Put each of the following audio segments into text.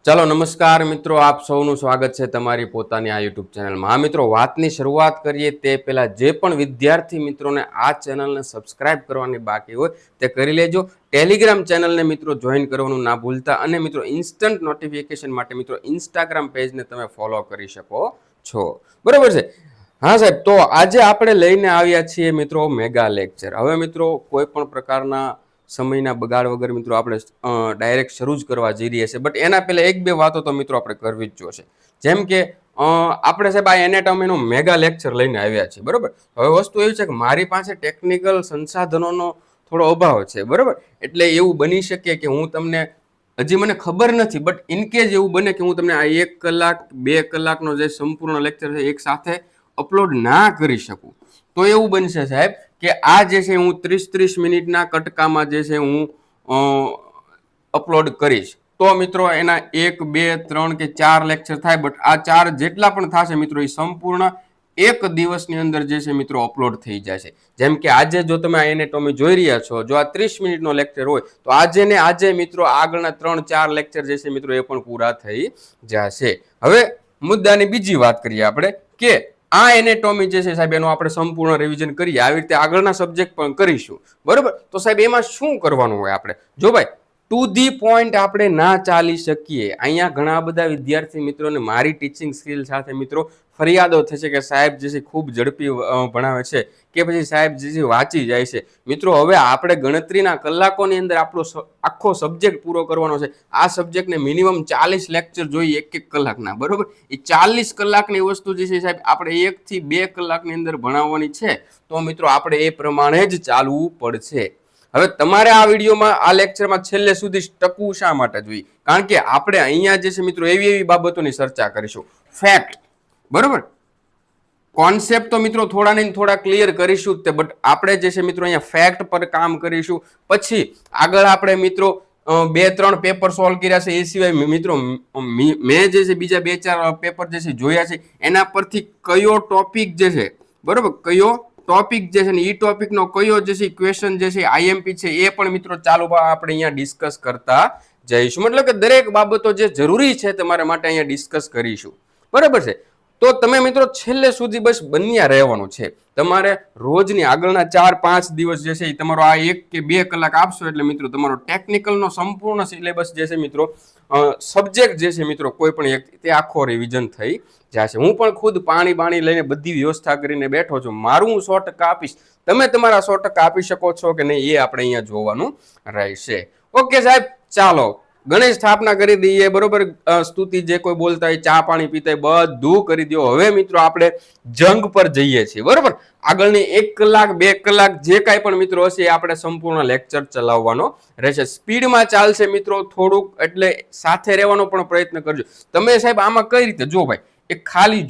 ચાલો નમસ્કાર મિત્રો, આપ સૌનું સ્વાગત છે તમારી પોતાની આ યુટ્યુબ ચેનલમાં. હા મિત્રો, વાતની શરૂઆત કરીએ તે પહેલા જે પણ વિદ્યાર્થી મિત્રોને આ ચેનલને સબસ્ક્રાઇબ કરવાની બાકી હોય તે કરી લેજો. ટેલિગ્રામ ચેનલને મિત્રો જોઈન કરવાનું ના ભૂલતા. અને મિત્રો ઇન્સ્ટન્ટ નોટિફિકેશન માટે મિત્રો ઇન્સ્ટાગ્રામ પેજને તમે ફોલો કરી શકો છો. બરોબર છે? હા સાહેબ, તો આજે આપણે લઈને આવ્યા છીએ મિત્રો મેગા લેક્ચર. હવે મિત્રો કોઈ પણ પ્રકારના સમયના બગાડ વગર મિત્રો આપણે ડાયરેક્ટ શરૂ જ કરવા જઈ રહ્યા છે. બટ એના પહેલા એક બે વાતો તો મિત્રો આપણે કરવી જ જોશે. જેમ કે આપણે સાહેબ આ એનેટોમીનો મેગા લેક્ચર લઈને આવ્યા છીએ. બરોબર. હવે વસ્તુ એવી છે કે મારી પાસે ટેકનિકલ સંસાધનોનો થોડો અભાવ છે. બરોબર. એટલે એવું બની શકે કે હું તમને હજી મને ખબર નથી, બટ ઇનકેસ એવું બને કે હું તમને આ 1 કલાક 2 કલાકનો જે સંપૂર્ણ લેક્ચર છે એક સાથે અપલોડ ના કરી શકું, તો એવું બનશે સાહેબ કે આ જે છે હું 30 મિનિટના કટકામાં જે છે હું અપલોડ કરીશ. તો મિત્રો એના 1 2 3 કે 4 લેક્ચર થાય. બટ આ 4 જેટલા પણ થશે મિત્રો એ સંપૂર્ણ એક દિવસની અંદર જે છે મિત્રો અપલોડ થઈ જશે. જેમ કે આજે જો તમે આ એનેટોમી જોઈ રહ્યા છો, જો આ 30 મિનિટનો લેક્ચર હોય તો આજે ને આજે મિત્રો આગળના 3-4 લેક્ચર જે છે મિત્રો એ પણ પૂરા થઈ જશે. હવે મુદ્દાની બીજી વાત કરીએ આપણે કે આ એનેટોમી જે છે સાહેબ એનું આપણે સંપૂર્ણ રિવિઝન કરીએ. આવી રીતે આગળના સબ્જેક્ટ પણ કરીશું. બરોબર. તો સાહેબ એમાં શું કરવાનું હોય આપણે? જો ભાઈ ટુ ધી પોઈન્ટ આપણે ના ચાલી શકીએ. અહીંયા ઘણા બધા વિદ્યાર્થી મિત્રોને મારી ટીચિંગ સ્કિલ સાથે મિત્રો ફરિયાદો થશે કે સાહેબ જે છે ખૂબ ઝડપી ભણાવે છે, કે પછી સાહેબ જે છે વાંચી જાય છે. મિત્રો હવે આપણે ગણતરીના કલાકોની અંદર આપણો આખો સબ્જેક્ટ પૂરો કરવાનો છે. આ સબ્જેક્ટને મિનિમમ 40 લેક્ચર જોઈએ 1-1 કલાકના. બરોબર. એ 40 કલાકની વસ્તુ જે છે સાહેબ આપણે 1 થી 2 કલાકની અંદર ભણાવવાની છે. તો મિત્રો આપણે એ પ્રમાણે જ ચાલવું પડશે. હવે તમારે આ વિડીયોમાં આ લેક્ચરમાં છેલ્લે સુધી ટકવું શા માટે જોઈએ? કારણ કે આપણે અહીંયા જે છે મિત્રો એવી બાબતોની ચર્ચા કરીશું. ફેક્ટ, બરોબર. કોન્સેપ્ટ તો મિત્રો થોડા ને થોડા ક્લિયર કરીશું જ, બટ આપણે જે છે મિત્રો અહીંયા ફેક્ટ પર કામ કરીશું. પછી આગળ આપણે મિત્રો 2-3 પેપર સોલ્વ કર્યા છે. એ સિવાય મિત્રો મેં જે છે બીજા 2-4 પેપર જે છે જોયા છે, એના પરથી કયો ટોપિક જે છે, બરોબર, કયો ટોપિક જે છે ને એ ટોપિકનો કયો જે છે ક્વેશ્ચન જે છે આઈએમપી છે એ પણ મિત્રો ચાલુ આપણે અહીંયા ડિસ્કસ કરતા જઈશું. મતલબ કે દરેક બાબતો જે જરૂરી છે તમારા માટે અહીંયા ડિસ્કસ કરીશું. બરાબર છે? તો તમે મિત્રો છેલ્લે સુધી બસ બન્યા રહેવાનું છે. તમારે રોજની આગળના 4-5 દિવસ જે છે એ તમારો આ 1 કે 2 કલાક આપશો એટલે મિત્રો તમારો ટેકનિકલનો સંપૂર્ણ સિલેબસ જે છે મિત્રો સબ્જેક્ટ જે છે મિત્રો કોઈ પણ એક તે આખો રિવિઝન થઈ જશે. હું પણ ખુદ પાણી લઈને બધી વ્યવસ્થા કરીને બેઠો છું. મારું હું 100% આપીશ, તમે તમારા 100% આપી શકો છો કે નહીં એ આપણે અહીંયા જોવાનું રહેશે. ઓકે સાહેબ, ચાલો ગણેશ સ્થાપના કરી દઈએ. બરોબર. સ્તુતિ જે કોઈ બોલતા હોય, ચા પાણી પીતા હોય, બધું કરી દો. હવે મિત્રો આપણે જંગ પર જઈએ છીએ. બરોબર. આગળની 1 કલાક 2 કલાક જે કાંઈ પણ મિત્રો હશે એ આપણે સંપૂર્ણ લેક્ચર ચલાવવાનો રહેશે. સ્પીડમાં ચાલશે મિત્રો થોડુંક, એટલે સાથે રહેવાનો પણ પ્રયત્ન કરજો. તમે સાહેબ આમાં કઈ રીતે જો ભાઈ એ ખાલી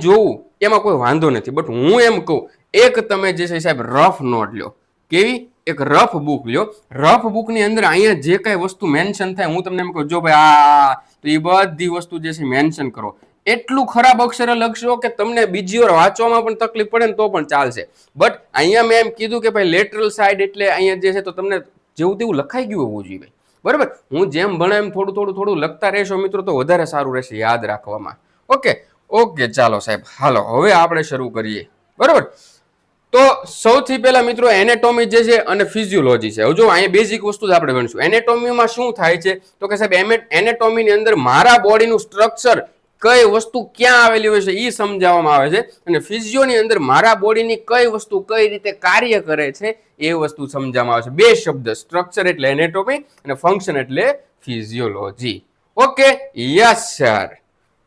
જોવું એમાં કોઈ વાંધો નથી. બટ હું એમ કહું, એક તમે જે છે સાહેબ રફ નોટ લ્યો. કેવી? એક રફ બુક લ્યો. રફ બુકની અંદર અહીંયા જે કાંઈ વસ્તુ મેન્શન થાય, હું તમને એમ કહું જો ભાઈ આ તો એ બધી વસ્તુ જે છે મેન્શન કરો. એટલું ખરાબ અક્ષરે લખશો કે તમને બીજી વાર વાંચવામાં પણ તકલીફ પડે ને તો પણ ચાલશે. બટ અહીંયા મેં એમ કીધું કે ભાઈ લેટરલ સાઈડ એટલે અહીંયા જે છે તો તમને જેવું તેવું લખાઈ ગયું હોવું જોઈએ. બરાબર. હું જેમ ભણે એમ થોડું લખતા રહેશો મિત્રો તો વધારે સારું રહેશે યાદ રાખવામાં. ઓકે ચાલો સાહેબ, હાલો હવે આપણે શરૂ કરીએ. બરાબર. તો સૌથી પહેલા મિત્રો એનેટોમી જે છે અને ફિઝિયોલોજી છે. જો અહીંયા બેઝિક વસ્તુ જ આપણે ગણીશું. એનેટોમીમાં શું થાય છે તો કે સાહેબ એનેટોમીની અંદર મારા બોડીનું સ્ટ્રક્ચર કઈ વસ્તુ ક્યાં આવેલી હોય છે એ સમજાવવામાં આવે છે. અને ફિઝિયોની અંદર મારા બોડીની કઈ વસ્તુ કઈ રીતે કાર્ય કરે છે એ વસ્તુ સમજાવવામાં આવે છે. બે શબ્દ, સ્ટ્રક્ચર એટલે એનેટોમી અને ફંક્શન એટલે ફિઝિયોલોજી. Okay, yes sir.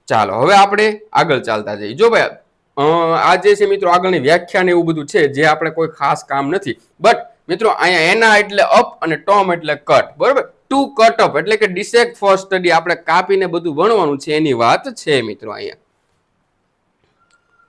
ચાલો હવે આપણે આગળ ચાલતા જઈએ. જો ભાઈ આ જે છે મિત્રો આગળની વ્યાખ્યા ને એવું બધું છે જે આપણે કોઈ ખાસ કામ નથી. બટ મિત્રો અહીંયા એના એટલે અપ અને ટોમ એટલે કટ. બરોબર. ટુ કટ અપ એટલે કે ડિસેક્ટ ફોર સ્ટડી, આપણે કાપીને બધું ભણવાનું છે એની વાત છે મિત્રો અહીંયા.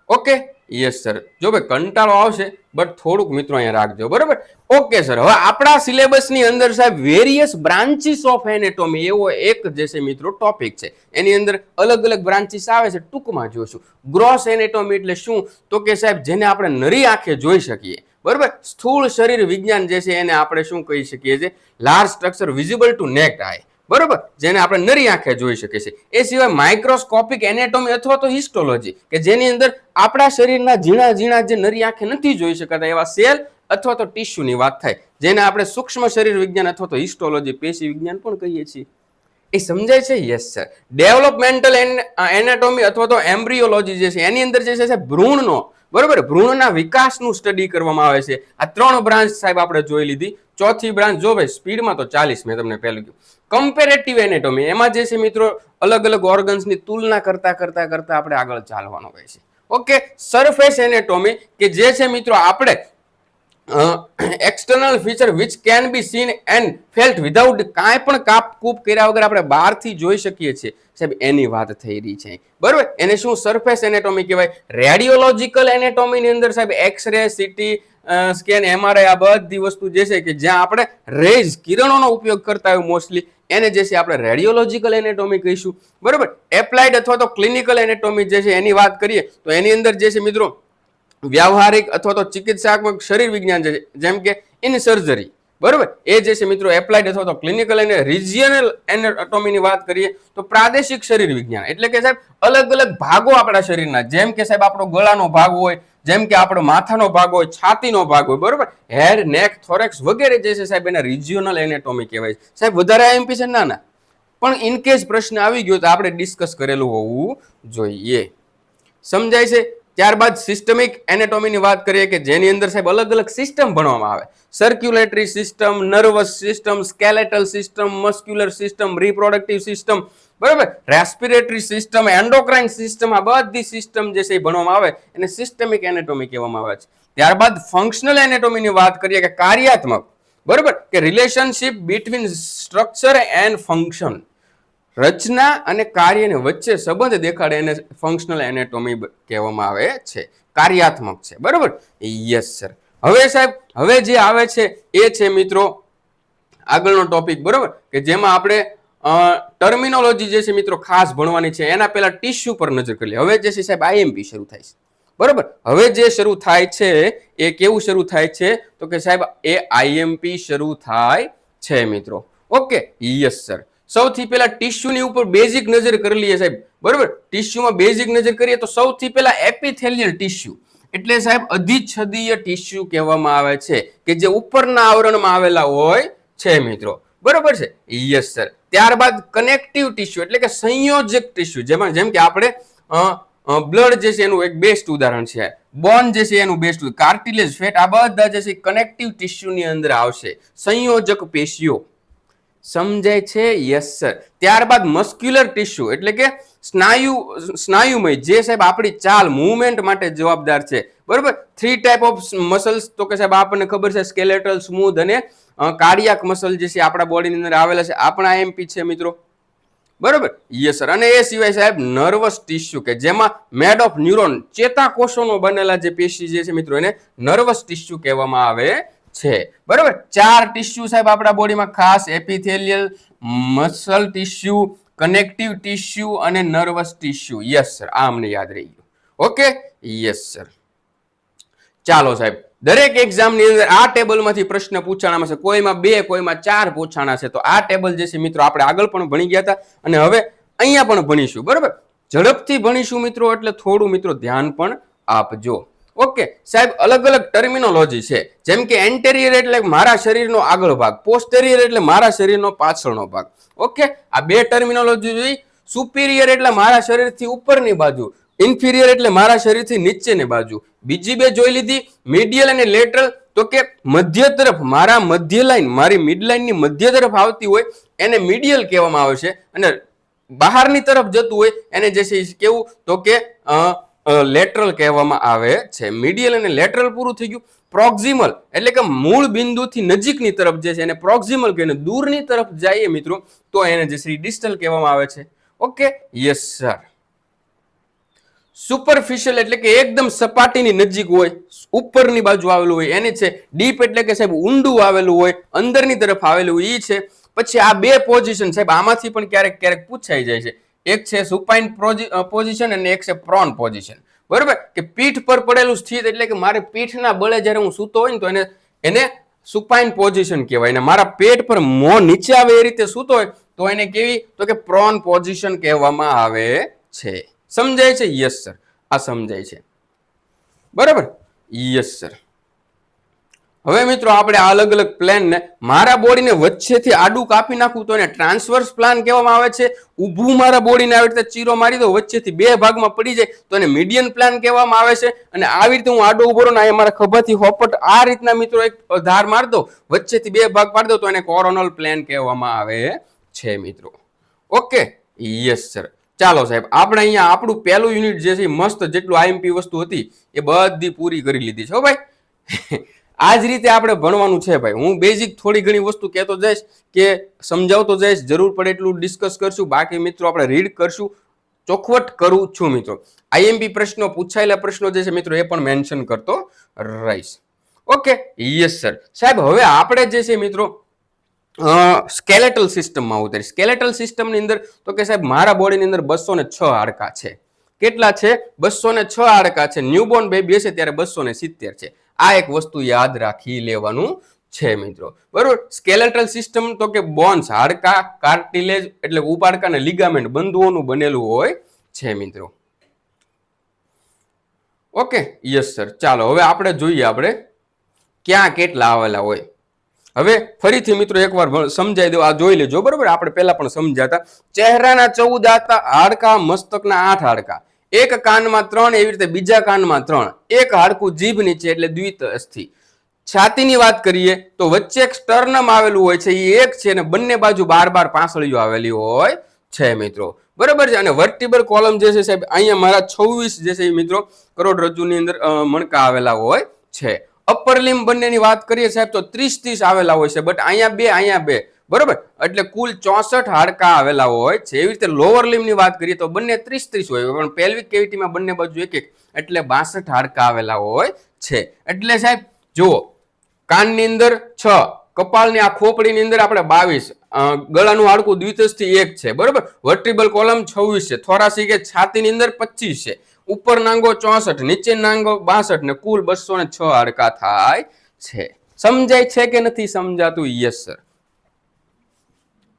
Okay, yes sir. જો ભાઈ કંટાળો આવશે બટ થોડુંક મિત્રો અહીંયા રાખજો, બરોબર. Okay sir. હવે આપણા સિલેબસની અંદર સાહેબ વેરિયસ બ્રાન્ચીસ ઓફ એનેટોમી એવો એક જે છે મિત્રો ટોપિક છે. એની અંદર અલગ અલગ બ્રાન્ચીસ આવે છે, ટૂંકમાં જોશું. ગ્રોસ એનેટોમી એટલે શું? તો કે સાહેબ જેને આપણે નરી આંખે જોઈ શકીએ, બરોબર. સ્થૂળ શરીર વિજ્ઞાન જે છે એને આપણે શું કહી શકીએ છીએ? લાર્જ સ્ટ્રક્ચર વિઝિબલ ટુ નેક્ડ આઈ, બરોબર, જેને આપણે નરી આંખે જોઈ શકીએ છીએ. એ સિવાય માઇક્રોસ્કોપિક એનેટોમી અથવા તો હિસ્ટોલોજી કે જેની અંદર આપણા શરીરના ઝીણા ઝીણા જે નરી આંખે નથી જોઈ શકાતા એવા સેલ અથવા તો ટિશ્યુની વાત થાય, જેને આપણે સૂક્ષ્મ શરીર વિજ્ઞાન અથવા તો હિસ્ટોલોજી પેશી વિજ્ઞાન પણ કહીએ છીએ. એ સમજાય છે? Yes sir. ડેવલપમેન્ટલ એનાટોમી અથવા તો એમ્બ્રિયોલોજી જે છે એની અંદર જે છે ભ્રૂણનો, બરોબર, ભ્રૂણના વિકાસનું સ્ટડી કરવામાં આવે છે. આ 3 બ્રાન્ચ સાહેબ આપણે જોઈ લીધી. ચોથી બ્રાન્ચ જો ભાઈ સ્પીડમાં તો 40 મેં તમને પહેલું કીધું. કમ્પેરેટિવ એનેટોમી, એમાં જે છે મિત્રો અલગ અલગ ઓર્ગન્સની તુલના કરતા આપણે આગળ ચાલવાનું હોય છે. ઓકે. સરફેસ એનેટોમી કે જે છે મિત્રો આપણે external feature which can be scene and felt without કાંઈ પણ કાપ કૂપ કર્યા વગર આપણે બહારથી જોઈ શકીએ છીએ સાહેબ, એની વાત થઈ રહી છે, બરોબર. એને શું સરફેસ એનેટોમી કહેવાય. રેડિયોલોજીકલ એનેટોમીની અંદર સાહેબ એક્સરે, સીટી સ્કેન, MRI આ બધી વસ્તુ જે છે કે જ્યાં આપણે રેઝ કિરણોનો ઉપયોગ કરતા હોય મોસ્ટલી એને જે છે આપણે રેડિયોલોજીકલ એનેટોમી કહીશું, બરોબર. એપ્લાઇડ અથવા તો ક્લિનિકલ એનેટોમી જે છે એની વાત કરીએ તો એની અંદર જે છે મિત્રો વ્યવહારિક અથવા તો ચિકિત્સાત્મક શરીર વિજ્ઞાન છે, જેમ કે ઇન સર્જરી, બરોબર. એ જે છે મિત્રો એપ્લાઇડ અથવા તો ક્લિનિકલ અને રિજિયનલ એનેટોમીની વાત કરીએ તો પ્રાદેશિક શરીર વિજ્ઞાન એટલે કે સાહેબ અલગ અલગ ભાગો આપણા શરીરના, જેમ કે સાહેબ આપણો ગળાનો ભાગ હોય, જેમ કે આપણો માથાનો ભાગ હોય, છાતીનો ભાગ હોય, બરોબર, હેડ, નેક, થોરેક્સ વગેરે જે છે સાહેબ એને રિજિયોનલ એનેટોમી કહેવાય છે. સાહેબ વધારે આઈએમપી છે? ના, પણ ઇન કેસ પ્રશ્ન આવી ગયો તો આપણે ડિસ્કસ કરેલું હોવું જોઈએ. સમજાય છે? ત્યારબાદ સિસ્ટમિક એનેટોમીની વાત કરીએ કે જેની અંદર સાહેબ અલગ અલગ સિસ્ટમ ભણવામાં આવે. Circulatory system, nervous system, skeletal system, muscular system, reproductive system, બરાબર, રેસ્પિરેટરી સિસ્ટમ, એન્ડોક્રાઇન સિસ્ટમ, આ બધી સિસ્ટમ જે છે એ ભણવામાં આવે એને સિસ્ટમિક એનેટોમી કહેવામાં આવે છે. ત્યારબાદ ફંક્શનલ એનેટોમીની વાત કરીએ કે કાર્યાત્મક, બરાબર, કે relationship between structure and function, રચના અને કાર્યની વચ્ચે સંબંધ દેખાડે એને ફંક્શનલ એનેટોમી કહેવામાં આવે છે, કાર્યાત્મક છે, બરાબર. Yes sir. હવે સાહેબ હવે જે આવે છે એ છે મિત્રો આગળનો ટોપિક, બરાબર, કે જેમાં આપણે ટર્મિનોલોજી જે છે મિત્રો ખાસ ભણવાની છે. એના પહેલા ટિશ્યુ પર નજર કરી લે. હવે જે છે સાહેબ આઈએમપી શરૂ થાય છે, બરાબર. હવે જે શરૂ થાય છે એ કેવું શરૂ થાય છે તો કે સાહેબ એ આઈએમપી શરૂ થાય છે મિત્રો. ઓકે. Yes sir. સૌથી પહેલા ટિશ્યુની ઉપર બેઝિક નજર કરી લઈએ સાહેબ, બરાબર. ટિશ્યુમાં બેઝિક નજર કરીએ તો સૌથી પહેલા એપિથેલિયલ ટિશ્યુ એટલે સાહેબ અધિચ્છદીય ટિશ્યુ કહેવામાં આવે છે કે જે ઉપરના આવરણમાં આવેલા હોય છે મિત્રો, બરોબર છે. Yes sir. ત્યારબાદ કનેક્ટિવ ટિશ્યુ એટલે કે સંયોજક ટિશ્યુ, જેમ કે આપણે બ્લડ જે છે એનું એક બેસ્ટ ઉદાહરણ છે, બોન જે છે એનું બેસ્ટ, કાર્ટિલેજ, ફેટ, આ બધા જે છે કનેક્ટિવ ટિશ્યુની અંદર આવશે, સંયોજક પેશીઓ. સમજાય છે? Yes sir. ત્યારબાદ મસ્ક્યુલર ટિશ્યુ એટલે કે સ્નાયુમય જે સાહેબ આપણી ચાલ મૂવમેન્ટ માટે જવાબદાર છે, બરોબર. 3 ટાઈપ ઓફ મસલ્સ તો કે સાહેબ આપણને ખબર છે, સ્કેલેટલ, સ્મૂથ અને કાર્ડિયાક મસલ જે છે આપણા બોડીની અંદર આવેલા છે, આપણા આઈએમપી છે મિત્રો, બરોબર. Yes sir. અને એ સિવાય સાહેબ નર્વસ ટિશ્યુ કે જેમાં મેડ ઓફ ન્યુરોન, ચેતાકોષોનો બનેલા જે પેશી જે છે મિત્રો એને નર્વસ ટિશ્યુ કહેવામાં આવે છે, બરોબર. 4 ટિશ્યુ સાહેબ આપણા બોડીમાં ખાસ, એપિથેલિયલ, મસલ ટિશ્યુ, કનેક્ટિવ ટિશ્યુ અને નર્વસ ટિશ્યુ. Yes sir. આ અમને યાદ રહી ગયું. ઓકે. Yes sir. ચાલો સાહેબ, દરેક એક્ઝામની અંદર આ ટેબલમાંથી પ્રશ્ન પૂછાણામાં છે, કોઈમાં 2 કોઈમાં 4 પૂછાણા છે. તો આ ટેબલ જે છે મિત્રો આપણે આગળ પણ ભણી ગયા હતા અને હવે અહીંયા પણ ભણીશું, બરોબર. ઝડપથી ભણીશું મિત્રો એટલે થોડું મિત્રો ધ્યાન પણ આપજો. ઓકે સાહેબ. અલગ અલગ ટર્મિનોલોજી છે, જેમ કે એન્ટેરિયર એટલે મારા શરીરનો આગળ ભાગ, પોસ્ટેરિયર એટલે મારા શરીરનો પાછળનો ભાગ. ઓકે. આ 2 ટર્મિનોલોજી જોઈ. સુપિરિયર એટલે મારા શરીરથી ઉપરની બાજુ, ઇન્ફિરિયર એટલે મારા શરીરથી નીચેની બાજુ. બીજી 2 જોઈ લીધી. મીડિયલ અને લેટરલ તો કે મધ્ય તરફ, મારા મધ્ય લાઈન, મારી મિડ લાઈનની મધ્ય તરફ આવતી હોય એને મીડિયલ કહેવામાં આવે છે, અને બહારની તરફ જતું હોય એને જે છે કેવું તો કે લેટરલ કહેવામાં આવે છે. મીડિયલ અને લેટરલ પૂરું થઈ ગયું. પ્રોક્સિમલ એટલે કે મૂળ બિંદુથી નજીકની તરફ જે છે એને પ્રોક્સિમલ કહીને, દૂરની તરફ જઈએ મિત્રો તો એને જે છે ડિસ્ટલ કહેવામાં આવે છે. ઓકે. Yes sir. સુપરફિશિયલ એટલે કે એકદમ સપાટીની નજીક હોય, ઉપરની બાજુ આવેલું હોય એને છે. ડીપ એટલે કે સાહેબ ઊંડું આવેલું હોય, અંદરની તરફ આવેલું હોય એ છે. પછી આ બે પોઝિશન સાહેબ આમાંથી પણ ક્યારેક ક્યારેક પૂછાઈ જાય છે. એક છે સુપાઇન પોઝિશન અને એક છે પ્રોન પોઝિશન. બરોબર, કે પીઠ પર પડેલું સ્થિત એટલે કે મારે પીઠના બળે જ્યારે હું સૂતો હોય ને તો એને સુપાઇન પોઝિશન કહેવાય. અને મારા પેટ પર મોં નીચે આવે એ રીતે સૂતો હોય તો એને કેવી, તો કે પ્રોન પોઝિશન કહેવામાં આવે છે. સમજાય છે? યસ સર, આ સમજાય છે. બરાબર, યસ સર. હવે મિત્રો આપણે આ અલગ અલગ પ્લેન ને મારા બોડીને વચ્ચેથી આડું કાપી નાખું તો એને ટ્રાન્સવર્સ પ્લાન કહેવામાં આવે છે. ઊભું મારા બોડીને આવી રીતે ચીરો મારી દો, વચ્ચેથી બે ભાગમાં પડી જાય તો એને મીડિયન પ્લાન કહેવામાં આવે છે. અને આવી રીતે હું આડો ઉભો રહું ને મારા ખભાથી હોપટ આ રીતના મિત્રો એક ધાર માર દો, વચ્ચેથી બે ભાગ પાડી દો તો એને કોરોનલ પ્લેન કહેવામાં આવે છે મિત્રો. Okay, yes sir. ચાલો સાહેબ, આપણે અહીંયા આપણું પહેલું યુનિટ જે છે મસ્ત જેટલું આઈએમપી વસ્તુ હતી એ બધી પૂરી કરી લીધી છે હો ભાઈ. આ જ રીતે આપણે ભણવાનું છે ભાઈ. હું બેઝિક થોડી ઘણી વસ્તુ કહેતો જઈશ કે સમજાવતો જઈશ, જરૂર પડે એટલું ડિસ્કસ કરશું. બાકી મિત્રો આપણે રીડ કરશું, ચોખવટ કરું છું મિત્રો. આઈએમપી પ્રશ્નો, પૂછાયેલા પ્રશ્નો જે છે મિત્રો એ પણ મેન્શન કરતો રહીશ. Okay, yes sir. સાહેબ હવે આપણે જે છે મિત્રો સ્કેલેટલ સિસ્ટમમાં ઉતરી. સ્કેલેટલ સિસ્ટમની અંદર તો કે સાહેબ મારા બોડીની અંદર 206 હાડકા છે. કેટલા છે? 206 હાડકા છે. ન્યૂબોર્ન બેબી હશે ત્યારે 270 છે. આ એક વસ્તુ યાદ રાખી લેવાનું છે મિત્રો. બરોબર, સ્કેલેટલ સિસ્ટમ તો કે બોન્સ, હાડકા, કાર્ટિલેજ એટલે ઉપાડકા અને લિગામેન્ટ બંધુઓનું બનેલું હોય છે મિત્રો. Okay, yes sir. ચાલો હવે આપણે જોઈએ આપણે ક્યાં કેટલા આવેલા હોય. હવે ફરીથી મિત્રો એકવાર સમજાવી દો, આ જોઈ લેજો. બરોબર, આપણે પહેલા પણ સમજાતા. ચહેરાના 14 હાડકા, મસ્તકના 8 હાડકા, એક કાનમાં 3, એવી રીતે બીજા કાનમાં 3, એક હાડકું જીભ નીચે એટલે દ્વિઅસ્થિ. છાતીની વાત કરીએ તો વચ્ચે એક સ્ટર્નમ આવેલું હોય છે, એ એક છે, અને બંને બાજુ 12 પાંસળીઓ આવેલી હોય છે મિત્રો. બરોબર છે. અને વર્ટિબ્રલ કોલમ જે છે સાહેબ અહીંયા મારા 26 જે છે મિત્રો કરોડરજ્જુની અંદર મણકા આવેલા હોય છે. અપર લિમ્બ બંનેની વાત કરીએ સાહેબ તો 30 આવેલા હોય છે, બટ અહીંયા બે બરોબર, એટલે કુલ 64 હાડકા આવેલા હોય છે. એવી રીતે લોઅર લિમ્બની વાત કરીએ તો બંને 30 હોય, પણ પેલ્વિક કેવિટીમાં બંને બાજુ એક એટલે 62 હાડકા આવેલા હોય છે. એટલે સાહેબ જુઓ, કાનની અંદર 6, કપાળની આ ખોપડીની અંદર આપણે 22, ગળાનું હાડકું દ્વિઅસ્થિ 1 છે. બરોબર, વર્ટિબ્રલ કોલમ 26 છે, થોરાસિક કે છાતીની અંદર 25 છે, ઉપર નાંગો 64, નીચે નાંગો 62 ને કુલ 206 હાડકા થાય છે. સમજાય છે કે નથી સમજાતું? Yes sir.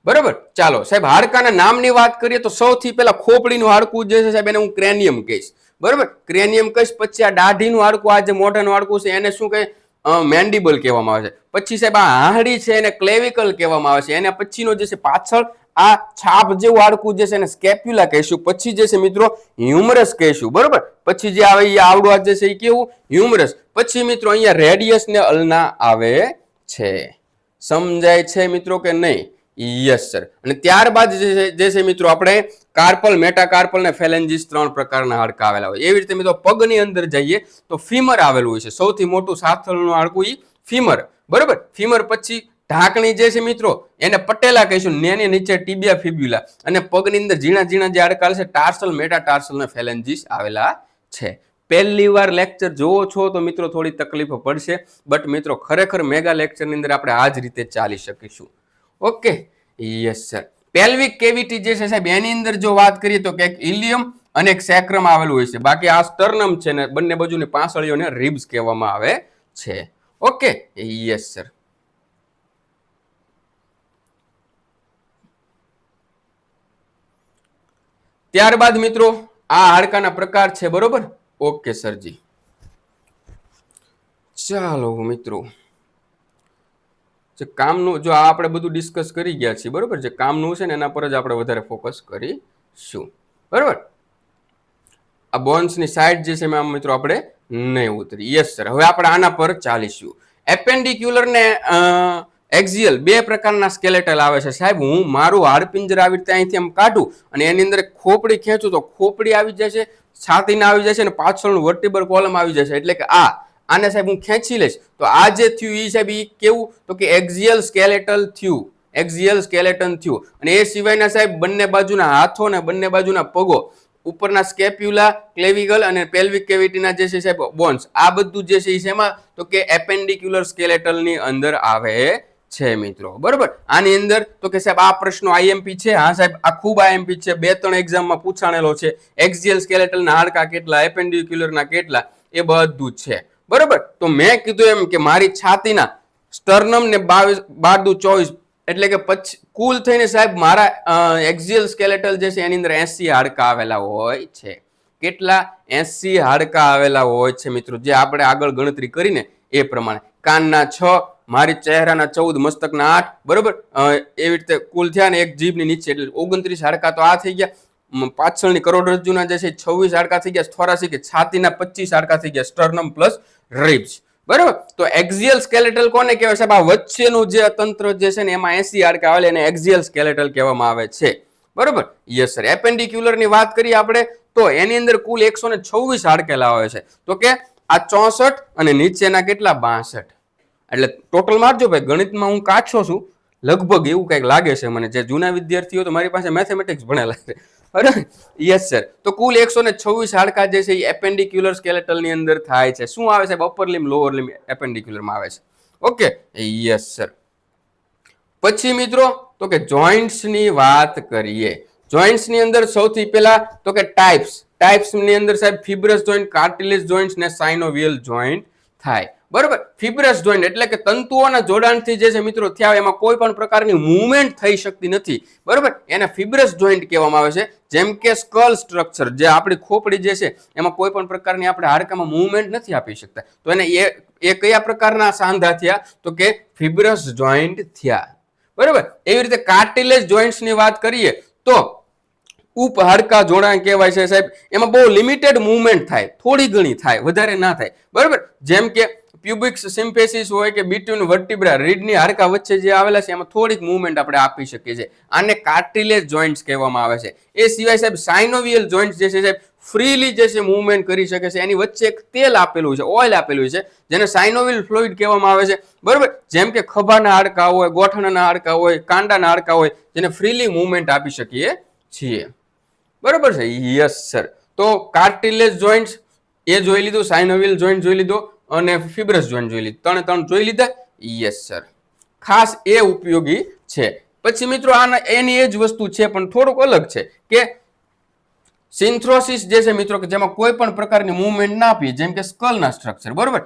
બરોબર, ચાલો સાહેબ હાડકાના નામની વાત કરીએ તો સૌથી પહેલા ખોપડીનું હાડકું જે છે સાહેબ એને હું ક્રેનિયમ કહીશ. બરોબર, ક્રેનિયમ કહીશ. પછી આ દાઢીનું હાડકું, આ જે મોઢાનું હાડકું છે એને શું કહે? મેન્ડિબલ કહેવામાં આવે છે. પછી સાહેબ આ હાંડી છે એને ક્લેવિકલ કહેવામાં આવે છે. એના પછીનો જે છે પાછળ આ છાપ જેવું હાડકું જે છે એને સ્કેપ્યુલા કહીશું. પછી જે છે મિત્રો હ્યુમરસ કહીશું. બરોબર, પછી જે આવે એ આવડું જે છે એ કેવું? હ્યુમરસ. પછી મિત્રો અહીંયા રેડિયસ ને અલ્ના આવે છે. સમજાય છે મિત્રો કે નહીં? Yes sir. અને ત્યારબાદ જે છે મિત્રો આપણે કાર્પલ, મેટાકાર્પલ ને ફેલેન્જીસ 3 પ્રકારના હાડકા આવેલા હોય. એવી રીતે મિત્રો પગની અંદર જઈએ તો ફીમર આવેલું હોય છે. સૌથી મોટું સાથળનું હાડકું ઈ ફીમર. બરોબર, ફીમર પછી ઢાંકણી જે છે મિત્રો એને પટેલા કહીશું. એની નીચે ટીબિયા ફિબ્યુલા, અને પગની અંદર ઝીણા ઝીણા જે હાડકા છે ટાર્સલ, મેટાટાર્સલ ને ફેલેન્જીસ આવેલા છે. પહેલી વાર લેક્ચર જોવો છો તો મિત્રો થોડી તકલીફ પડશે, બટ મિત્રો ખરેખર મેગા લેક્ચરની અંદર આપણે આ જ રીતે ચાલી શકીશું. Okay, yes sir. Pelvic cavity જે છે સાહેબ એની અંદર જો વાત કરીએ તો કે ઇલિયમ અને એક સેક્રમ આવેલું હોય છે. બાકી આ સ્ટર્નમ છે ને બંને બાજુની પાંસળીઓને રિબ્સ કહેવામાં આવે છે. Okay, yes sir. ત્યારબાદ મિત્રો આ હાડકાના પ્રકાર છે. બરોબર, ઓકે સરજી. ચાલો મિત્રો, જે કામનું જો આપણે બધું ડિસ્કસ કરી ગયા છીએ. બરોબર, જે કામનું છે ને એના પર જ આપણે વધારે ફોકસ કરીશું. બરોબર, આ બોન્સની સાઈડ જે છે એમાં મિત્રો આપણે નહીં ઉતરી. Yes sir. હવે આપણે આના પર ચાલીશું. એપેન્ડિક્યુલર ને એક્ઝિયલ બે પ્રકારના સ્કેલેટલ આવે છે સાહેબ. હું મારું હાડપિંજર આવી રીતે અહીંથી એમ કાઢું અને એની અંદર ખોપડી ખેંચું તો ખોપડી આવી જશે, છાતીને આવી જશે અને પાછળનું વર્ટિબ્રલ કોલમ આવી જશે. એટલે કે આને સાહેબ હું ખેંચી લઈશ તો આ જે થયું એ સાહેબ એ કેવું? તો કે એક્ઝિયલ સ્કેલેટલ થયું, એક્ઝિયલ સ્કેલેટન થયું. અને એ સિવાયના સાહેબ બંને બાજુના હાથો ને બંને બાજુના પગો ઉપરના સ્કેપ્યુલા, ક્લેવિકલ અને પેલ્વિક કેવિટીના જે છે સાહેબ બોન્સ, આ બધું જે છે એમાં તો કે એપેન્ડિક્યુલર સ્કેલેટલની અંદર આવે છે મિત્રો. બરોબર, આની અંદર તો કે સાહેબ આ પ્રશ્નો આઈએમપી છે. હા સાહેબ, આ ખૂબ આઈએમપી છે, 2-3 એક્ઝામમાં પૂછાણેલો છે. એક્ઝિયલ સ્કેલેટલના હાડકા કેટલા, એપેન્ડિક્યુલરના કેટલા, એ બધું જ છે. બરોબર, તો મેં કીધું એમ કે મારી છાતીના સ્ટર્નમ ને 22-24 એટલે કે કુલ થઈને સાહેબ મારા એક્ઝિયલ સ્કેલેટલ જે છે એની અંદર 80 હાડકા આવેલા હોય છે. કેટલા? 80 હાડકા આવેલા હોય છે મિત્રો, જે આપણે આગળ ગણતરી કરીને એ પ્રમાણે. કાનના 6, મારી ચહેરાના 14, મસ્તકના 8. બરોબર, એવી રીતે કુલ થયા ને એક જીભની નીચે એટલે 29 હાડકા તો આ થઈ ગયા. પાછળની કરોડરજ્જુના જે છે 26 હાડકા થઈ ગયા. થોરાસિક છાતીના 25 હાડકા થઈ ગયા, સ્ટર્નમ પ્લસ રિબ્સ. બરાબર, તો એક્ઝિયલ સ્કેલેટલ કોને કહેવાય સાહેબ? આ વચ્ચેનું જે તંત્ર જે છે ને એમાં 80 હાડકા આવે એને એક્ઝિયલ સ્કેલેટલ કહેવામાં આવે છે. બરોબર, યસ સર. એપેન્ડિક્યુલર ની વાત કરીએ આપણે તો એની અંદર કુલ 126 હાડકેલા હોય છે. તો કે આ 64 અને નીચેના કેટલા? 62. એટલે ટોટલ મારજો ભાઈ, ગણિતમાં હું કાચો છું લગભગ, એવું કંઈક લાગે છે મને. જે જૂના વિદ્યાર્થીઓ તો મારી પાસે મેથેમેટિક્સ ભણેલા છે. બરાબર, યસ સર. તો કુલ 126 હાડકા જે છે એ એપેન્ડિક્યુલર સ્કેલેટલ ની અંદર થાય છે. શું આવે છે? અપર લિમ્બ, લોઅર લિમ્બ એપેન્ડિક્યુલર માં આવે છે. Okay, yes sir. પછી મિત્રો તો કે જોઈન્ટ્સ ની વાત કરીએ. જોઈન્ટ્સ ની અંદર સૌથી પહેલા તો કે ટાઈપ્સ ની અંદર સાહેબ ફિબ્રસ જોઈન્ટ, કાર્ટિલેજ જોઈન્ટ ને સાઇનોવિયલ જોઈન્ટ થાય. બરોબર, ફિબ્રસ જોઈન્ટ એટલે કે તંતુઓના જોડાણથી જે છે મિત્રો થયા, એમાં કોઈ પણ પ્રકારની મૂવમેન્ટ થઈ શકતી નથી. બરોબર, એને ફિબ્રસ જોઈન્ટ કહેવામાં આવે છે. જેમ કે સ્કલ સ્ટ્રક્ચર, જે આપણી ખોપડી જે છે એમાં કોઈ પણ પ્રકારની આપણે હાડકામાં મૂવમેન્ટ નથી આપી શકતા, તો એને એ કયા પ્રકારના સાંધા થયા? તો કે ફિબ્રસ જોઈન્ટ થયા. બરોબર, એવી રીતે કાર્ટિલેજ જોઈન્ટ્સ ની વાત કરીએ તો ઉપ હાડકા જોડાણ કહેવાય છે સાહેબ. એમાં બહુ લિમિટેડ મૂવમેન્ટ થાય, થોડી ઘણી થાય, વધારે ના થાય. બરોબર, જેમ કે પ્યુબિક સિમ્ફેસિસ હોય કે બિટવીન વર્ટિબ્રા, રીડની હાડકા વચ્ચે જે આવેલા છે એમાં થોડીક મૂવમેન્ટ આપણે આપી શકીએ છીએ. આને કાર્ટિલેજ જોઈન્ટ્સ કહેવામાં આવે છે. એ સિવાય સાહેબ સાઇનોવિયલ જોઈન્ટ્સ જે છે સાહેબ ફ્રીલી જે છે મૂવમેન્ટ કરી શકે છે. એની વચ્ચે એક તેલ આપેલું છે, ઓઇલ આપેલું છે, જેને સાઇનોવિયલ ફ્લુઇડ કહેવામાં આવે છે. બરોબર, જેમ કે ખભાના હાડકા હોય, ગોઠણના હાડકા હોય, કાંડાના હાડકા હોય, જેને ફ્રીલી મૂવમેન્ટ આપી શકીએ છીએ. બરોબર છે, યસ સર. તો કાર્ટિલેજ જોઈન્ટ્સ એ જોઈ લીધું, સાઇનોવિયલ જોઈન્ટ જોઈ લીધો અને ફિબ્રસ જોઈન્ટ જોઈ લીધું. ત્રણ જોઈ લીધા. યસ સર, ખાસ એ ઉપયોગી છે. પછી મિત્રો આના એની એ જ વસ્તુ છે પણ થોડુંક અલગ છે કે સિન્થ્રોસિસ જે છે મિત્રો કે જેમાં કોઈ પણ પ્રકારની મૂવમેન્ટ ના આપીએ, જેમ કે સ્કલના સ્ટ્રક્ચર. બરોબર,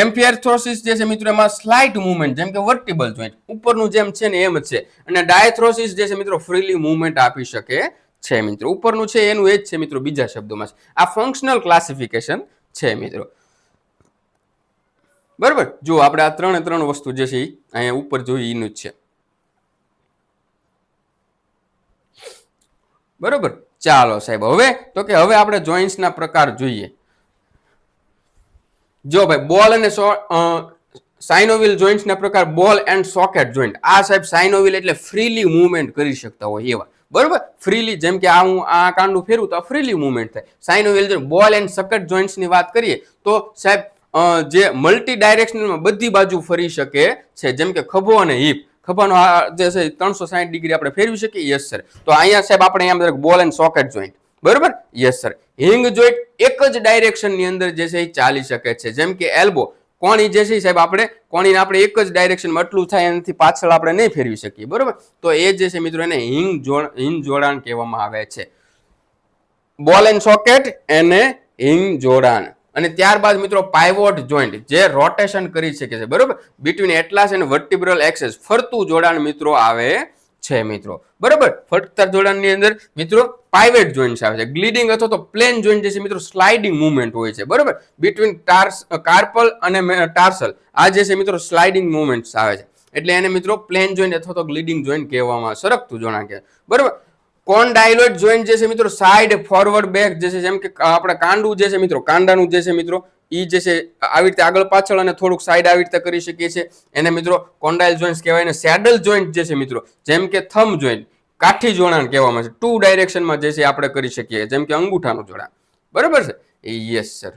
એમ્પિયરથ્રોસિસ જે છે મિત્રો એમાં સ્લાઇટ મૂવમેન્ટ, જેમ કે વર્ટિબલ જોઈન્ટ ઉપરનું જેમ છે ને એમ જ છે. અને ડાયથ્રોસિસ જે છે મિત્રો ફ્રીલી મૂવમેન્ટ આપી શકે છે મિત્રો. ઉપરનું છે એનું એ જ છે મિત્રો, બીજા શબ્દોમાં. આ ફંક્શનલ ક્લાસિફિકેશન છે મિત્રો. બરોબર, જો આપણે આ ત્રણ વસ્તુ જે છે અહીંયા ઉપર જોઈએ એનું જ છે. બરોબર, ચાલો સાહેબ. હવે તો કે હવે આપણે જોઈન્ટ્સના પ્રકાર જોઈએ. જો ભાઈ બોલ અને સાઇનોવિયલ જોઈન્ટ્સના પ્રકાર, બોલ એન્ડ સોકેટ જોઈન્ટ. આ સાહેબ સાઇનોવિયલ એટલે ફ્રીલી મૂવમેન્ટ કરી શકતા હોય એવા. બરોબર, ફ્રીલી, જેમ કે હું આ કાંડું ફેરવું તો ફ્રીલી મૂવમેન્ટ થાય. સાઇનોવિયલ જોઈન્ટ, બોલ એન્ડ સોકેટ જોઈન્ટ્સ ની વાત કરીએ તો સાહેબ જે મલ્ટી ડાયરેક્શનલમાં બધી બાજુ ફરી શકે છે, જેમ કે ખભો અને હિપ. ખભાનો જે છે 360 ડિગ્રી આપણે ફેરવી શકીએ. Yes sir. તો અહીંયા સાહેબ આપણે અહીંયા બોલ એન્ડ સોકેટ જોઈન્ટ. બરોબર, યસ સર. હિંગ જોઈન્ટ એક જ ડાયરેક્શન ની અંદર જે છે એ ચાલી શકે છે, જેમ કે એલ્બો. કોણી જે છે સાહેબ આપણે કોણીને આપણે એક જ ડાયરેક્શનમાં આટલું થાય એનાથી પાછળ આપણે નહીં ફેરવી શકીએ. બરોબર, તો એ જે છે મિત્રો એને હિંગ જોડાણ કહેવામાં આવે છે. બોલ એન્ડ સોકેટ એને હિંગ જોડાણ. અને ત્યારબાદ મિત્રો પાઇવોટ જોઈન્ટ, જે રોટેશન કરી શકે છે. બરોબર, બિટવીન એટલાસ એન્ડ વર્ટિબ્રલ એક્સેસ, ફરતું જોડાણ મિત્રો આવે છે મિત્રો. બરોબર, ફરતા જોડાણની અંદર મિત્રો પાઇવોટ જોઈન્ટ આવે છે. ગ્લીડિંગ અથવા તો પ્લેન જોઈન્ટ જે છે મિત્રો સ્લાઇડિંગ મૂવમેન્ટ હોય છે. બરોબર, બિટવીન કાર્પલ અને ટાર્સલ, આ જે છે મિત્રો સ્લાઇડિંગ મૂવમેન્ટ આવે છે. એટલે એને મિત્રો પ્લેન જોઈન્ટ અથવા તો ગ્લીડિંગ જોઈન્ટ કહેવામાં, સરકતું જોડાણ કહેવાય. બરોબર, કોન્ડાઇલોઇડ જોઈન્ટ જે છે મિત્રો સાઇડ, ફોરવર્ડ, બેક જે છે, જેમ કે આપણે કાંડું જે છે મિત્રો, કાંડાનું જે છે મિત્રો ઈ જે છે આવી રીતે આગળ પાછળ અને થોડુંક સાઈડ આવી રીતે કરી શકીએ છીએ, એને મિત્રો કોન્ડાઇલ જોઈન્ટ કહેવાય. અને સેડલ જોઈન્ટ જે છે મિત્રો, જેમ કે થંબ જોઈન્ટ, કાઠી જોડાણ કહેવામાં છે. 2 ડાયરેક્શનમાં જે છે આપણે કરી શકીએ, જેમ કે અંગૂઠાનું જોડાણ. બરોબર છે, યસ સર.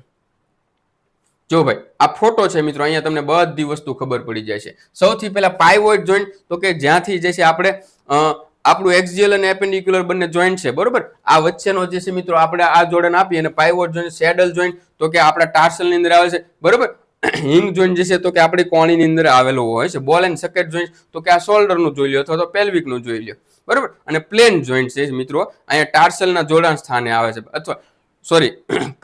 જો ભાઈ આ ફોટો છે મિત્રો, અહીંયા તમને બધી વસ્તુ ખબર પડી જાય છે. સૌથી પહેલા પાઇવોટ જોઈન્ટ, તો કે જ્યાંથી જે છે આપણે આપણું એક્સિયલ અને એપેન્ડિક્યુલર બંને જોઈન્ટ છે, બરોબર. આ વચ્ચેનો જે છે મિત્રો આપણે આ જોડાણ આપીએ અને પાઇવોટ જોઈન્ટ, સેડલ જોઈન્ટ તો કે આપણા ટાર્સલની અંદર આવે છે, બરોબર. હિંગ જોઈન્ટ જે છે તો કે આપણી કોણીની અંદર આવેલો હોય છે. બોલ એન્ડ સકેટ જોઈન્ટ તો કે આ શોલ્ડરનું જોઈ લો અથવા તો પેલ્વિકનું જોઈ લો, બરોબર. અને પ્લેન જોઈન્ટ છે મિત્રો અહીંયા ટાર્સલના જોડાણ સ્થાને આવે છે, અથવા સોરી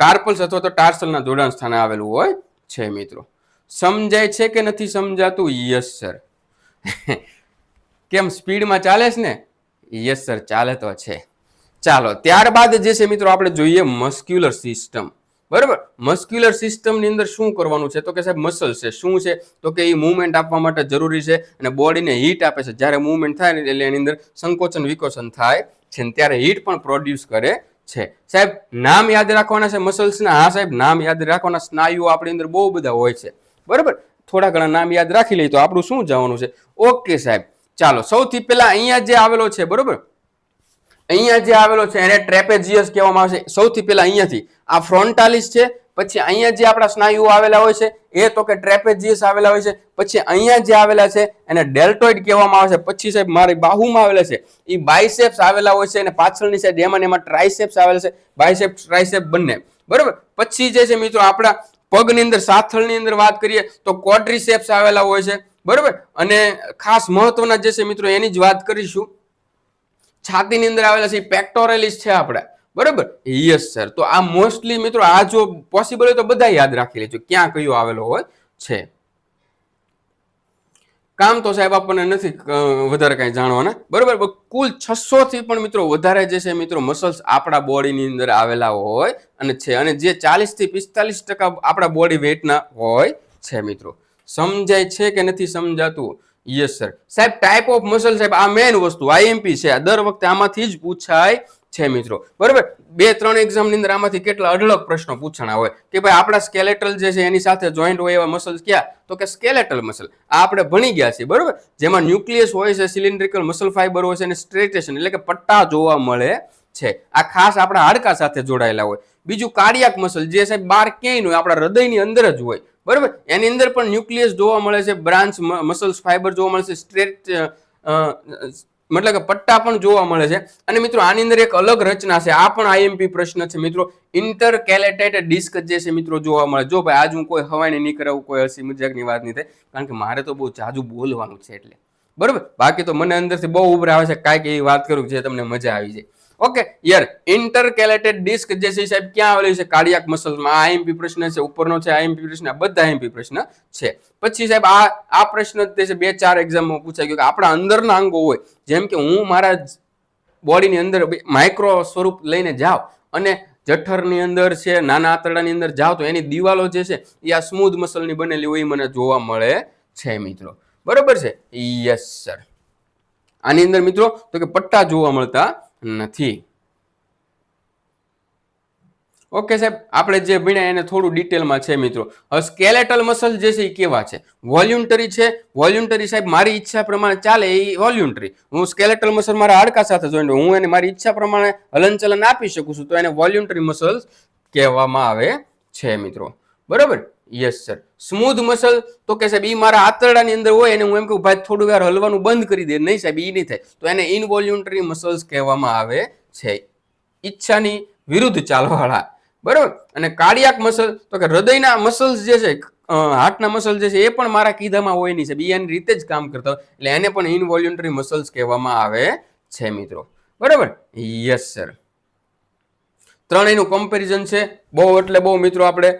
કાર્પલ્સ અથવા તો ટાર્સલના જોડાણ સ્થાને આવેલું હોય છે મિત્રો. સમજાય છે કે નથી સમજાતું? Yes sir. કેમ સ્પીડમાં ચાલે છે ને? યસ સર, ચાલે તો છે. ચાલો ત્યારબાદ જે છે મિત્રો આપણે જોઈએ મસ્ક્યુલર સિસ્ટમ, બરોબર. મસ્ક્યુલર સિસ્ટમની અંદર શું કરવાનું છે તો કે સાહેબ મસલ છે. શું છે તો કે એ મુવમેન્ટ આપવા માટે જરૂરી છે અને બોડીને હીટ આપે છે. જ્યારે મુવમેન્ટ થાય ને એટલે એની અંદર સંકોચન વિકોચન થાય છે ત્યારે હીટ પણ પ્રોડ્યુસ કરે છે. સાહેબ નામ યાદ રાખવાના છે મસલ્સના? હા સાહેબ, નામ યાદ રાખવાના. સ્નાયુઓ આપણી અંદર બહુ બધા હોય છે, બરોબર. થોડા ઘણા નામ યાદ રાખી લઈએ તો આપણું શું જવાનું છે? ઓકે સાહેબ. ચાલો સૌથી પહેલા અહીંયા જે આવેલો છે, બરોબર, અહીંયા જે આવેલો છે એને ટ્રેપેઝિયસ કહેવામાં આવે છે. સૌથી પહેલા અહીંયાથી આ ફ્રોન્ટાલિસ છે, પછી અહીંયા જે આપણા સ્નાયુઓ આવેલા હોય છે એ તો કે ટ્રેપેઝિયસ આવેલા હોય છે. પછી અહીંયા જે આવેલા છે એને ડેલ્ટોઇડ કહેવામાં આવે છે. પછી સાહેબ મારી બાહુમાં આવેલા છે એ બાયસેપ્સ આવેલા હોય છે અને પાછળની સાઈડ એમાં ટ્રાઇસેપ્સ આવેલા છે, બાયસેપ્સ ટ્રાઇસેપ્સ બંને, બરોબર. પછી જે છે મિત્રો આપણા પગની અંદર સાથળની અંદર વાત કરીએ તો ક્વોડ્રીસેપ્સ આવેલા હોય છે, બરોબર. અને ખાસ મહત્વના જે છે મિત્રો એની જ વાત કરીશું. છાતીની અંદર આવેલા છે પેક્ટોરેલિસ છે આપણા, બરોબર. Yes sir. તો આ મોસ્ટલી મિત્રો આ જો પોસિબલ હોય તો બધા યાદ રાખી લેજો ક્યાં કયો આવેલો હોય છે. કામ તો સાહેબ આપણને નથી વધારે કઈ જાણવાના, બરોબર. કુલ 600 થી પણ મિત્રો વધારે જે છે મિત્રો મસલ્સ આપણા બોડીની અંદર આવેલા હોય અને છે, અને જે 40 થી 45% આપણા બોડી વેઇટના હોય છે મિત્રો. સમજાય છે કે નથી સમજાતું? Yes sir. સાહેબ ટાઈપ ઓફ મસલ, સાહેબ આ મેઇન વસ્તુ આઈએમપી છે, દર વખતે આમાંથી જ પૂછાય છે મિત્રો, બરોબર. 2-3 એક્ઝામ ની અંદર આમાંથી કેટલા અઢળક પ્રશ્નો પૂછાણા હોય કે ભાઈ આપણા સ્કેલેટલ જે છે એની સાથે જોઈન્ટ હોય એવા મસલ્સ ક્યાં તો કે સ્કેલેટલ મસલ. આ આપણે ભણી ગયા છીએ, બરોબર. જેમાં ન્યુક્લિયસ હોય છે, સિલિન્ડ્રિકલ મસલ ફાઈબર હોય છે અને સ્ટ્રેટેશન એટલે કે પટ્ટા જોવા મળે છે. આ ખાસ આપણા હાડકા સાથે જોડાયેલા હોય. બીજું કાર્ડિયાક મસલ જે સાહેબ બહાર ક્યાંય ન હોય, આપણા હૃદયની અંદર જ હોય, બરોબર. એની અંદર પણ ન્યુક્લિયસ જોવા મળે છે, બ્રાન્ચ મસલ્સ ફાઈબર જોવા મળે છે, સ્ટ્રેટ મતલબ કે પટ્ટા પણ જોવા મળે છે. અને મિત્રો આની અંદર એક અલગ રચના છે, આ પણ આઈએમપી પ્રશ્ન છે મિત્રો. ઇન્ટરકેલેટેડ ડિસ્ક જે છે મિત્રો જોવા મળે. જો ભાઈ આજ હું કોઈ હવાઈ નહીં કરાવું, કોઈ હસી મજાકની વાત નહીં થાય, કારણ કે મારે તો બહુ જાજુ બોલવાનું છે એટલે, બરોબર. બાકી તો મને અંદરથી બહુ ઉભરા આવે છે કાંઈક એવી વાત કરું જે તમને મજા આવી જાય. ઓકે યાર, ઇન્ટરકેલેટેડ ડિસ્ક જે છે સાહેબ ક્યાં આવેલી છે? કાર્ડિયાક મસલ્સમાં. આ આઈએમપી પ્રશ્ન છે, ઉપરનો છે આઈએમપી પ્રશ્ન, બધા આઈએમપી પ્રશ્ન છે. પછી સાહેબ આ પ્રશ્ન જે છે 2-4 એક્ઝામમાં પૂછાય ગયો કે આપણા અંદરના અંગો હોય, જેમ કે હું મારા બોડીની અંદર માઇક્રો સ્વરૂપ લઈને જાવ અને જઠરની અંદર છે, નાના આંતરડાની અંદર જાવ તો એની દિવાલો જે છે એ આ સ્મૂધ મસલની બનેલી હોય મને જોવા મળે છે મિત્રો, બરોબર છે. Yes sir. આની અંદર મિત્રો તો કે પટ્ટા જોવા મળતા નથી. ઓકે સાહેબ, આપણે જે ભણ્યા એને થોડું ડિટેલમાં છે મિત્રો. હવે સ્કેલેટલ મસલ જે છે એ કેવા છે? વોલ્યુન્ટરી છે. વોલ્યુન્ટરી સાહેબ મારી ઈચ્છા પ્રમાણે ચાલે એ વોલ્યુન્ટરી. હું સ્કેલેટલ મસલ મારા હાડકા સાથે જોઈન્ટ હું એને મારી ઈચ્છા પ્રમાણે હલનચલન આપી શકું છું, તો એને વોલ્યુન્ટરી મસલ્સ કહેવામાં આવે છે મિત્રો, બરોબર. Yes sir. સ્મૂધ મસલ તો કે સાહેબ ઈ મારા આંતરડાની અંદર હોય અને હું એમ કહું ભાઈ થોડું વાર હલવાનું બંધ કરી દે, નહીં સાહેબ ઈ નહીં થાય, તો એને ઇનવોલ્યુન્ટરી મસલ્સ કહેવામાં આવે છે. ઈચ્છાની વિરુદ્ધ ચાલવાવાળા, બરોબર. અને કાર્ડિયાક મસલ તો કે હૃદયના મસલ્સ જે છે, હાર્ટના મસલ જે છે એ પણ મારા કીધામાં હોય નહીં છે, એની રીતે જ કામ કરતા હોય, એટલે એને પણ ઇનવોલ્યુન્ટરી મસલ્સ કહેવામાં આવે છે મિત્રો, બરોબર. Yes sir. ત્રણેયનું કમ્પેરિઝન છે. બહુ એટલે બહુ મિત્રો આપણે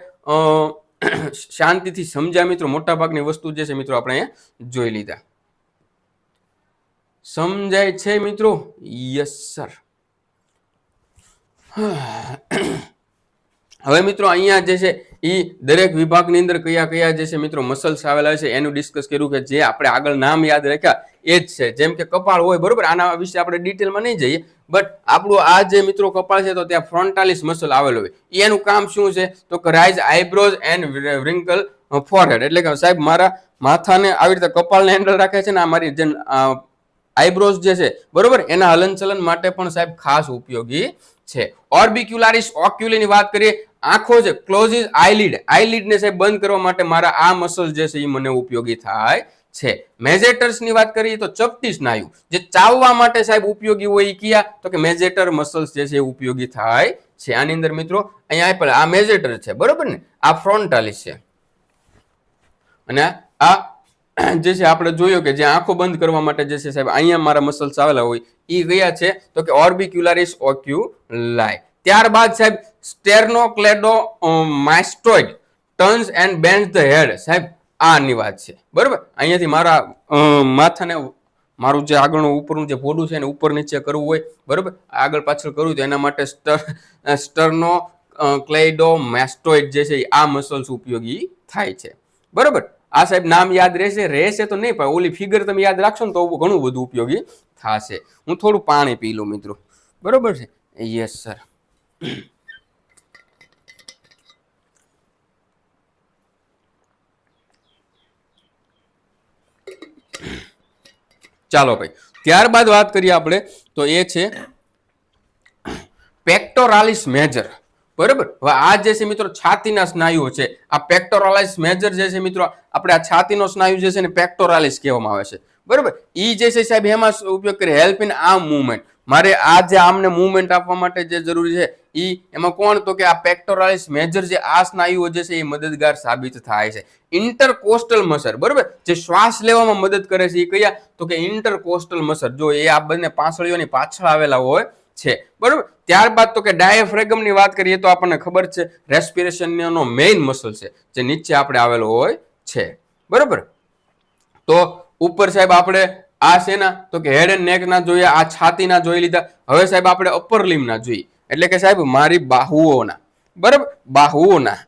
શાંતિથી સમજ્યા મિત્રો. મોટા ભાગની વસ્તુ જે છે મિત્રો આપણે અહીંયા જોઈ લીધા. સમજાય છે મિત્રો? Yes sir. હવે મિત્રો અહીંયા જે છે એ દરેક વિભાગની અંદર કયા કયા જે છે મિત્રો મસલ્સ આવેલા છે એનું ડિસ્કસ કર્યું કે જે આપણે આગળ નામ યાદ રાખ્યા એ જ છે. જેમ કે કપાળ હોય, બરોબર. આના વિશે આપણે ડિટેલમાં નહીં જઈએ, બટ આપણું આ જે મિત્રો કપાળ છે તો ત્યાં ફ્રોન્ટાલિસ મસલ આવેલો હોય. એનું કામ શું છે તો કે રાઇઝ આઈબ્રોઝ એન્ડ વ્રિંકલ ફોરહેડ, એટલે કે સાહેબ મારા માથાને આવી રીતે કપાળને હેન્ડલ રાખે છે ને આ મારી જે આઈબ્રોઝ જે છે, બરોબર, એના હલનચલન માટે પણ સાહેબ ખાસ ઉપયોગી છે. ઓર્બિક્યુલારિસ ઓક્યુલીની વાત કરીએ, આંખો છે, ક્લોઝિસ આઈલિડ, આઈલિડ ને સાહેબ બંધ કરવા માટે મારા આ મસલ જે છે એ મને ઉપયોગી થાય છે. મેજેટર્સની વાત કરીએ તો ચપટી સ્નાયુ જે ચાવવા માટે સાહેબ ઉપયોગી હોય કયા તો કે મેજેટર મસલ્સ જે છે ઉપયોગી થાય છે. આની અંદર મિત્રો અહીંયા પણ આ મેજેટર છે બરોબર ને, આ ફ્રોન્ટાલિસ છે અને આ જે છે આપણે જોયું કે જે આંખો બંધ કરવા માટે જે છે સાહેબ અહીંયા મારા મસલ્સ આવેલા હોય એ ગયા છે તો કે ઓર્બિક્યુલારિસ ઓક્યુલાઈ. ત્યારબાદ સાહેબ sternocleidomastoid turns and bend the head. સાહેબ આની વાત છે બરોબર. અહીંયાથી મારા માથાને મારું જે આગળનું ઉપરનું જે ભોડું છે એને ઉપર નીચે કરવું હોય બરોબર, આગળ પાછળ કરવું તો એના માટે સ્ટર્નોક્લેડોમાસ્ટોઇડ જે છે આ મસલ્સ ઉપયોગી થાય છે બરોબર. આ સાહેબ નામ યાદ રહેશે તો નહીં, પણ ઓલી ફિગર તમે યાદ રાખશો ને તો ઘણું બધું ઉપયોગી થશે. હું થોડું પાણી પી લઉં મિત્રો બરોબર છે. Yes sir. ચાલો ભાઈ, ત્યારબાદ વાત કરીએ આપણે તો એ છે પેક્ટોરાલિસ મેજર બરોબર. હવે આ જે છે મિત્રો છાતીના સ્નાયુઓ છે. આ પેક્ટોરાલિસ મેજર જે છે મિત્રો આપણે આ છાતીનો સ્નાયુ જે છે ને પેક્ટોરાલિસ કહેવામાં આવે છે બરોબર. ઈ જે છે સાહેબ એમાં ઉપયોગ કરી હેલ્પ ઇન આર્મ મૂવમેન્ટ. મારે આ જે આમને મૂવમેન્ટ આપવા માટે જે જરૂરી છે ઈ એમાં કોણ તો કે આ પેક્ટોરાલિસ મેજર જે આ સ્નાયુઓ જે છે એ મદદગાર સાબિત થાય છે. ઇન્ટરકોસ્ટલ મસલ બરોબર જે શ્વાસ લેવામાં મદદ કરે છે એ કયા તો કે ઇન્ટરકોસ્ટલ મસલ. જો એ આ બંને પાંસળીઓની પાછળ આવેલા હોય છે બરોબર. ત્યારબાદ તો કે ડાયાફ્રેગમ ની વાત કરીએ તો આપણને ખબર છે રેસ્પિરેશનનો મેઇન મસલ છે જે નીચે આપણે આવેલો હોય છે બરોબર. તો ઉપર સાહેબ આપણે આ શેના તો કે હેડ એન્ડ નેક ના જોઈએ, આ છાતીના જોઈ લીધા. હવે સાહેબ આપણે અપર લિમ્બ ના જોઈએ એટલે કે સાહેબ મારી બાહુઓના બરોબર, બાહુઓના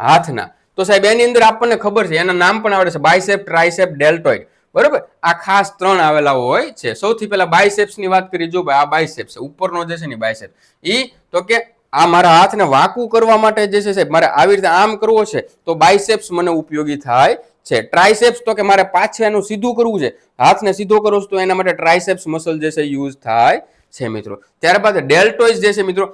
હાથના. તો સાહેબ એની અંદર આપણને ખબર છે એના નામ પણ આવડે છે બાયસેપ, ટ્રાઇસેપ, ડેલ્ટોઇડ બરોબર. આ ખાસ 3 આવેલા હોય છે. સૌથી પહેલા બાયસેપ્સ ની વાત કરી. જો ભાઈ આ બાયસેપ્સ છે ઉપરનો જે છે ને બાયસેપ, ઈ તો કે આ મારા હાથને વાકું કરવા માટે જે છે સાહેબ મારે આવી રીતે આમ કરવો છે તો બાયસેપ્સ મને ઉપયોગી થાય છે. ટ્રાઇસેપ્સ તો કે મારે પાછે એનું સીધું કરવું છે, હાથને સીધો કરવો છે તો એના માટે ટ્રાઇસેપ્સ મસલ જે છે યુઝ થાય છે મિત્રો. ત્યારબાદ ડેલ્ટોઇડ જે છે મિત્રો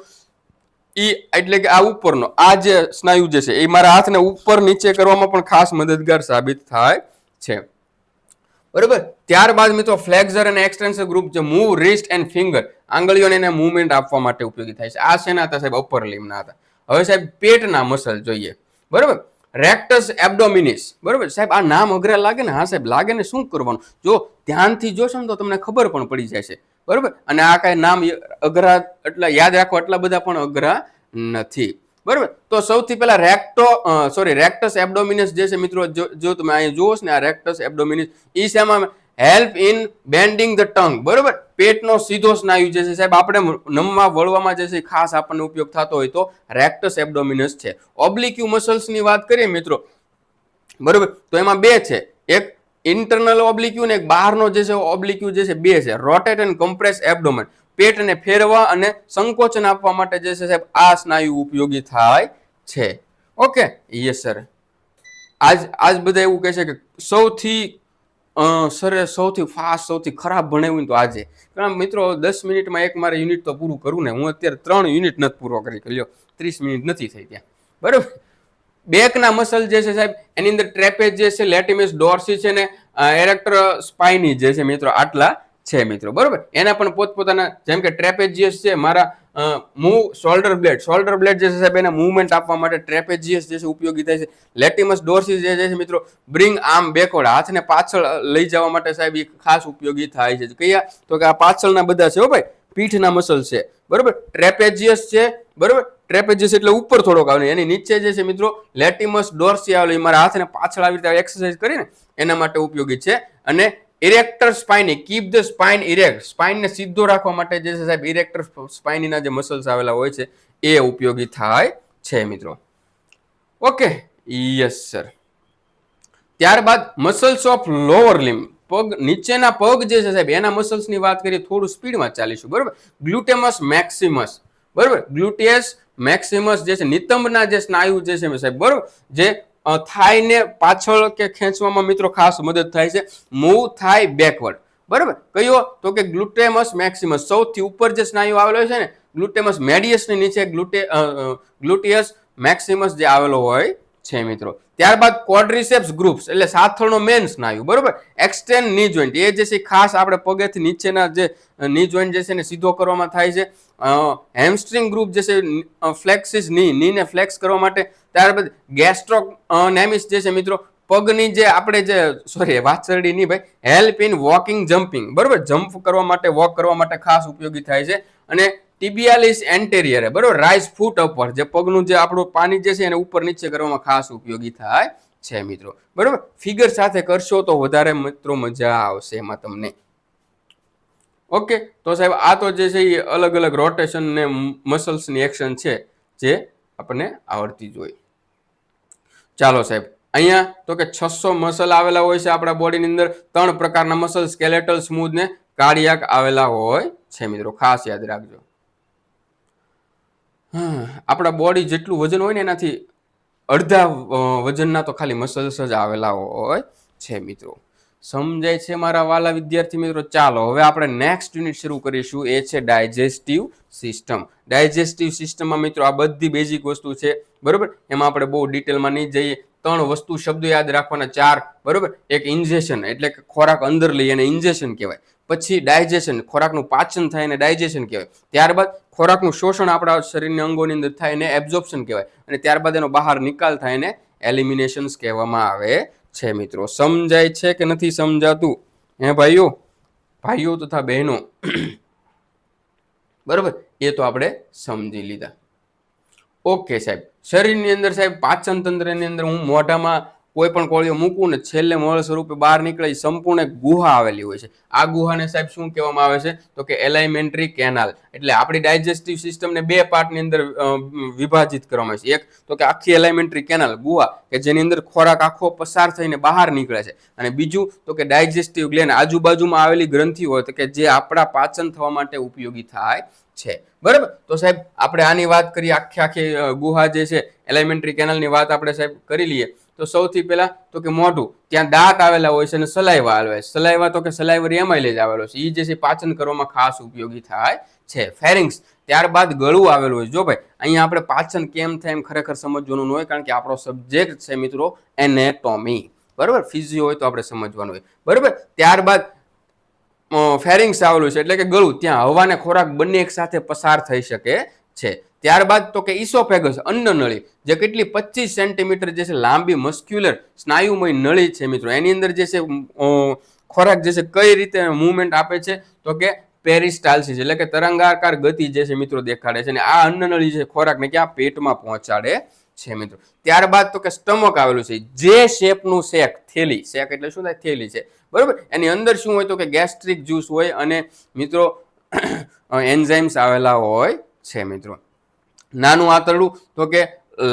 ઈ એટલે કે આ ઉપરનો આ જે સ્નાયુ જે છે એ મારા હાથને ઉપર નીચે કરવામાં પણ ખાસ મદદગાર સાબિત થાય છે બરોબર. ત્યારબાદ મિત્રો ફ્લેક્સર અને એક્સટેન્સર ગ્રુપ જે મૂવ રિસ્ટ એન્ડ ફિંગર આંગળીઓને એને મૂવમેન્ટ આપવા માટે ઉપયોગી થાય છે. આ શેના હતા સાહેબ અપર લિમ્બના હતા. હવે સાહેબ પેટના મસલ જોઈએ બરોબર. રેક્ટસ એબ્ડોમિનિસ બરોબર. સાહેબ આ નામ અઘરા લાગે ને, હા સાહેબ લાગે ને, શું કરવાનું જો ધ્યાનથી જોશો ને તો તમને ખબર પણ પડી જાય છે બરોબર. અને આ કઈ નામ અઘરા એટલા યાદ રાખો એટલા બધા પણ અઘરા નથી બરોબર. તો સૌથી પહેલા રેક્ટસ એબ્ડોમિનસ જે છે મિત્રો જો તમે અહીંયા જુઓ ને આ રેક્ટસ એબ્ડોમિનસ ઈ શેમાં help in bending the tongue બરોબર. પેટનો સીધો સ્નાયુ જે છે સાહેબ આપણે નમવા વળવામાં જે છે ખાસ આપણને ઉપયોગ થતો હોય તો રેક્ટસ એબ્ડોમિનસ છે. ઓબ્લિક્યુ મસલ્સ ની વાત કરીએ મિત્રો બરોબર તો એમાં 2 છે, એક ઇન્ટરનલ ઓબ્લિક્યુ ને એક બહારનો જે છે ઓબ્લિક્યુ જે છે 2 છે. રોટેટ એન્ડ કમ્પ્રેસ એબ્ડોમેન પેટને ફેરવા અને સંકોચન આપવા માટે જે છે સાહેબ આ સ્નાયુ ઉપયોગી થાય છે. Okay yes sir. આજ બધા એવું કહે છે કે સૌથી સૌથી ફાસ્ટ સૌથી ખરાબ ભણાવ્યું તો આજે. કારણ મિત્રો 10 મિનિટમાં એક મારે યુનિટ તો પૂરું કરવું ને, હું અત્યારે 3 યુનિટ નથી પૂરો કરી લ્યો, 30 મિનિટ નથી થઈ ત્યાં બરોબર. બેકના મસલ જે છે સાહેબ એની અંદર ટ્રેપેજ જે છે, લેટિમસ ડોર્સી છે ને એરેક્ટર સ્પાઇની જે છે મિત્રો આટલા છે મિત્રો બરોબર. એના પણ પોતપોતાના જેમ કે ટ્રેપેજિયસ છે મારા મૂવ શોલ્ડર બ્લેડ જે છે સાહેબ એને મૂવમેન્ટ આપવા માટે ટ્રેપેજિયસ જે છે ઉપયોગી થાય છે. લેટિમસ ડોર્સી જે છે મિત્રો બ્રિંગ આર્મ બેકવર્ડ હાથને પાછળ લઈ જવા માટે સાહેબ એ ખાસ ઉપયોગી થાય છે. કયા તો કે આ પાછળના બધા છે હો ભાઈ, પીઠના મસલ છે બરોબર. ટ્રેપેજિયસ છે બરોબર. ટ્રેપેજિયસ એટલે ઉપર થોડોક આવે, એની નીચે જે છે મિત્રો લેટિમસ ડોર્સી આવેલો એ મારા હાથને પાછળ આવી રીતે એક્સરસાઇઝ કરીને એના માટે ઉપયોગી છે. અને ઇરેક્ટર સ્પાઇની કીપ ધ સ્પાઇન ઇરેક્ટ, સ્પાઇનને સીધો રાખવા માટે જે છે સાહેબ ઇરેક્ટર સ્પાઇનીના જે મસલ્સ આવેલા હોય છે એ ઉપયોગી થાય છે મિત્રો. Okay yes sir. ત્યારબાદ મસલ્સ ઓફ લોઅર લિમ્બ પગ નીચેના પગ જે છે સાહેબ એના મસલ્સ ની વાત કરીએ થોડું સ્પીડમાં ચાલીશું બરોબર. ગ્લુટેમસ મેક્સિમસ બરોબર. ગ્લુટિયસ મેક્સિમસ જે છે નિતંબના જે સ્નાયુ જે છે સાહેબ બરોબર જે થાઈને પાછળ કે ખેંચવામાં મિત્રો ખાસ મદદ થાય છે. મૂવ થાય બેકવર્ડ બરોબર. કયો તો કે ગ્લુટેમસ મેક્સિમસ સૌથી ઉપર જે સ્નાયુ આવેલો છે ને ગ્લુટેમસ મેડિયસ ની નીચે ગ્લુટિયસ મેક્સિમસ જે આવેલો હોય છે મિત્રો. ત્યારબાદ ક્વોડ્રિસેપ્સ ગ્રુપ્સ એટલે સાથળનો મેન સ્નાયુ, બરોબર. એક્સટેન્ડ ની જોઈન્ટ એ જે છે ખાસ આપણે પગેથી નીચેના જે ની જોઈન્ટ જે છે ને સીધો કરવામાં થાય છે. હેમસ્ટ્રિંગ ગ્રુપ જે છે ફ્લેક્સિસ નીને ફ્લેક્સ કરવા માટે. ત્યારબાદ ગેસ્ટ્રોનેમિસ જે છે મિત્રો પગની જે આપણે જે વાછરડી નહીં ભાઈ, હેલ્પ ઇન વોકિંગ જમ્પિંગ, બરોબર. જમ્પ કરવા માટે વોક કરવા માટે ખાસ ઉપયોગી થાય છે. અને ટિબિયાલિસ એન્ટેરિયર, બરોબર, રાઇઝ ફૂટ અપર જે પગનું જે આપણું પાણી જે છે એને ઉપર નીચે કરવામાં ખાસ ઉપયોગી થાય છે મિત્રો, બરોબર. ફિગર સાથે કરશો તો વધારે મિત્રો મજા આવશે એમાં તમને. ઓકે, તો સાહેબ આ તો જે છે એ અલગ અલગ રોટેશન ને મસલ્સની એક્શન છે જે આપણને આવડતી જ હોય. ચાલો સાહેબ, અહીંયા તો કે 600 મસલ આવેલા હોય છે આપણા બોડીની અંદર. 3 પ્રકારના મસલ, સ્કેલેટલ, સ્મૂથ ને કાર્ડિયાક આવેલા હોય છે મિત્રો, ખાસ યાદ રાખજો. આપણા બોડી જેટલું વજન હોય ને એનાથી અડધા વજનના તો ખાલી મસલ્સ જ આવેલા હોય છે મિત્રો. સમજાય છે મારા વાલા વિદ્યાર્થી મિત્રો? ચાલો હવે આપણે નેક્સ્ટ યુનિટ શરૂ કરીશું, એ છે ડાયજેસ્ટિવ સિસ્ટમ. ડાયજેસ્ટિવ સિસ્ટમમાં મિત્રો આ બધી બેઝિક વસ્તુ છે, બરોબર. એમાં આપણે બહુ ડિટેલમાં નહીં જઈએ. 3 વસ્તુ શબ્દો યાદ રાખવાના, 4, બરોબર. એક ઇન્જેશન એટલે કે ખોરાક અંદર લઈ એને ઇન્જેશન કહેવાય. પછી ડાયજેશન, ખોરાકનું પાચન થાય એને ડાયજેશન કહેવાય. ત્યારબાદ ખોરાકનું શોષણ આપણા શરીરના અંગોની અંદર થાય એને એબ્ઝોર્પ્શન કહેવાય. અને ત્યારબાદ એનો બહાર નિકાલ થાય એને એલિમિનેશન કહેવામાં આવે છે મિત્રો. સમજાય છે કે નથી સમજાતું હે ભાઈઓ તથા બહેનો? બરોબર, એ તો આપણે સમજી લીધા. ઓકે સાહેબ, શરીરની અંદર સાહેબ પાચન તંત્રની અંદર હું મોઢામાં કોઈ પણ કોળીઓ મૂકું ને છેલ્લે મળ સ્વરૂપે બહાર નીકળે સંપૂર્ણ ગુહા આવેલી હોય છે. આ ગુહાને સાહેબ શું કહેવામાં આવે છે તો કે એલાઇમેન્ટરી કેનાલ. એટલે આપણી ડાયજેસ્ટિવ સિસ્ટમને 2 પાર્ટની અંદર વિભાજિત કરવામાં આવે છે. એક તો કે આખી એલાઇમેન્ટરી કેનાલ ગુહા કે જેની અંદર ખોરાક આખો પસાર થઈને બહાર નીકળે છે. અને બીજું તો કે ડાયજેસ્ટિવ ગ્લેન્ડ, આજુબાજુમાં આવેલી ગ્રંથિ હોય તો કે જે આપણા પાચન થવા માટે ઉપયોગી થાય છે, બરાબર. તો સાહેબ આપણે આની વાત કરીએ, આખી ગુહા જે છે એલાઇમેન્ટરી કેનાલની વાત આપણે સાહેબ કરી લઈએ. તો સૌથી પહેલા તો કે મોઢું, ત્યાં દાંત આવેલા હોય છે અને સલાઈવા આવે છે. સલાઈવા તો કે સલાઈવરી એમાઇલેજ આવેલો છે, એ જે છે પાચન કરવામાં ખાસ ઉપયોગી થાય છે. ફેરિંગ્સ, ત્યારબાદ ગળું આવેલું હોય. જો ભાઈ અહીંયા આપણે પાચન કેમ થાય એમ ખરેખર સમજવાનું હોય, કારણ કે આપણો સબ્જેક્ટ છે મિત્રો એનેટોમી, બરોબર. ફિઝિયો હોય તો આપણે સમજવાનું હોય, બરોબર. ત્યારબાદ ફેરિંગ્સ આવેલું છે એટલે કે ગળું, ત્યાં હવા અને ખોરાક બંને એક સાથે પસાર થઈ શકે છે. ત્યારબાદ તો કે ઇસોફેગસ, અન્નનળી, જે કેટલી 25 સેન્ટીમીટર જે છે લાંબી મસ્ક્યુલર સ્નાયુમય નળી છે મિત્રો. એની અંદર જે છે ખોરાક જે છે કઈ રીતે મૂવમેન્ટ આપે છે તો કે પેરિસ્ટાલ્સિસ એટલે કે તરંગાકાર ગતિ જે છે મિત્રો દેખાડે છે. અને આ અન્નનળી છે ખોરાકને ક્યાં પેટમાં પહોંચાડે છે મિત્રો. ત્યારબાદ તો કે સ્ટમક આવેલું છે, જે શેપનું શેક, થેલી, શેક એટલે શું થાય? થેલી છે, બરોબર. એની અંદર શું હોય તો કે ગેસ્ટ્રિક જ્યુસ હોય અને મિત્રો એન્ઝાઇમ્સ આવેલા હોય છે મિત્રો. નાનું આંતરડું તો કે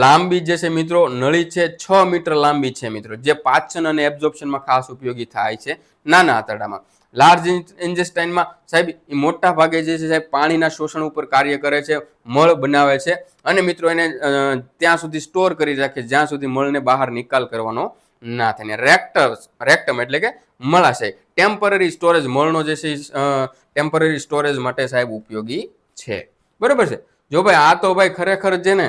લાંબી જે છે મિત્રો નળી છે 6 મીટર લાંબી છે મિત્રો, જે પાચન અને એબ્ઝોર્પ્શનમાં ખાસ ઉપયોગી થાય છે નાના આંતરડામાં. લાર્જ ઇન્ટેસ્ટાઇનમાં સાહેબ મોટા ભાગે જે છે સાહેબ પાણીના શોષણ ઉપર કાર્ય કરે છે, મળ બનાવે છે અને મિત્રો એને ત્યાં સુધી સ્ટોર કરી રાખે જ્યાં સુધી મળને બહાર નિકાલ કરવાનો ના થાય. રેક્ટમ એટલે કે મળાશય, ટેમ્પરરી સ્ટોરેજ, મળનો જે છે ટેમ્પરરી સ્ટોરેજ માટે સાહેબ ઉપયોગી છે, બરોબર છે. જો ભાઈ આ તો ભાઈ ખરેખર છે ને,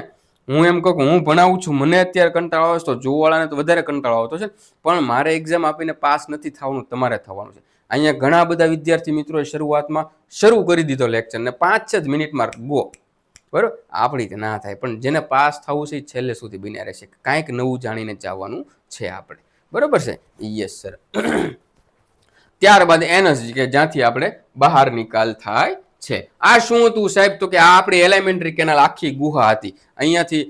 હું એમ કહું કે હું ભણાવું છું, મને અત્યારે કંટાળો આવે તો જોવાળાને તો વધારે કંટાળો આવતો છે, પણ મારે એક્ઝામ આપીને પાસ નથી થવાનું, તમારે થવાનું છે. અહીંયા ઘણા બધા વિદ્યાર્થી મિત્રોએ શરૂઆતમાં શરૂ કરી દીધો લેક્ચર ને 5 જ મિનિટમાં ગો, બરોબર. આપણી ના થાય, પણ જેને પાસ થવું છે એ છેલ્લે સુધી બન્યા રહેશે, કાંઈક નવું જાણીને જવાનું છે આપણે, બરોબર છે? Yes sir. ત્યારબાદ એનર્જી કે જ્યાંથી આપણે બહાર નિકાલ થાય છે. આ શું હતું સાહેબ તો કે આ આપણી એલાઇમેન્ટરી કેનાલ આખી ગુહા હતી, અહીંયાથી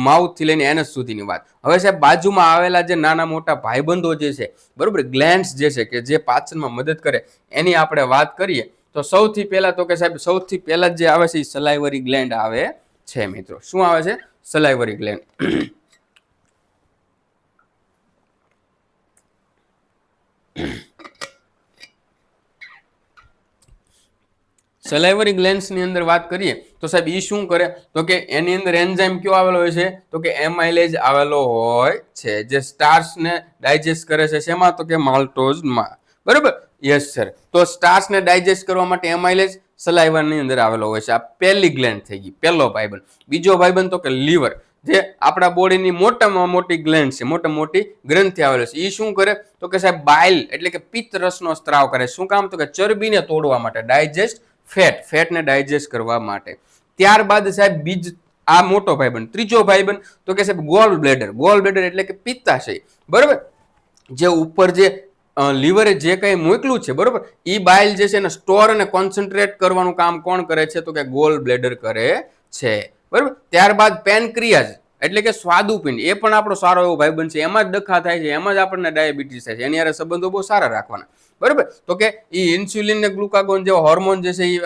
માઉથ થી લઈને એનસ સુધીની વાત. હવે સાહેબ બાજુમાં આવેલા જે નાના મોટા ભાઈબંધો જે છે, બરોબર, ગ્લેન્ડ્સ જે છે કે જે પાચનમાં મદદ કરે, એની આપણે વાત કરીએ તો સૌથી પહેલા તો કે સાહેબ સૌથી પહેલા જે આવે છે એ સલાઇવરી ગ્લેન્ડ આવે છે મિત્રો. શું આવે છે? સલાઇવરી ગ્લેન્ડ. સલાઇવરી ગ્લેન્ડ્સ ની અંદર વાત કરીએ તો સાહેબ એ શું કરે તો કે એની અંદર એન્ઝાઇમ કયો આવેલો હોય છે તો કે એમાઇલેજ આવેલો હોય છે, જે સ્ટાર્ચ ને ડાયજેસ્ટ કરે છે. શેમાં? તો કે માલ્ટોઝમાં, બરોબર. Yes sir. તો સ્ટાર્ચ ને ડાયજેસ્ટ કરવા માટે એમાઇલેજ સલાઇવર ની અંદર આવેલો હોય છે. આ પહેલી ગ્લેન્ડ થઈ ગઈ, પહેલો ભાઈબંધ. બીજો ભાઈબંધ તો કે લીવર, જે આપણા બોડીની મોટામાં મોટી ગ્લેન્ડ છે, મોટામાં મોટી ગ્રંથિ આવેલી છે, એ શું કરે તો કે સાહેબ બાઇલ એટલે કે પિત્ત રસનો સ્ત્રાવ કરે. શું કામ તો કે ચરબીને તોડવા માટે, ડાયજેસ્ટ ફેટને ડાયજેસ્ટ કરવા માટે. ત્યારબાદ સાહેબ આ મોટો ભાઈબંધ. ત્રીજો ભાઈબંધ તો કે સાહેબ ગોલ બ્લેડર એટલે કે પિત્તાશય. બરોબર, જે ઉપર જે લીવરે જે કંઈ મોકલું છે, બરોબર, એ બાઇલ જે છે એને સ્ટોર અને કોન્સન્ટ્રેટ કરવાનું કામ કોણ કરે છે તો કે ગોલ બ્લેડર કરે છે. બરોબર, ત્યારબાદ પેનક્રિયાઝ એટલે કે સ્વાદુપિંડ, એ પણ આપણો સારો એવો ભાઈબંધ છે. એમાં જ ડખા થાય છે, એમાં જ આપણને ડાયાબિટીસ થાય છે. એની હારે સંબંધો બહુ સારા રાખવાના. બરોબર, તો કે એ ઇન્સ્યુલિન ને ગ્લુકાગોન જેવા હોર્મોન જે છે એ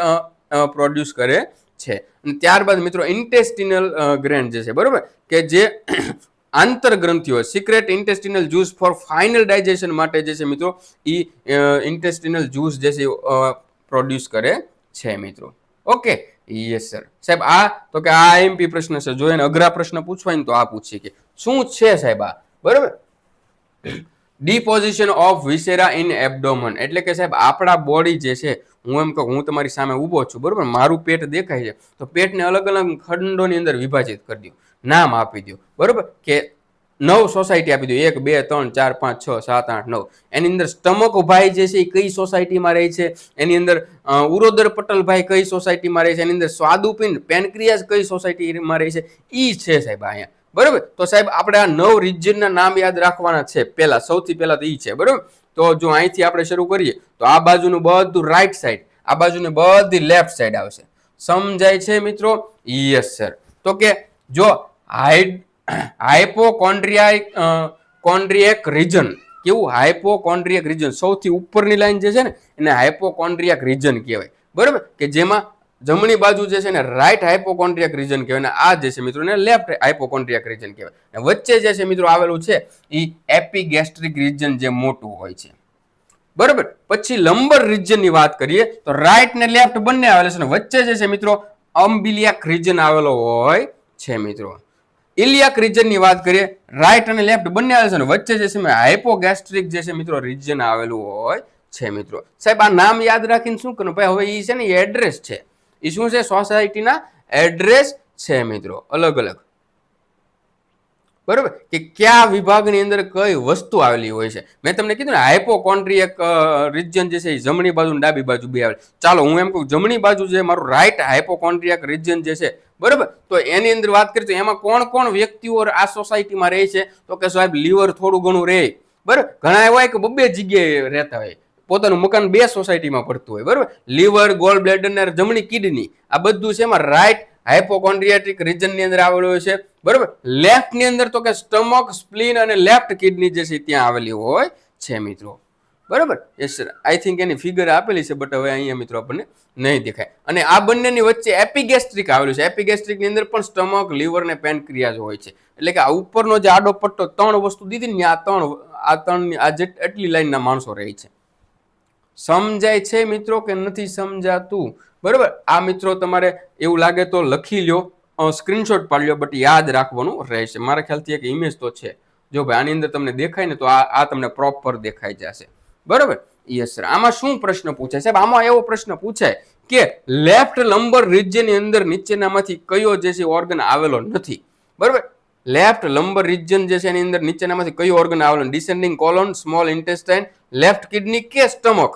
પ્રોડ્યુસ કરે છે. અને ત્યારબાદ મિત્રો ઇન્ટેસ્ટિનલ ગ્રેન્ડ જે છે, બરોબર, કે જે આંતર ગ્રંથિઓ, secrete intestinal juice for final digestion માટે જે છે મિત્રો એ ઇન્ટેસ્ટિનલ જ્યુસ જે છે પ્રોડ્યુસ કરે છે મિત્રો. Okay, yes sir. સાહેબ આ તો કે આ આઈએમપી પ્રશ્ન છે. જો એને અઘરા પ્રશ્ન પૂછવાય ને તો આ પૂછીએ કે શું છે સાહેબ આ. બરોબર, ડિપોઝિશન ઓફ વિસેરા ઇન એબ્ડોમન એટલે કે સાહેબ આપણા બોડી જે છે, હું એમ કહું, હું તમારી સામે ઊભો છું, બરોબર, મારું પેટ દેખાય છે, તો પેટને અલગ અલગ ખંડોની અંદર વિભાજિત કરી દો, નામ આપી દો. બરોબર, કે 9 સોસાયટી આપી દો, 1 2 3 4 5 6 7 8 9. એની અંદર સ્ટમક ભાઈ જે છે એ કઈ સોસાયટીમાં રહે છે, એની અંદર ઉરોદર પટલ ભાઈ કઈ સોસાયટીમાં રહે છે, એની અંદર સ્વાદુપિંડ પેનક્રિયાઝ કઈ સોસાયટીમાં રહે છે, ઈ છે સાહેબ અહીંયા. બરોબર, તો સાહેબ આપણે આ 9 રિજિયનના નામ યાદ રાખવાના છે. સૌથી પહેલા તો ઈ છે. બરોબર, તો જો અહીંથી આપણે શરૂ કરીએ તો આ બાજુનું બધું રાઈટ સાઈડ, આ બાજુની બધી લેફ્ટ સાઈડ આવશે. સમજાય છે મિત્રો? Yes sir. તો કે જો હાઇપોકોન્ડ્રિયાક રીજન, કેવું? હાઇપોકોન્ડ્રિયક રીજન, સૌથી ઉપરની લાઈન જે છે ને એને હાઇપોકોન્ડ્રિયાક રીજન કહેવાય. બરોબર, કે જેમાં જમણી બાજુ જે છે ને રાઈટ હાઇપોકોન્ડ્રિયાક રીજન કહેવાય, અને આ જે છે મિત્રો ને લેફ્ટ હાઇપોકોન્ડ્રિયાક રીજન કહેવાય. અને વચ્ચે જે છે મિત્રો આવેલું છે એ એપિગેસ્ટ્રિક રીજન જે મોટું હોય છે. બરોબર, પછી લંબર રીજન ની વાત કરીએ તો રાઈટ ને લેફ્ટ બંને આવેલા છે, વચ્ચે જે છે મિત્રો અમ્બિલિયાક રીજન આવેલો હોય છે મિત્રો. ઇલિયાક રીજન ની વાત કરીએ, રાઈટ અને લેફ્ટ બંને આવે છે, અને વચ્ચે જે છે હાઇપોગેસ્ટ્રિક જે છે મિત્રો રીજન આવેલું હોય છે મિત્રો. સાહેબ આ નામ યાદ રાખીને શું કરવું ભાઈ? હવે એ છે ને એડ્રેસ છે, એ શું છે? સોસાયટીના એડ્રેસ છે મિત્રો, અલગ અલગ. બરોબર, કે કયા વિભાગની અંદર કઈ વસ્તુ આવેલી હોય છે. મેં તમને કીધું ને હાઇપોકોન્ડ્રિયક રીજન જે છે એ જમણી બાજુ ને ડાબી બાજુ બે આવે. ચાલો હું એમ કહું, જમણી બાજુ જે મારું રાઈટ હાઇપોકોન્ડ્રિયક રીજન જે છે, બરોબર, તો એની અંદર વાત કરીએ તો એમાં કોણ કોણ વ્યક્તિઓ આ સોસાયટીમાં રહે છે તો કે સાહેબ લીવર થોડું ઘણું રહે. બરોબર, ઘણા એવા કે બબ્બે જગ્યાએ રહેતા હોય, પોતાનું મકાન 2 સોસાયટીમાં પડતું હોય. બરોબર, લીવર, ગોલ બ્લેડર ને જમણી કિડની, આ બધું છે એમાં રાઈટ હાઇપોકોન્ડ્રિયાટિક રીજન ની અંદર આવેલું હોય છે. બરોબર, લેફ્ટ ની અંદર તો કે સ્ટમક, સ્પ્લીન અને લેફ્ટ કિડની જે છે ત્યાં આવેલી હોય છે મિત્રો. બરોબર, yes sir. I think any figure આપેલી છે, બટ હવે અહીંયા મિત્રો આપણને નહીં દેખાય. અને આ બંનેની વચ્ચે એપિગેસ્ટ્રિક આવેલું છે. એપિગેસ્ટ્રિક ની અંદર પણ સ્ટમક, લીવર ને પેનક્રિયાઝ હોય છે. એટલે કે આ ઉપરનો જે આડો પટ્ટો 3 વસ્તુ દીધી ને, આ ત્રણ આટલી લાઈન ના માણસો રહે છે. સમજાય છે મિત્રો કે નથી સમજાતું? બરોબર, આ મિત્રો તમારે એવું લાગે તો લખી લ્યો, સ્ક્રીનશોટ પાડી લ્યો, બટ યાદ રાખવાનું રહેશે. મારા ખ્યાલથી એક ઇમેજ તો છે. જો ભાઈ આની અંદર તમને દેખાય ને તો આ તમને પ્રોપર દેખાઈ જશે. બરોબર, યસ સર. આમાં શું પ્રશ્ન પૂછાય સાહેબ? આમાં એવો પ્રશ્ન પૂછાય કે લેફ્ટ લંબર રીજન ની અંદર નીચેનામાંથી કયો જે છે ઓર્ગન આવેલો નથી. બરોબર, લેફ્ટ લંબર રીજન જે છે એની અંદર નીચેનામાંથી કયો ઓર્ગન આવેલો? Descending colon, small intestine, left kidney કે સ્ટમક?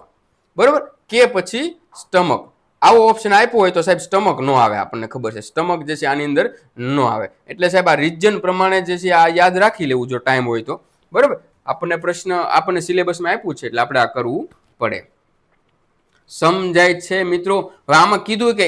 બરોબર, કે પછી સ્ટમક. આવો ઓપ્શન આપ્યો હોય તો સાહેબ સ્ટમક નો આવે, આપણને ખબર છે. સ્ટમક જે છે આની અંદર નો આવે. એટલે સાહેબ આ રીજન પ્રમાણે જે છે આ યાદ રાખી લેવું જો ટાઈમ હોય તો. બરોબર, આપણને પ્રશ્ન આપણને સિલેબસમાં આપ્યું છે એટલે આપણે આ કરવું પડે. સમજાય છે મિત્રો? હવે આમાં કીધું કે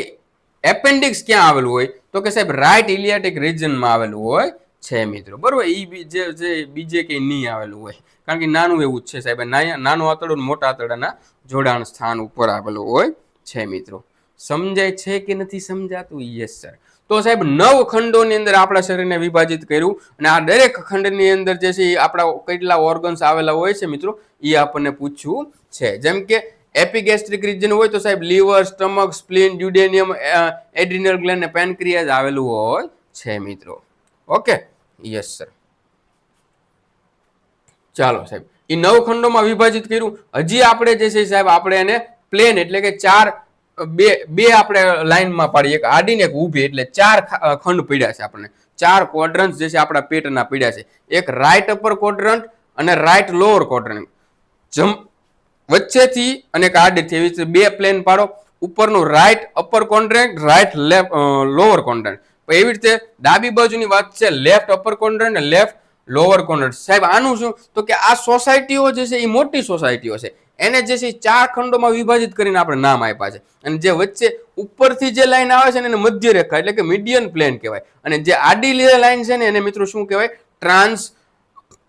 એપેન્ડિક્સ ક્યાં આવેલું હોય તો કે સાહેબ રાઈટ ઇલિયાટિક રીજનમાં આવેલું હોય છે મિત્રો. બરોબર, એ જે બીજે કે નહીં આવેલું હોય, કારણ કે નાનું એવું જ છે સાહેબ. નાનું આંતરડું મોટા આંતરડાના જોડાણ સ્થાન ઉપર આવેલું હોય છે મિત્રો. સમજાય છે કે નથી સમજાતું? Yes sir. તો સાહેબ 9 ખંડોની અંદર આપણા શરીરને વિભાજિત કર્યું, અને આ દરેક ખંડની અંદર જે છે આપણા કેટલા ઓર્ગન્સ આવેલા હોય છે મિત્રો એ આપણને પૂછ્યું છે. જેમ કે એપિગેસ્ટ્રિક રીજન હોય તો સાહેબ liver, stomach, spleen, ડ્યુડેનિયમ, adrenal gland ને પેનક્રિયાઝ આવેલું હોય છે મિત્રો. Okay, yes sir. ચાલો સાહેબ, એ 9 ખંડોમાં વિભાજિત કર્યું. હજી આપણે જે છે સાહેબ આપણે એને પ્લેન એટલે કે બે આપણે લાઈનમાં પાડીએ, એક આડી ને એક ઊભી, એટલે 4 ખંડ પડ્યા છે આપણને. ચાર ક્વોડ્રન્ટ જે છે આપણા પેટના પીડ્યા છે. એક રાઈટ અપર ક્વોડ્રન્ટ અને રાઈટ લોઅર ક્વોડ્રન્ટ. વચ્ચેથી અને આડેથી એવી રીતે બે પ્લેન પાડો. ઉપરનું right upper quadrant, right lower quadrant. એવી રીતે ડાબી બાજુની વાત છે લેફ્ટ અપર ક્વોડ્રન્ટ અને લેફ્ટ લોઅર ક્વોડ્રન્ટ. સાહેબ આનું શું? તો કે આ સોસાયટીઓ જે છે એ મોટી સોસાયટીઓ છે. એને જે છે ચાર ખંડોમાં વિભાજિત કરીને આપણે નામ આપ્યા છે. અને જે વચ્ચે ઉપરથી જે લાઈન આવે છે ને એને મધ્ય રેખા એટલે કે મીડિયન પ્લેન કહેવાય. અને જે આડી લાઈન છે ને એને મિત્રો શું કહેવાય? ટ્રાન્સ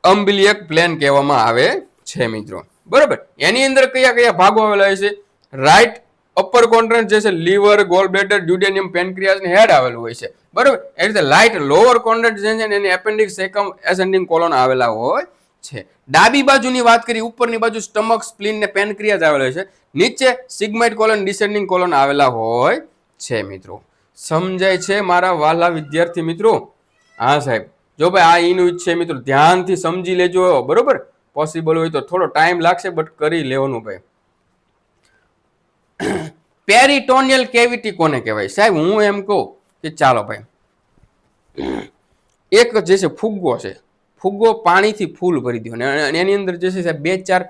અમ્બિલિયક પ્લેન કહેવામાં આવે છે મિત્રો. બરોબર. એની અંદર કયા કયા ભાગો આવેલા હોય છે? રાઈટ અપર ક્વોડ્રન્ટ જે છે લીવર, ગોલ બ્લેડર, ડ્યુડેનિયમ, પેનક્રિયાસ ને હેડ આવેલું હોય છે. બરોબર. એ રીતે રાઈટ લોઅર ક્વોડ્રન્ટ જે છે એની એપેન્ડિક્સ, સેકમ, એસેન્ડિંગ કોલોન આવેલા હોય છે. ડાબી બાજુની વાત કરી, ઉપરની બાજુ સ્ટમક, સ્પ્લીન ને પેનક્રિયાસ આવેલા છે. નીચે સિગ્માઇડ કોલોન, ડિસેન્ડિંગ કોલોન આવેલા હોય છે મિત્રો. સમજાય છે મારા વાલા વિદ્યાર્થી મિત્રો? હા સાહેબ. જો ભાઈ આ ઈનું છે મિત્રો, ધ્યાનથી સમજી લેજો. બરોબર. પોસિબલ હોય તો થોડો ટાઈમ લાગશે બટ કરી લેવાનું ભાઈ. પેરિટોનિયલ કેવિટી કોને કહેવાય? સાહેબ હું એમ કહું કે ચાલો ભાઈ, એક જે છે ફુગ્ગો છે, ફુગ્ગો પાણીથી ફૂલ ભરી દો અને એની અંદર જે છે સાહેબ બે ચાર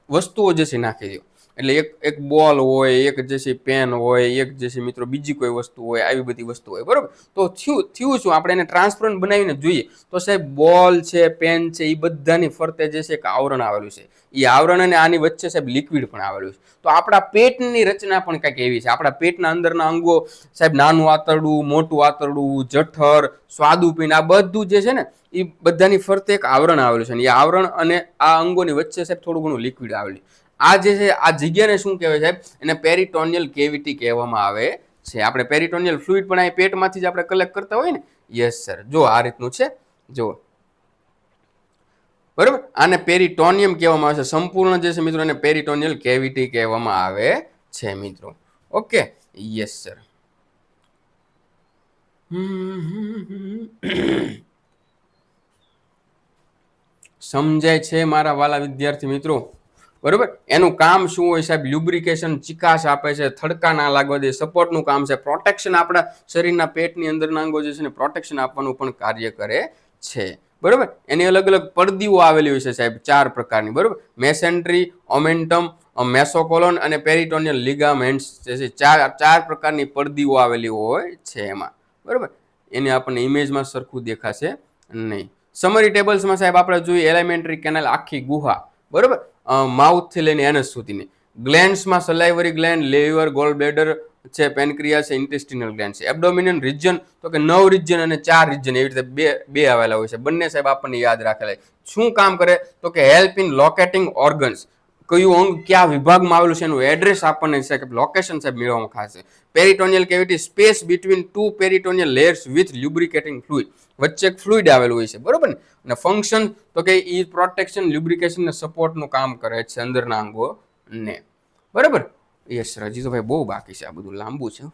વસ્તુઓ જે છે નાખી દો. એટલે એક બોલ હોય, એક જે છે પેન હોય, એક જે છે મિત્રો બીજી કોઈ વસ્તુ હોય, આવી બધી વસ્તુ હોય. બરોબર. તો થયું શું? આપણે એને ટ્રાન્સપરન્ટ બનાવીને જોઈએ તો સાહેબ બોલ છે, પેન છે, એ બધાની ફરતે જે છે એક આવરણ આવેલું છે. એ આવરણ અને આની વચ્ચે સાહેબ લિક્વિડ પણ આવેલું છે. તો આપણા પેટની રચના પણ કંઈક એવી છે. આપણા પેટના અંદરના અંગો સાહેબ ઘણું આંતરડું, મોટું આંતરડું, જઠર, સ્વાદુપિંડ, આ બધું જે છે ને એ બધાની ફરતે એક આવરણ આવેલું છે. એ આવરણ અને આ અંગોની વચ્ચે સાહેબ થોડું ઘણું લિક્વિડ આવેલું. આ જે છે આ જગ્યાને શું કહેવાય સાહેબ? એને પેરિટોનિયલ કેવિટી કહેવામાં આવે છે. આપણે પેરિટોનિયલ ફ્લુઇડ પણ આ પેટમાંથી જ આપણે કલેક્ટ કરતા હોય ને. Yes sir. જો આ રીતનું છે. જો બરોબર. આને પેરિટોનિયમ કહેવામાં આવે છે. સંપૂર્ણ જે છે મિત્રો એને પેરિટોનિયલ કેવિટી કહેવામાં આવે છે મિત્રો. ઓકે. Yes sir. સમજાય છે મારા વાલા વિદ્યાર્થી મિત્રો? બરોબર. એનું કામ શું હોય સાહેબ? લ્યુબ્રિકેશન, ચિકાસ આપે છે, થડકા ના લાગવા દે, સપોર્ટનું કામ છે, પ્રોટેક્શન, આપણા શરીરના પેટની અંદરના અંગો જે છે ને પ્રોટેક્શન આપવાનું પણ કાર્ય કરે છે. બરોબર. એની અલગ અલગ પડદીઓ આવેલી હોય છે સાહેબ, ચાર પ્રકારની. બરોબર. મેસેન્ટ્રી, ઓમેન્ટમ, મેસોકોલોન અને પેરિટોનિયલ લિગામેન્ટ્સ જે છે ચાર પ્રકારની પડદીઓ આવેલી હોય છે એમાં. બરોબર. એને આપણને ઇમેજમાં સરખું દેખાશે નહીં. સમરી ટેબલ્સમાં સાહેબ આપણે જોઈએ એલિમેન્ટરી કેનાલ આખી ગુહા. બરોબર. માઉથથી લઈને એનસ સુધીની. ગ્લેન્ડ્સમાં સલાઇવરી ગ્લેન્ડ, લીવર, ગોલ બ્લેડર છે, પેનક્રિયાસ છે, ઇન્ટેસ્ટિનલ ગ્લેન્ડ છે. એબ્ડોમિનન રિજન તો કે 9 રિજન અને 4 રિજન એવી રીતે બે આવેલા હોય છે. બંને સાહેબ આપણને યાદ રાખેલા. શું કામ કરે? તો કે હેલ્પ ઇન લોકેટિંગ ઓર્ગન્સ. કયું અંગ ક્યાં વિભાગમાં આવેલું છે એનું એડ્રેસ આપણને લોકેશન સાહેબ મેળવવામાં ખાસ છે. Peritoneal cavity, space between two peritoneal layers with lubricating fluid. વચ્ચે એક ફ્લુઇડ આવેલું હોય છે. બરોબર ને. અને ફંક્શન તો કે ઈ પ્રોટેક્શન, લ્યુબ્રિકેશન ને સપોર્ટનું કામ કરે છે અંદરના અંગોને. બરાબર. યસ હજી તો ભાઈ બહુ બાકી છે. આ બધું લાંબુ છે.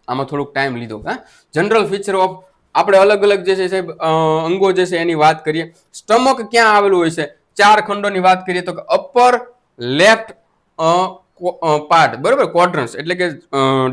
આમાં થોડુંક ટાઈમ લીધો. હા. જનરલ ફીચર ઓફ આપણે અલગ અલગ જે છે સાહેબ અંગો જે છે એની વાત કરીએ. સ્ટમક ક્યાં આવેલું હોય છે? ચાર ખંડોની વાત કરીએ તો અપર લેફ્ટ પાર્ટ. બરોબર. ક્વોડ્રન્ટ્સ એટલે કે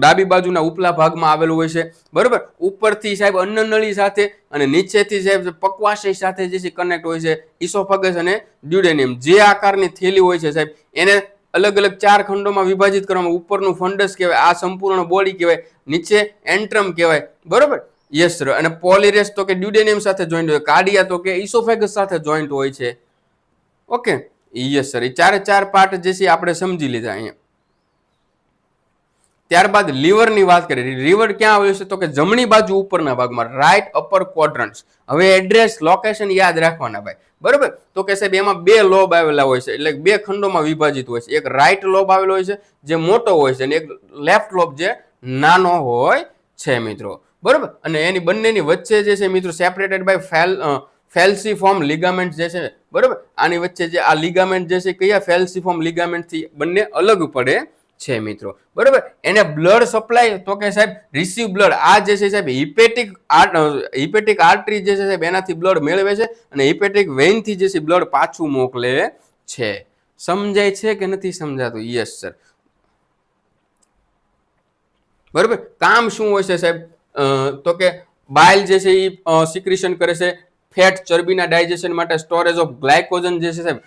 ડાબી બાજુના ઉપલા ભાગમાં આવેલું હોય છે. બરોબર. ઉપરથી સાહેબ અન્નનળી સાથે અને નીચેથી સાહેબ પક્વાશય સાથે જે છે કનેક્ટ હોય છે. ઇસોફેગસ અને ડ્યુડેનિયમ જે આકારની થેલી હોય છે સાહેબ એને અલગ અલગ ચાર ખંડોમાં વિભાજિત કરવામાં. ઉપરનું ફંડસ કહેવાય, આ સંપૂર્ણ બોડી કહેવાય, નીચે એન્ટ્રમ કહેવાય. બરોબર. Yes sir. અને પોલિરેસ તો કે ડ્યુડેનિયમ સાથે જોઈન્ટ હોય, કાર્ડિયા તો કે ઇસોફેગસ સાથે જોઈન્ટ હોય છે. ઓકે. Yes sir. એ ચારે ચાર પાર્ટ જે છે આપણે સમજી લીધા અહીંયા. ત્યારબાદ લીવરની વાત કરીએ. લીવર ક્યાં આવ્યું છે? તો કે જમણી બાજુ ઉપરના ભાગમાં, રાઈટ અપર ક્વોડ્રન્ટ્સ. હવે એડ્રેસ, લોકેશન યાદ રાખવાના ભાઈ. બરોબર. તો કે સાહેબ એમાં બે લોબ આવેલા હોય છે, એટલે બે ખંડોમાં વિભાજિત હોય છે. એક રાઈટ લોબ આવેલો હોય છે જે મોટો હોય છે અને એક લેફ્ટ લોબ જે નાનો હોય છે મિત્રો. બરોબર. અને એની બંનેની વચ્ચે જે છે મિત્રો સેપરેટેડ બાય ફેલ્સીફોર્મ લિગામેન્ટ જે છે. બરોબર. આની વચ્ચે જે આ લિગામેન્ટ જે છે કયા ફેલ્સીફોર્મ લિગામેન્ટ થી બંને અલગ પડે છે મિત્રો. બરોબર. એને બ્લડ સપ્લાય તો કે સાહેબ રિસીવ બ્લડ. આ જે છે સાહેબ હિપેટિક આર્ટરી જે છે સાહેબ એનાથી બ્લડ મેળવે છે અને હિપેટિક વેઇન થી જે છે બ્લડ પાછું મોકલે છે. સમજાય છે કે નથી સમજાતું? Yes sir. બરોબર. કામ શું હોય છે સાહેબ? તો કે બાઇલ જે છે એ સિક્રેશન કરે છે. ફેટ ચરબીના ડાયજેશન માટે સ્ટોરેજ ઓફ ગ્લાયકોજન જે છે સાહેબ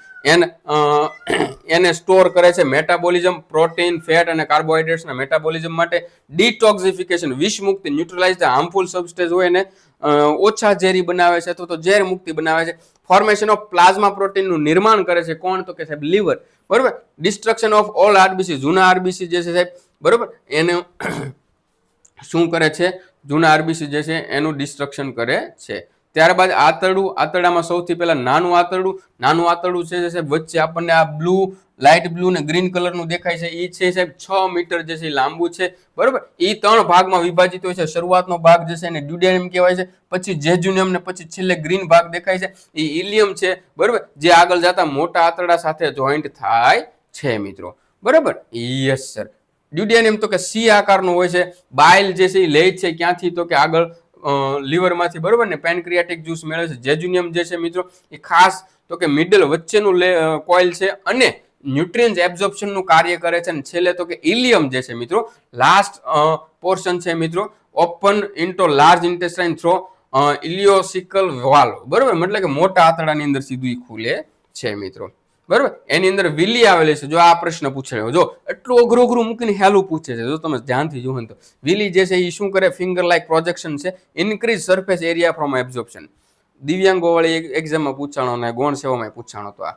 એને સ્ટોર કરે છે. મેટાબોલિઝમ પ્રોટીન ફેટ અને કાર્બોહાઈડ્રેટ્સના મેટાબોલિઝમ માટે. ડિટોક્સિફિકેશન વિષ મુક્તિ ન્યુટ્રલાઇઝ ધ હાર્મફુલ સબસ્ટેન્સ હોય એને ઓછા ઝેરી બનાવે છે અથવા તો ઝેર મુક્તિ બનાવે છે. ફોર્મેશન ઓફ પ્લાઝમા પ્રોટીનનું નિર્માણ કરે છે કોણ તો કે સાહેબ લીવર. બરોબર. ડિસ્ટ્રક્શન ઓફ ઓલ આરબીસી જૂના આરબીસી જે છે સાહેબ બરોબર એને શું કરે છે જૂના આરબીસી જે છે એનું ડિસ્ટ્રક્શન કરે છે. ત્યારબાદ આંતરડું. આંતરડામાં સૌથી પહેલા નાનું આંતરડું છે સાહેબ વચ્ચે આપણને આ બ્લુ લાઇટ બ્લુ ને ગ્રીન કલરનું દેખાય છે એ છે સાહેબ 6 મીટર જે છે લાંબુ છે. બરોબર. એ 3 ભાગમાં વિભાજિત હોય છે. શરૂઆતનો ભાગ જે છે એને ડ્યુડેનિયમ કહેવાય છે, પછી જેજુનિયમ ને પછી છેલ્લે ગ્રીન ભાગ દેખાય છે એ ઇલિયમ છે. બરોબર. જે આગળ જતા મોટા આંતરડા સાથે જોઈન્ટ થાય છે મિત્રો. બરોબર. Yes sir. ડ્યુડેનિયમ તો કે સી આકારનું હોય છે. બાઇલ જે છે એ લે છે ક્યાંથી તો કે આગળ લીવરમાંથી. બરોબર ને. પેનક્રિયાટિક જ્યુસ મેળવે છે. જેજુનિયમ જે છે મિત્રો એ ખાસ તો કે મિડલ વચ્ચેનું કોઇલ છે અને ન્યુટ્રિયન્સ એબ્ઝોર્પ્શનનું કાર્ય કરે છે. અને છેલ્લે તો કે ઇલિયમ જે છે મિત્રો લાસ્ટ પોર્શન છે મિત્રો open into large intestine through ileocecal valve. બરોબર. એટલે કે મોટા આંતરડાની અંદર સીધું ખુલે છે મિત્રો. બરોબર. એની અંદર વિલી આવેલી છે. જો આ પ્રશ્ન પૂછાયો જો એટલું અઘરું મૂકીને હેલું પૂછે છે. જો તમે ધ્યાનથી જુઓ તો વિલી જે છે એ શું કરે ફિંગર લાઇક પ્રોજેક્શન છે. Increase surface area from absorption. દિવ્યાંગો વાળી એક્ઝામમાં પૂછાણો અને ગૌણ સેવામાં પૂછાણો તો આ.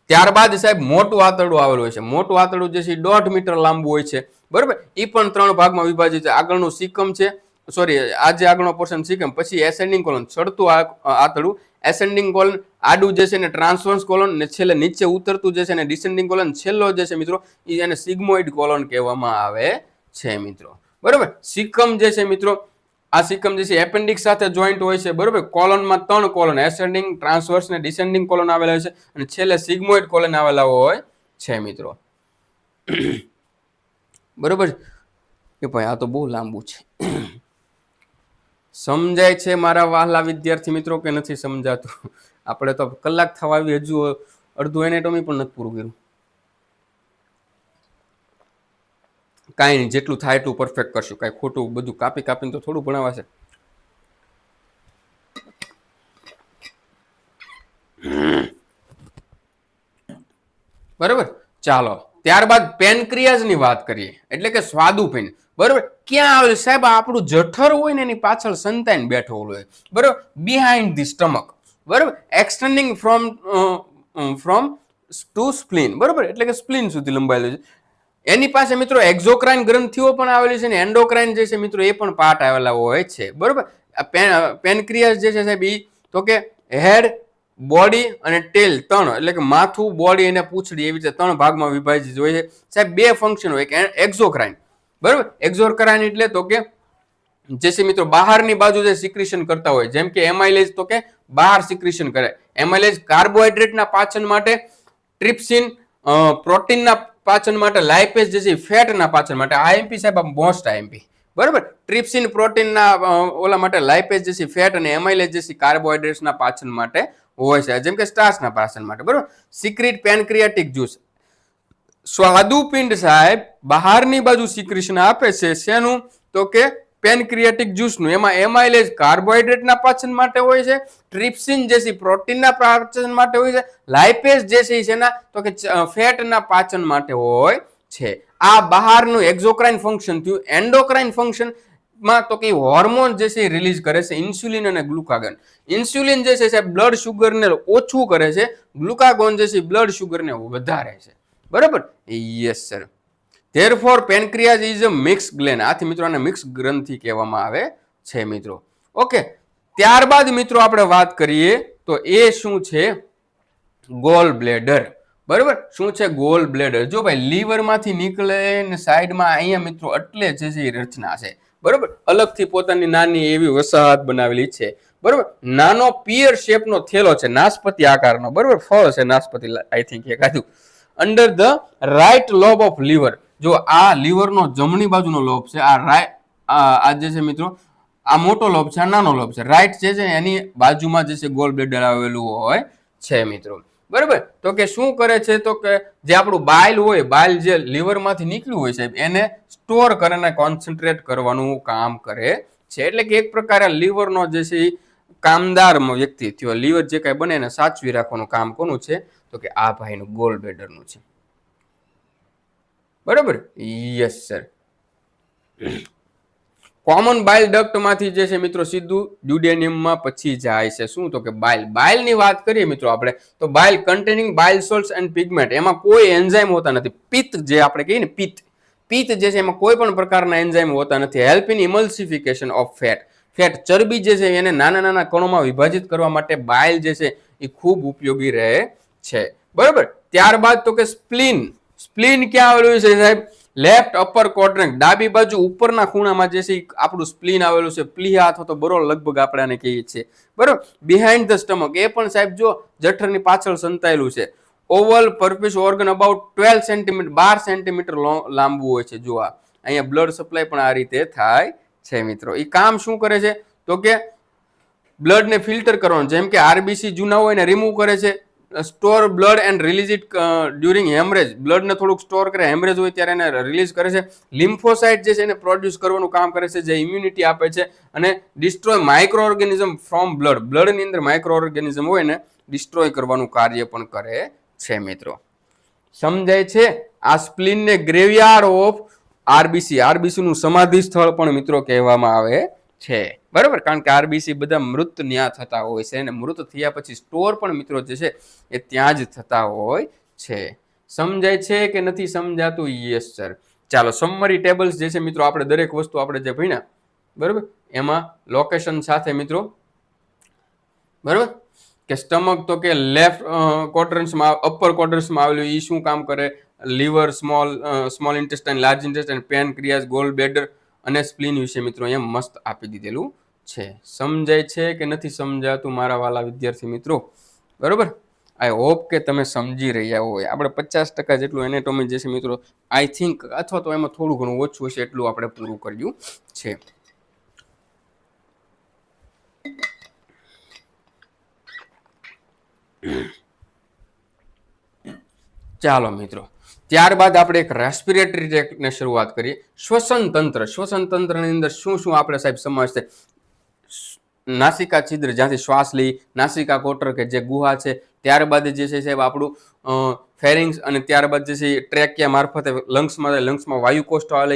ત્યારબાદ સાહેબ મોટું આંતરડું આવેલું હોય છે. મોટું આંતરડું જે છે 1.5 મીટર લાંબુ હોય છે. બરોબર. એ પણ 3 ભાગમાં વિભાજિત છે. આગળનું સિકમ છે સોરી આજે આગળનો પોર્શન સિકમ, પછી એસેન્ડિંગ કોલન ચડતું આંતરડું એસેન્ડિંગ કોલન, આડું જે છે ને ટ્રાન્સવર્સ કોલન ને છેલ્લે નીચે ઉતરતું જે છે ને ડિસેન્ડિંગ કોલન, છેલ્લો જે છે મિત્રો એને સિગ્મોઇડ કોલન કહેવામાં આવે છે મિત્રો. બરોબર. સિકમ જે છે મિત્રો આ સિકમ જે છે એપેન્ડિક્સ સાથે જોઈન્ટ હોય છે. બરોબર. કોલનમાં 3 કોલન એસેન્ડિંગ ટ્રાન્સવર્સ ને ડિસેન્ડિંગ કોલન આવેલા હોય છે અને છેલ્લે સિગ્મોઇડ કોલન આવેલા હોય છે મિત્રો. બરોબર કે ભાઈ આ તો બહુ લાંબુ છે. સમજાય છે મારા વહાલા વિદ્યાર્થી મિત્રો કે નથી સમજાતું? આપણે તો કલાક થવા આવી હજુ અડધું એનેટોમી પણ નથી પૂરું કર્યું. કાંઈ નહીં, જેટલું થાય એટલું પરફેક્ટ કરશું. કાંઈ ખોટું બધું કાપીને તો થોડું ભણાવાશે. બરોબર. ચાલો ત્યારબાદ પેનક્રિયાઝની વાત કરીએ એટલે કે સ્વાદુપિંડ. બરોબર. ક્યાં આવે સાહેબ? આપણું જઠર હોય ને એની પાછળ સંતાન બેઠો હોય. બરોબર. Behind the stomach. બરોબર. Extending from to spleen. બરોબર. એટલે કે સ્પ્લીન સુધી લંબાયેલું છે. એની પાસે મિત્રો એક્ઝોક્રાઇન ગ્રંથિઓ પણ આવેલી છે ને એન્ડોક્રાઇન જે છે મિત્રો એ પણ પાર્ટ આવેલા હોય છે. બરોબર. પેનક્રિયાઝ જે છે સાહેબ એ તો કે હેડ બોડી અને ટેલ 3 એટલે કે માથું બોડી અને પૂંછડી એવી રીતે 3 ભાગમાં વિભાજિત હોય છે સાહેબ. 2 ફંક્શન હોય કે એક્ઝોક્રાઇન. બરોબર. એક્ઝોક્રાઇન એટલે તો કે જે છે મિત્રો બહારની બાજુ જે સિક્રેશન કરતા હોય જેમ કે એમાઇલેજ તો કે બહાર સિક્રેશન કરે. એમાઇલેજ કાર્બોહાઈડ્રેટના પાચન માટે, ટ્રિપ્સિન પ્રોટીનના પાચન માટે, લાઇપેઝ જે છે ફેટના પાચન માટે. આઈએમપી સાહેબ મોસ્ટ આઈએમપી. બરોબર. ટ્રિપ્સિન પ્રોટીનના ઓલા માટે, લાઇપેઝ જે છે ફેટ અને એમાઇલેજ જે છે કાર્બોહાઈડ્રેટ્સના પાચન માટે હોય છે જેમ કે સ્ટાર્ચના પાચન માટે. બરોબર. Secret પેનક્રિયાટિક juice. સ્વાદુપિંડ સાહેબ બહારની બાજુ સિક્રેશન આપે છે શેનું તો કે પેનક્રિયાટિક જ્યુસનું. એમાં એમાઇલેજ કાર્બોહાઈડ્રેટના પાચન માટે હોય છે, ટ્રિપ્સિન જે છે પ્રોટીનના પાચન માટે હોય છે, લાઇપેઝ જે છે એના તો કે ફેટના પાચન માટે હોય છે. આ બહારનું એક્ઝોક્રાઇન ફંક્શન થયું. એન્ડોક્રાઇન ફંક્શન માં તો કે હોર્મોન જે છે રિલીઝ કરે છે ઇન્સ્યુલિન અને ગ્લુકાગોન. ઇન્સ્યુલિન જે છે બ્લડ શુગરને ઓછું કરે છે, ગ્લુકાગોન જે છે બ્લડ શુગરને વધારે છે. બરાબર. Yes sir. Therefore pancreas is a mix gland. આથી મિત્રો આને મિક્સ ગ્રંથિ કહેવામાં આવે છે મિત્રો. ઓકે. ત્યારબાદ મિત્રો આપણે વાત કરીએ તો એ શું છે ગોલ બ્લેડર. બરોબર. શું છે ગોલ બ્લેડર? જો ભાઈ લીવર માંથી નીકળે ને સાઈડમાં અહીંયા મિત્રો એટલે જે છે રચના છે. બરોબર. અલગથી પોતાની નાની એવી વસાહત બનાવેલી છે. બરોબર. નાનો પિયર શેપનો થેલો છે નાસપતિ આકારનો. બરોબર. ફળ છે નાસપતિ આઈ થિંક એકાદું. Under the right lobe of liver. જો આ લીવરનો જમણી બાજુનો લોબ છે. આ જે છે મિત્રો આ મોટો લોબ છે, આ નાનો લોબ છે. રાઈટ જે છે એની બાજુમાં જે છે ગોલ બ્લેડર આવેલું હોય છે મિત્રો. બરાબર. તો કે શું કરે છે તો કે જે આપણું બાઇલ હોય, બાઇલ જે લીવરમાંથી નીકળ્યું હોય છે એને સ્ટોર કરીને કોન્સન્ટ્રેટ કરવાનું કામ કરે છે. એટલે કે એક પ્રકારે લીવરનો જે છે એ કામદાર વ્યક્તિ થયો. લીવર જે કાંઈ બને એને સાચવી રાખવાનું કામ કોનું છે? તો કે આ ભાઈનું ગોલ બ્લેડરનું છે. બરાબર? Yes sir. કોમન બાઇલ ડક્ટમાંથી જે છે મિત્રો સીધું ડ્યુડેનિયમમાં પછી જાય છે. શું? તો કે બાઇલ. બાઇલની વાત કરીએ મિત્રો આપણે તો બાઇલ કન્ટેનિંગ બાઇલ સોલ્ટ્સ એન્ડ પિગમેન્ટ. એમાં કોઈ એન્ઝાઇમ હોતા નથી. પિત્ત જે આપણે કહીએ ને પિત્ત જે છે એમાં કોઈ પણ પ્રકારના એન્ઝાઇમ હોતા નથી. હેલ્પ ઇન ઇમલ્સિફિકેશન ઓફ ફેટ ચરબી જે છે એને નાના નાના કણોમાં વિભાજિત કરવા માટે બાઇલ જે છે એ ખૂબ ઉપયોગી રહે છે. બરોબર. ત્યારબાદ તો કે સ્પ્લીન. સ્પ્લીન ક્યાં આવેલું છે સાહેબ? લેફ્ટ અપર ક્વોડ્રન્ટ, ડાબી બાજુ ઉપરના ખૂણામાં જે છે આપણું સ્પ્લીન આવેલું છે. પ્લીહા અથવા તો બરોળ લગભગ આપણે આને કહીએ છીએ. બરોબર. બિહાઇન્ડ ધ સ્ટમક એ પણ સાહેબ જો જઠરની પાછળ સંતાયેલું છે. Oval purplish organ about 12 centimetre 12 centimetre લાંબુ હોય છે. જો અહીંયા બ્લડ સપ્લાય પણ આ રીતે થાય છે મિત્રો. એ કામ શું કરે છે? તો કે બ્લડને ફિલ્ટર કરવાનું. જેમ કે આરબીસી જૂના હોય ને રિમૂવ કરે છે. Store blood and release it during haemorrhage. બ્લડને થોડુંક સ્ટોર કરે, હેમરેજ હોય ત્યારે એને રિલીઝ કરે છે. લિમ્ફોસાઇટ જે છે એને પ્રોડ્યુસ કરવાનું કામ કરે છે, જે ઇમ્યુનિટી આપે છે અને destroy micro organism from blood. બ્લડની અંદર માઇક્રો ઓર્ગેનિઝમ હોય ને ડિસ્ટ્રોય કરવાનું કાર્ય પણ કરે છે મિત્રો. સમજાય છે? આ સ્પ્લીનને ગ્રેવયાર્ડ ઓફ આરબીસી, આરબીસી નું સમાધિ સ્થળ પણ મિત્રો કહેવામાં આવે છે. બરાબર. કારણ કે આરબીસી બધા મૃત ન્યા થતા હોય છે અને મૃત થયા પછી સ્ટોર પણ મિત્રો જે છે એ ત્યાં જ થતા હોય છે. સમજાય છે કે નથી સમજાતું? Yes sir. ચાલો સમરી ટેબલ્સ જે છે મિત્રો આપણે દરેક વસ્તુ આપણે જે ભણ્યા બરાબર એમાં લોકેશન સાથે મિત્રો બરાબર કે સ્ટમક તો કે લેફ્ટ ક્વોડ્રન્ટ્સમાં અપર ક્વોડ્રન્ટ્સમાં આવેલું. એ શું કામ કરે? Liver, small intestine, large intestine, pancreas, gall bladder અને સ્પ્લીન વિશે મિત્રો અહીંયા મસ્ત આપી દીધેલું છે. સમજાય છે કે નથી સમજાતું મારા વાલા વિદ્યાર્થી મિત્રો? બરોબર. આઈ હોપ કે તમે સમજી રહ્યા હોય. આપણે 50% જેટલું એનેટોમી જે છે મિત્રો આઈ થિંક અથવા તો એમાં થોડું ઘણું ઓછું હશે એટલું આપણે પૂરું કર્યું છે. ચાલો મિત્રો, ત્યારબાદ આપણે એક રેસ્પિરેટરી ટ્રેકને શરૂઆત કરીએ. શ્વસન તંત્ર. શ્વસન તંત્રની અંદર શું શું આપણે સાહેબ સમાવેશ છે? નાસિકા છિદ્ર જ્યાંથી શ્વાસ લઈ, નાસિકા કોટર કે જે ગુહા છે, ત્યારબાદ જે છે સાહેબ આપણું ફેરિંગ્સ અને ત્યારબાદ જે છે ટ્રેકિયા મારફતે લંગ્સમાં વાયુકોષ્ઠ આવે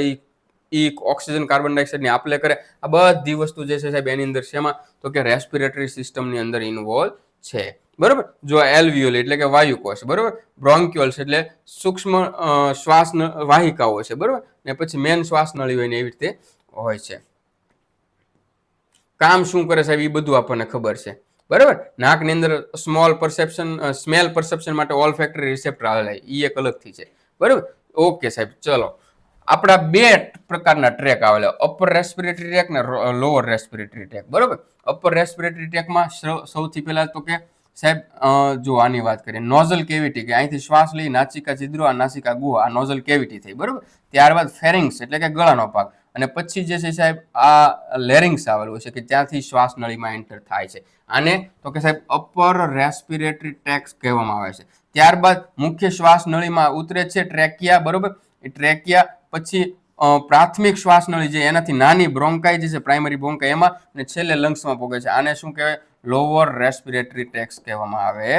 એ ઓક્સિજન કાર્બન ડાયોક્સાઇડની આપલે કરે. આ બધી વસ્તુ જે છે સાહેબ એની અંદર શેમાં? તો કે રેસ્પિરેટરી સિસ્ટમની અંદર ઇન્વોલ્વ છે. બરોબર. જો એલ્વિયોલ એટલે કે વાયુકોષ, બરોબર. બ્રોન્ક્યુલ્સ એટલે સૂક્ષ્મ શ્વાસ વાહિકાઓ છે, બરોબર. ને પછી મેન શ્વાસ નળી હોય ને એવી રીતે હોય છે. કામ શું કરે સાહેબ એ બધું આપણને ખબર છે, બરાબર. નાકની અંદર સ્મેલ પરસેપ્શન માટે ઓલ્ફેક્ટરી રિસેપ્ટર આવેલા એ એક અલગથી છે, બરાબર. ઓકે સાહેબ. ચલો, આપણા બે પ્રકારના ટ્રેક આવેલા, અપર રેસ્પિરેટરી ટ્રેક ને લોઅર રેસ્પિરેટરી ટ્રેક, બરાબર. અપર રેસ્પિરેટરી ટ્રેકમાં સૌથી પહેલા તો કે સાહેબ જો આની વાત કરીએ નોઝલ કેવિટી કે અહીંથી શ્વાસ લઈ નાસિકા છિદ્રો આ નાસિકા ગુહા આ નોઝલ કેવિટી થઈ, બરાબર. ત્યારબાદ ફેરિંગ્સ એટલે કે ગળાનો ભાગ અને પછી જે છે સાહેબ આ લેરિંગ્સ આવેલું છે કે ત્યાંથી શ્વાસ નળીમાં એન્ટર થાય છે. આને તો કે સાહેબ અપર રેસ્પિરેટરી ટ્રેક કહેવામાં આવે છે. ત્યારબાદ મુખ્ય શ્વાસ નળીમાં ઉતરે છે ટ્રેકિયા, બરોબર. એ ટ્રેકિયા પછી પ્રાથમિક શ્વાસ નળી જે એનાથી નાની બ્રોન્કાઈ જે છે પ્રાઇમરી બ્રોન્કાઈ એમાં અને છેલ્લે લંગ્સમાં પહોંચે છે. આને શું કહેવાય? લોઅર રેસ્પિરેટરી ટ્રેક્સ કહેવામાં આવે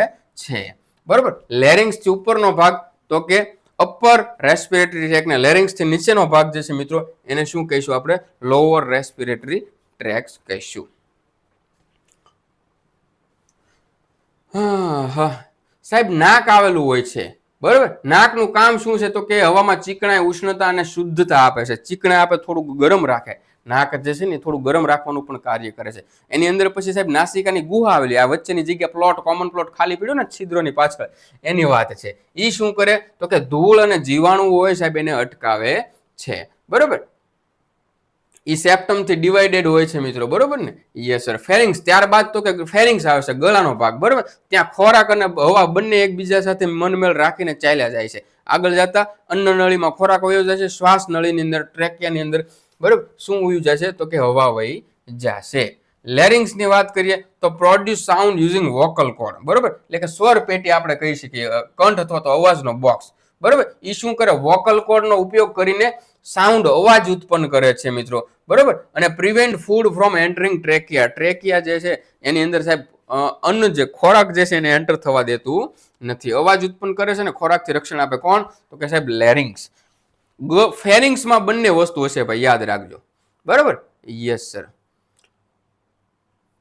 છે, બરોબર. લેરિંગ્સ થી ઉપરનો ભાગ તો કે અપર રેસ્પિરેટરી ટ્રેક ને લેરિંગ્સ થી નીચેનો ભાગ જે છે મિત્રો એને શું કહીશું આપણે? લોઅર રેસ્પિરેટરી ટ્રેક્સ કહીશું. હા સાહેબ, નાક આવેલું હોય છે, બરોબર. નાકનું કામ શું છે? તો કે હવામાં ચીકણાઈ, ઉષ્ણતા અને શુદ્ધતા આપે છે. ચીકણાઈ આપે, થોડુંક ગરમ રાખે. નાક જે છે ને થોડું ગરમ રાખવાનું પણ કાર્ય કરે છે. એની અંદર પછી સાહેબ નાસિકાની ગુહા આવેલી, આ વચ્ચેની જગ્યા પ્લોટ, કોમન પ્લોટ ખાલી પડ્યો ને છિદ્રોની પાછળ, એની વાત છે. એ શું કરે? તો કે ધૂળ અને જીવાણુ હોય સાહેબ એને અટકાવે છે, બરોબર. એ સેપ્ટમ થી ડિવાઇડેડ હોય છે મિત્રો, બરોબર ને? Yes sir. ફેરિંગ્સ. ત્યારબાદ તો કે ફેરિંગ્સ આવે છે, ગળાનો ભાગ, બરોબર. ત્યાં ખોરાક અને હવા બંને એકબીજા સાથે મનમેળ રાખીને ચાલ્યા જાય છે. આગળ જતા અન્ન નળીમાં ખોરાક વયો જાય છે, શ્વાસ નળીની અંદર ટ્રેકિયાની અંદર બરોબર શું વયું જશે? તો કે હવા વહી જશે. લેરિંગ્સ ની વાત કરીએ તો produce sound using vocal cord, બરોબર. એટલે કે સ્વર પેટી આપણે કહી શકીએ, કંઠ અથવા તો અવાજનો બોક્સ, બરોબર. એ શું કરે? વોકલ કોર્ડ નો ઉપયોગ કરીને સાઉન્ડ અવાજ ઉત્પન્ન કરે છે મિત્રો, બરોબર. અને પ્રિવેન્ટ ફૂડ ફ્રોમ એન્ટરિંગ ટ્રેકિયા. ટ્રેકિયા જે છે એની અંદર સાહેબ અન્ન જે ખોરાક જે છે એને એન્ટર થવા દેતું નથી. અવાજ ઉત્પન્ન કરે છે ને ખોરાકથી રક્ષણ આપે કોણ? તો કે સાહેબ લેરિંગ્સ. ફેરિંગ્સમાં બંને વસ્તુ હશે ભાઈ, યાદ રાખજો, બરાબર. Yes sir.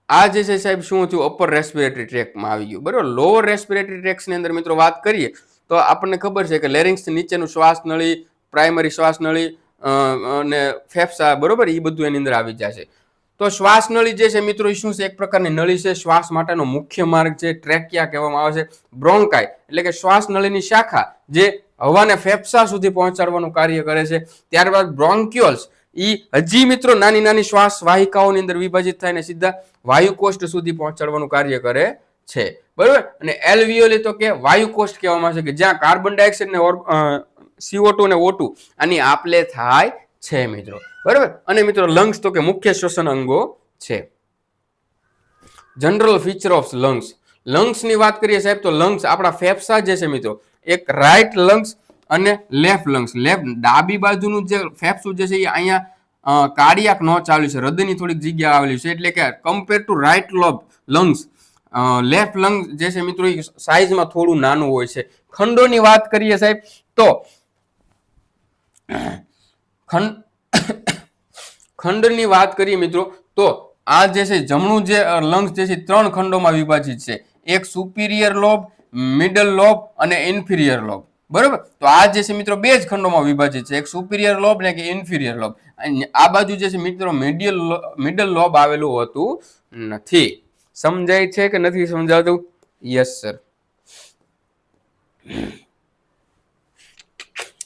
આ જે છે સાહેબ શું થયું? અપર રેસ્પિરેટરી ટ્રેકમાં આવી ગયું, બરાબર. લોઅર રેસ્પિરેટરી ટ્રેક્સની અંદર મિત્રો વાત કરીએ તો આપણને ખબર છે કે લેરિંગ્સ નીચેનું શ્વાસ નળી, પ્રાઇમરી શ્વાસ નળી અને ફેફસા, બરોબર, એ બધું એની અંદર આવી જશે. તો શ્વાસ નળી જે છે મિત્રો એ શું છે? એક પ્રકારની નળી છે, શ્વાસ માટેનો મુખ્ય માર્ગ છે. ટ્રેકિયા કહેવામાં આવે છે. બ્રોન્કાઈ એટલે કે શ્વાસ નળીની શાખા જે હવાને ફેફસા સુધી પહોંચાડવાનું કાર્ય કરે છે. ત્યારબાદ બ્રોન્ક્યુલ્સ, ઈ હજી મિત્રો નાની નાની શ્વાસ વાહિકાઓની અંદર વિભાજિત થાય ને સીધા વાયુકોષ્ઠ સુધી પહોંચાડવાનું કાર્ય કરે છે, બરોબર. અને એલ્વિયોલી તો કે વાયુકોષ્ઠ કહેવામાં આવે છે કે જ્યાં કાર્બન ડાયોક્સાઇડ ને CO2 અને O2 આની આપલે થાય છે મિત્રો, બરોબર. અને મિત્રો લંગ્સ તો કે મુખ્ય શ્વસન અંગો છે. General feature of lungs. લંગ્સની વાત કરીએ સાહેબ તો લંગ્સ આપણા ફેફસા જે છે મિત્રો, એક રાઈટ લંગ્સ અને લેફ્ટ લંગ્સ. ડાબી બાજુનું જે ફેફસું જે છે એ અહીંયા કાર્ડિયાક નોચ આવેલું છે, હૃદયની થોડીક જગ્યા આવેલી છે, એટલે કે compare to right lungs left lung જે છે મિત્રો એ સાઈઝમાં થોડું નાનું હોય છે. ખંડોની વાત કરીએ સાહેબ તો ખંડની વાત કરીએ મિત્રો તો આ જે છે જમણું જે લંગ્સ જે છે 3 ખંડોમાં વિભાજિત છે. એક સુપિરિયર લોબ, મિડલ લોબ અને ઇન્ફિરિયર લોબ, બરોબર. તો આ જે છે મિત્રો 2 જ ખંડોમાં વિભાજિત છે, એક સુપિરિયર લોબ ને એક ઇન્ફિરિયર લોબ. આ બાજુ જે છે મિત્રો મિડલ લોબ આવેલું હોતું નથી. સમજાય છે કે નથી સમજાતું? Yes sir.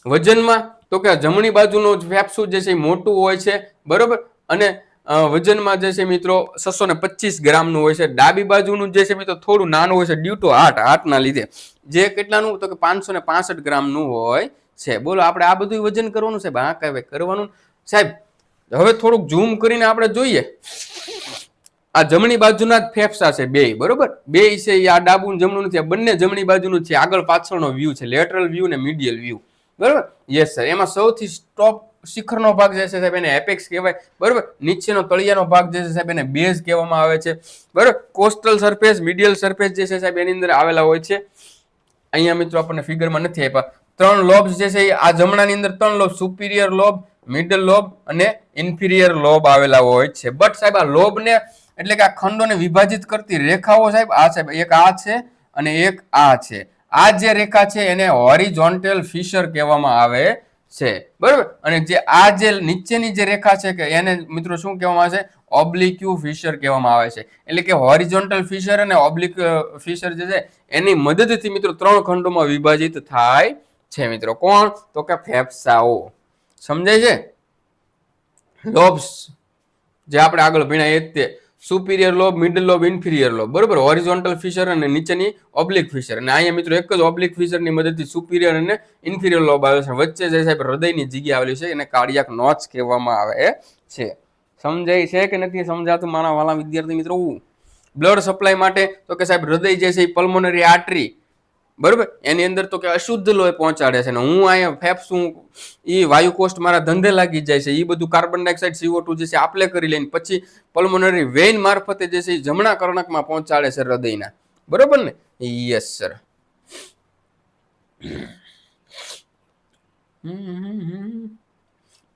વજનમાં તો કે જમણી બાજુનું ફેફસું જે છે મોટું હોય છે, બરોબર. અને વજનમાં જે છે મિત્રો 625 ગ્રામનું હોય છે. ડાબી બાજુનું જે છે મિત્રો થોડું નાનું હોય છે ડ્યુ ટુ હાર્ટના લીધે. જે કેટલાનું? તો કે 565 ગ્રામનું હોય છે. બોલો, આપણે આ બધું વજન કરવાનું સાહેબ? હા કહેવાય કરવાનું સાહેબ. હવે થોડુંક ઝૂમ કરીને આપણે જોઈએ. આ જમણી બાજુના જ ફેફસા છે બે, બરોબર. બે છે આ ડાબું જમણું નથી, આ બંને જમણી બાજુનું છે. આગળ પાછળનો વ્યૂ છે, લેટરલ વ્યૂ ને મીડિયલ વ્યૂ, બરોબર. Yes sir. એમાં સૌથી ટોપ શિખરનો ભાગ જે છે સાહેબ એને એપેક્સ કહેવાય, બરોબર. નીચેનો તળિયાનો ભાગ જે છે સાહેબ એને બેઝ કહેવામાં આવે છે, બરોબર. કોસ્ટલ સરફેસ, મીડિયલ સરફેસ જે છે સાહેબ એની અંદર આવેલા હોય છે. અહીંયા મિત્રો આપણને ફિગરમાં નથી આપ્યા. 3 લોબ્સ જે છે આ જમણાની અંદર 3 lobe, superior lobe, middle lobe અને ઇન્ફિરિયર લોબ આવેલા હોય છે. બટ સાહેબ આ લોબને એટલે કે આ ખંડોને વિભાજિત કરતી રેખાઓ સાહેબ આ સાહેબ એક આ છે અને એક આ છે. આ જે રેખા છે એને હોરિઝોન્ટલ ફિશર કહેવામાં આવે છે, બરોબર. અને જે આ જે નીચેની જે રેખા છે કે એને મિત્રો શું કહેવામાં આવે છે? ઓબ્લિક્યુ ફિશર કહેવામાં આવે છે. એટલે કે હોરિઝોન્ટલ ફિશર અને ઓબ્લિક ફિશર જે છે એની મદદથી મિત્રો 3 ખંડોમાં વિભાજિત થાય છે મિત્રો. કોણ? તો કે ફેફસાઓ. સમજાય છે? લોબ્સ જે આપણે આગળ ભણ્યા એ તે superior lobe, middle lobe, inferior lobe, બરોબર. હોરિઝોન્ટલ ફિશર અને નીચેની ઓબ્લિક ફિશર. અને અહીંયા મિત્રો એક જ ઓબ્લિક ફિશરની મદદથી સુપિરિયર અને ઇન્ફિરિયર લોબ આવે છે. વચ્ચે જે સાહેબ હૃદયની જગ્યા આવેલી છે એને કાર્ડિયાક નોચ કહેવામાં આવે છે. સમજાય છે કે નથી સમજાતું મારા વાલા વિદ્યાર્થી મિત્રો? બ્લડ સપ્લાય માટે તો કે સાહેબ હૃદય જે છે એ પલ્મોનરી આર્ટરી, બરોબર, એની અંદર તો કે અશુદ્ધ લોહી પહોંચાડે છે. ને હું અહીંયા ફેફસું એ વાયુકોષ્ઠ મારા ધંધે લાગી જાય છે, એ બધું કાર્બન ડાયોક્સાઇડ CO2 જે છે આપલે કરી લઈને પછી પલ્મોનરી વેઇન મારફતે જે છે જમણા કર્ણકમાં પહોંચાડે છે હૃદયના, બરોબર ને? Yes sir.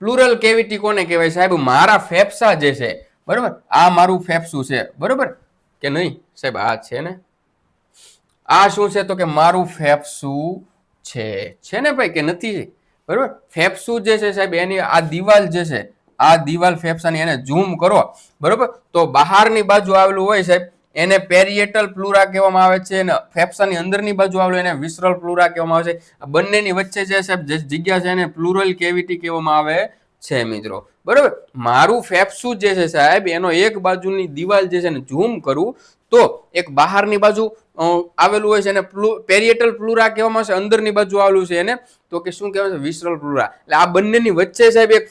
પ્લુરલ કેવિટી કોને કહેવાય સાહેબ? મારા ફેફસા જે છે, બરોબર, આ મારું ફેફસું છે, બરોબર કે નહીં સાહેબ? આ છે ને, આ શું છે? તો કે મારું ફેફસું છે ને ભાઈ, કે નથી? બરોબર. ફેફસું જે છે સાહેબ એની આ દિવાલ જે છે, આ દિવાલ ફેફસાની એને ઝૂમ કરો, બરોબર, તો બહારની બાજુ આવેલું હોય સાહેબ એને પેરિએટલ પ્લુરા કહેવામાં આવે છે, અને ફેફસાની અંદરની બાજુ આવેલું એને વિસરલ પ્લુરા કહેવામાં આવે છે. બંનેની વચ્ચે જે સાહેબ જે જગ્યા છે એને પ્લુરલ કેવિટી કહેવામાં આવે છે મિત્રો, બરોબર. મારું ફેફસું જે છે સાહેબ એનો એક બાજુની દિવાલ જે છે એને ઝૂમ કરું તો એક બહારની બાજુ આવેલું હોય છે એને પેરિએટલ પ્લુરા કહેવામાં આવે છે, અંદરની બાજુ આવેલું છે એને તો કે શું કહેવાય છે? વિસરલ પ્લુરા. એટલે આ બંનેની વચ્ચે સાહેબ એક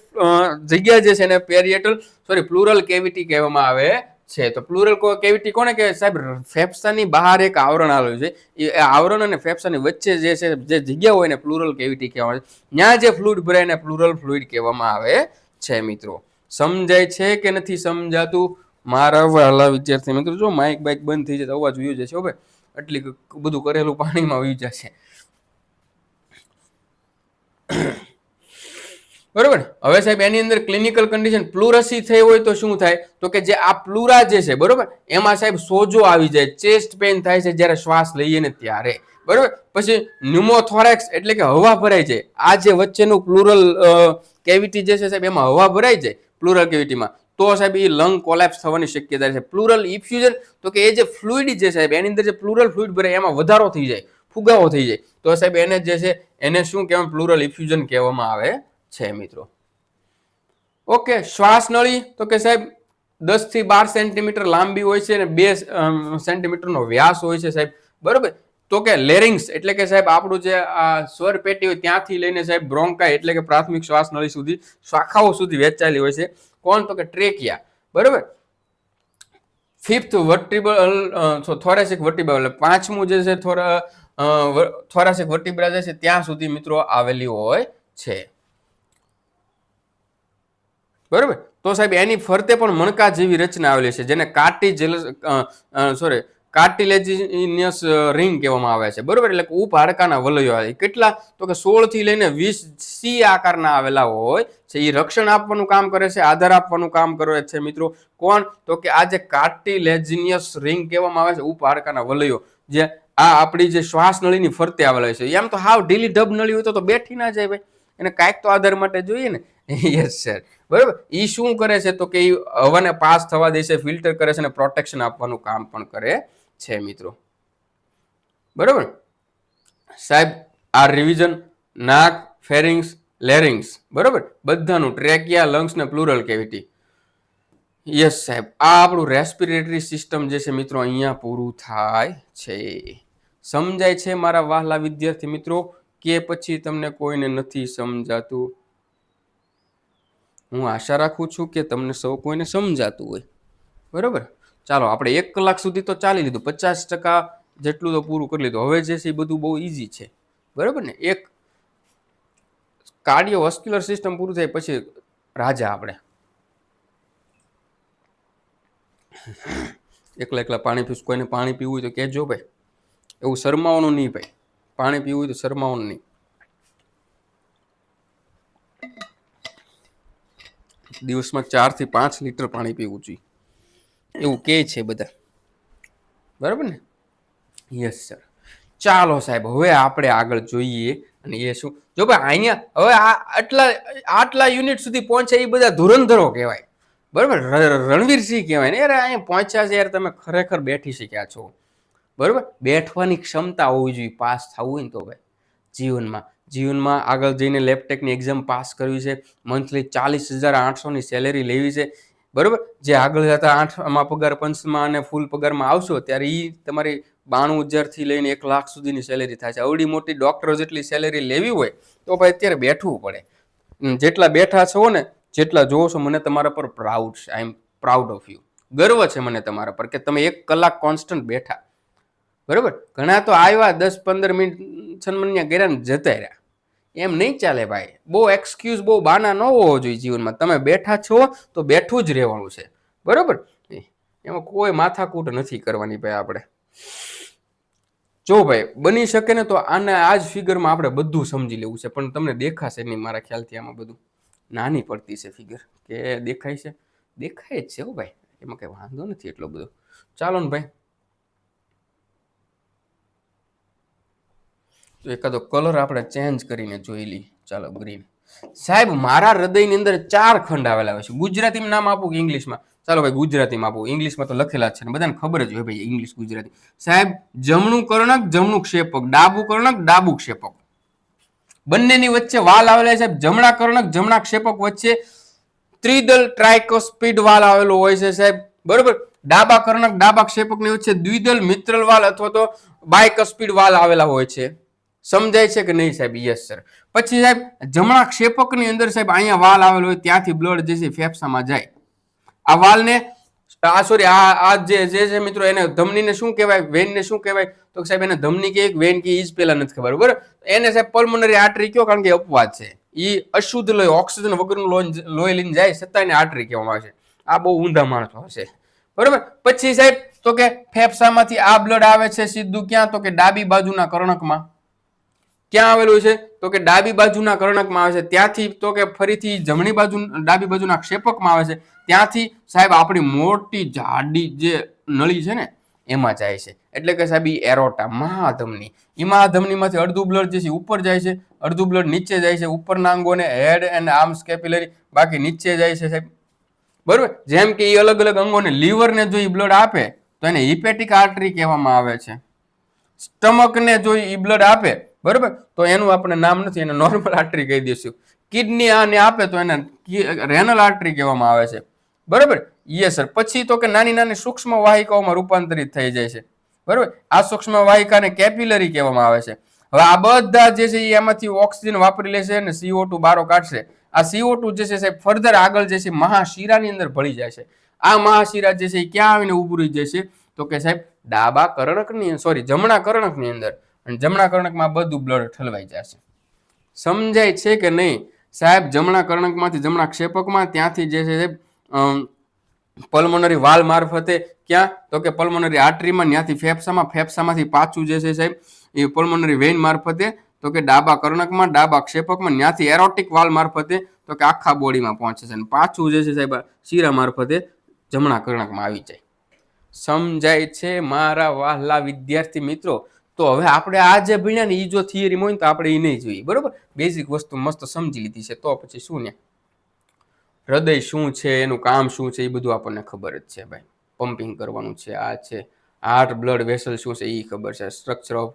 જગ્યા જે છે એને પ્લુરલ કેવિટી કહેવામાં આવે છે. તો પ્લુરલ કેવિટી કોને કહેવાય સાહેબ? ફેફસાની બહાર એક આવરણ આવેલું છે, એ આવરણ અને ફેફસાની વચ્ચે જે છે જે જગ્યા હોય ને પ્લુરલ કેવિટી કહેવામાં આવે છે. ત્યાં જે ફ્લુઇડ ભરાય ને પ્લુરલ ફ્લુઇડ કહેવામાં આવે છે. મિત્રો સમજાય છે કે નથી સમજાતું મારા વાલા વિદ્યાર્થી મિત્રો? જો માઇક બાઇક બંધ થઈ જાય તો અવાજ વયો જશે ભાઈ, એટલી બધું કરેલું પાણીમાં વયું જશે. બરોબર. હવે સાહેબ એની અંદર ક્લિનિકલ કન્ડિશન પ્લુરસી થઈ હોય તો શું થાય? તો કે જે આ પ્લુરા જે છે બરોબર, એમાં સાહેબ સોજો આવી જાય, ચેસ્ટ પેઇન થાય છે જ્યારે શ્વાસ લઈએ ને ત્યારે. બરોબર. પછી ન્યુમોથોરેક્સ એટલે કે હવા ભરાઈ જાય. આ જે વચ્ચેનું પ્લુરલ કેવિટી જે છે સાહેબ એમાં હવા ભરાઈ જાય પ્લુરલ કેવિટીમાં, તો સાહેબ એ લંગ કોલેપ્સ થવાની શક્યતા છે. પ્લુરલ ઇફ્યુઝન તો કે એ જે ફ્લુઇડ જે સાહેબ એની અંદર જે પ્લુરલ ફ્લુઇડ ભરાય એમાં વધારો થઈ જાય, ફુગાવો થઈ જાય, તો સાહેબ એને જે છે એને શું કહેવાય? પ્લુરલ ઇફ્યુઝન કહેવામાં આવે છે. મિત્રો ઓકે. શ્વાસ નળી તો કે સાહેબ 10 થી 12 સેન્ટીમીટર લાંબી હોય છે અને 2 સેન્ટીમીટરનો વ્યાસ હોય છે સાહેબ. બરોબર. તો કે લેરિંગ્સ એટલે કે સાહેબ આપણું જે આ સ્વર પેટી હોય ત્યાંથી લઈને સાહેબ બ્રોન્કાઈ એટલે કે પ્રાથમિક શ્વાસ નળી સુધી શાખાઓ સુધી વહેંચાયેલી હોય છે. કોણ? તો કે ટ્રેકિયા. બરોબર. ફિફ્થ વર્ટિબ્રલ થોરેસિક વર્ટિબ્રા એટલે પાંચમું જે છે થોરેસિક વર્ટિબ્રા જે છે ત્યાં સુધી મિત્રો આવેલી હોય છે. બરોબર. તો સાહેબ એની ફરતે પણ મણકા જેવી રચના આવેલી છે જેને કાર્ટિલેજિનિયસ રિંગ કહેવામાં આવે છે. બરોબર. એટલે ઉપ હાડકાના વલયો આવે. કેટલા? તો કે 16 થી લઈને 20 સી આકારના આવેલા હોય છે. એ રક્ષણ આપવાનું કામ કરે છે, આધાર આપવાનું કામ કરે છે. મિત્રો કોણ? તો કે આ જે કાર્ટિલેજિનિયસ રિંગ કહેવામાં આવે છે, ઉપ હાડકાના વલયો, જે આ આપણી જે શ્વાસ નળીની ફરતે આવેલા છે. એમ તો હાવ ઢીલી ઢબ નળી હોય તો બેઠી ના જાય ભાઈ, એને કાંઈક તો આધાર માટે જોઈએ ને. Yes sir. બરોબર. એ શું કરે છે? તો કે એ હવાને પાસ થવા દે છે, ફિલ્ટર કરે છે અને પ્રોટેક્શન આપવાનું કામ પણ કરે છે. મિત્રો બરોબર સાહેબ. આ રિવિઝન નાક, ફેરિંગ્સ, લેરિંગ્સ બરોબર બધાનું, ટ્રેકિયા, લંગ્સ ને પ્લુરલ કેવિટી. યસ સાહેબ. આ આપણું રેસ્પિરેટરી સિસ્ટમ જે છે મિત્રો અહીંયા પૂરું થાય છે. સમજાય છે મારા વહાલા વિદ્યાર્થી મિત્રો કે પછી તમને કોઈને નથી સમજાતું? હું આશા રાખું છું કે તમને સૌ કોઈને સમજાતું હોય. બરોબર. ચાલો આપણે 1 કલાક સુધી તો ચાલી લીધું, 50% જેટલું તો પૂરું કરી લીધું. હવે જે છે એ બધું બહુ ઈઝી છે. બરોબર ને. એક કાર્ડિયોવાસ્ક્યુલર સિસ્ટમ પૂરું થાય પછી રાજા આપણે. એકલા પાણી પીવું, કોઈને પાણી પીવું હોય તો કહેજો ભાઈ, એવું શરમાવાનું નહીં ભાઈ. પાણી પીવું હોય તો શરમાવાનું નહીં. દિવસમાં 4 થી 5 લીટર પાણી પીવું જોઈએ એવું કહે છે બધા. બરાબર ને? Yes sir. ચાલો સાહેબ હવે આપણે આગળ જોઈએ. અને એ શું? જો ભાઈ અહીંયા હવે આટલા યુનિટ સુધી પહોંચ્યા એ બધા ધુરંધરો કહેવાય. બરાબર. રણવીરસિંહ કહેવાય ને યાર. અહીંયા પહોંચ્યા છે યાર, તમે ખરેખર બેઠી શક્યા છો. બરાબર. બેઠવાની ક્ષમતા હોવી જોઈએ પાસ થવું હોય ને તો ભાઈ જીવનમાં આગળ જઈને લેબટેકની એક્ઝામ પાસ કરવી છે, મંથલી 40,800ની સેલેરી લેવી છે. બરોબર. જે આગળ જતા 8મા પગાર પંચમાં અને ફૂલ પગારમાં આવશો ત્યારે એ તમારી 92,000 થી લઈને 1 લાખ સુધીની સેલેરી થાય છે. આવડી મોટી ડોક્ટરો જેટલી સેલેરી લેવી હોય તો ભાઈ અત્યારે બેઠવું પડે. જેટલા બેઠા છો ને, જેટલા જોવો છો, મને તમારા પર પ્રાઉડ છે. આઈ એમ પ્રાઉડ ઓફ યુ. ગર્વ છે મને તમારા પર કે તમે 1 કલાક કોન્સ્ટન્ટ બેઠા. બરોબર. ઘણા તો આવ્યા 10-15 મિનિટ છનમન્યા ગયા ને જતા રહ્યા. એમ નહીં ચાલે ભાઈ. બહુ એક્સક્યુઝ, બહુ બાના ન હોવો જોઈએ જીવનમાં. તમે બેઠા છો તો બેઠું જ રહેવાનું છે. બરોબર. એમાં કોઈ માથાકૂટ નથી કરવાની ભાઈ આપણે. જો ભાઈ બની શકે ને તો આ જ ફિગરમાં આપણે બધું સમજી લેવું છે. પણ તમને દેખાશે નહીં મારા ખ્યાલથી. આમાં બધું નાની પડતી છે ફિગર. કે દેખાય છે? દેખાય જ છે હો ભાઈ, એમાં કઈ વાંધો નથી એટલો બધો. ચાલો ને ભાઈ, તો એકાદો કલર આપણે ચેન્જ કરીને જોઈ લઈએ. ચાલો ગ્રીન. સાહેબ મારા હૃદયની અંદર 4 ખંડ આવેલા હોય છે. ગુજરાતીમાં નામ આપું કે ઇંગ્લિશમાં? ચાલો ભાઈ ગુજરાતીમાં આપું. ઇંગ્લિશમાં તો લખેલા જ છે ને, બધાને ખબર જ હોય ભાઈ ઇંગ્લિશ ગુજરાતી. સાહેબ જમણું કર્ણક, જમણું ક્ષેપક, ડાબું કર્ણક, ડાબું ક્ષેપક. બંનેની વચ્ચે વાલ આવેલા છે. જમણા કર્ણક, જમણા ક્ષેપક વચ્ચે ત્રિદલ ટ્રાઇકોસ્પિડ વાલ આવેલો હોય છે સાહેબ. બરોબર. ડાબા કર્ણક, ડાબા ક્ષેપકની વચ્ચે દ્વિદલ મિત્રલ વાલ અથવા તો બાયકસ્પિડ વાલ આવેલા હોય છે. સમજાય છે કે નહીં સાહેબ? Yes sir. પછી સાહેબ જમણા ક્ષેપકની અંદર સાહેબ અહીંયા વાલ આવેલો હોય ત્યાંથી બ્લડ જે છે ફેફસામાં જાય. આ વાલને આ સોરી આ જે છે મિત્રો એને ધમનીને શું કહેવાય, વેનને શું કહેવાય? તો સાહેબ એને ધમની કે વેન કે ઈ જ પેલા નથી ખબર, બરાબર. એને સાહેબ પલ્મોનરી આર્ટરી કયો, કારણ કે અપવાદ છે. ઈ અશુદ્ધ લોહી, ઓક્સિજન વગરનું લોહી લઈને જાય છતાં એને આર્ટરી કહેવામાં આવે છે. આ બહુ ઊંધા માણસો હશે, બરોબર. પછી સાહેબ તો કે ફેફસામાંથી આ બ્લડ આવે છે સીધું ક્યાં? તો કે ડાબી બાજુના કર્ણકમાં. ક્યાં આવેલું છે? તો કે ડાબી બાજુના કર્ણકમાં આવે છે. ત્યાંથી તો કે ફરીથી જમણી બાજુ ડાબી બાજુના ક્ષેપકમાં આવે છે. ત્યાંથી સાહેબ આપણી મોટી જાડી જે નળી છે ને એમાં જાય છે. એટલે કે સાહેબ ઈ એરોટા, મહાધમની. ઈ મહાધમનીમાંથી અડધું બ્લડ જે છે ઉપર જાય છે, અડધું બ્લડ નીચે જાય છે. ઉપરના અંગોને હેડ એન્ડ આર્મ્સ કેપિલરી, બાકી નીચે જાય છે સાહેબ, બરોબર. જેમ કે એ અલગ અલગ અંગોને, લીવરને જો એ બ્લડ આપે તો એને હિપેટિક આર્ટરી કહેવામાં આવે છે. સ્ટમકને જો એ બ્લડ આપે, બરોબર, તો એનું આપણે નામ નથી, એને નોર્મલ આર્ટરી કહી દઈશું. કિડની આને આપે તો એને રેનલ આર્ટરી કહેવામાં આવે છે, બરોબર. Yes sir. પછી તો કે નાની નાની સૂક્ષ્મ વાહિકાઓમાં રૂપાંતરિત થઈ જાય છે, બરોબર. આ સૂક્ષ્મ વાહિકાને કેપિલરી કહેવામાં આવે છે. હવે આ બધા જે છે એમાંથી ઓક્સિજન વાપરી લેશે અને CO2 બારો કાઢશે. આ CO2 જે છે સાહેબ ફર્ધર આગળ જે છે મહાશિરાની અંદર ભળી જાય છે. આ મહાશિરા જે છે એ ક્યાં આવીને ઉભું રહી જશે? તો કે સાહેબ ડાબા કર્ણકની, સોરી જમણા કર્ણકની અંદર. અને જમણા કર્ણકમાં બધું બ્લડ ઠલવાઈ જશે. સમજાય છે કે નહીં સાહેબ? જમણા કર્ણકમાંથી જમણા ક્ષેપકમાં, ત્યાંથી જે છે સાહેબ પલ્મોનરી વાલ મારફતે ક્યાં? તો કે પલ્મોનરી આર્ટરીમાં, ત્યાંથી ફેફસામાં, ફેફસામાંથી પાછું જે છે સાહેબ એ પલ્મોનરી વેઇન મારફતે તો કે ડાબા કર્ણકમાં, ડાબા ક્ષેપકમાં, ત્યાંથી એરોટિક વાલ મારફતે તો કે આખા બોડીમાં પહોંચે છે. અને પાછું જે છે સાહેબ શીરા મારફતે જમણા કર્ણકમાં આવી જાય. સમજાય છે મારા વહાલા વિદ્યાર્થી મિત્રો? તો હવે આપણે આ જે ભણ્યા ને એ જો થિયરી હોય ને તો આપણે એ નહીં જોઈએ, બરોબર. બેઝિક વસ્તુ મસ્ત સમજી લીધી છે. તો પછી શું ને, હૃદય શું છે, એનું કામ શું છે, એ બધું આપણને ખબર જ છે ભાઈ. પમ્પિંગ કરવાનું છે, આ છે. હાર્ટ બ્લડ વેસલ શું છે એ ખબર છે. Structure of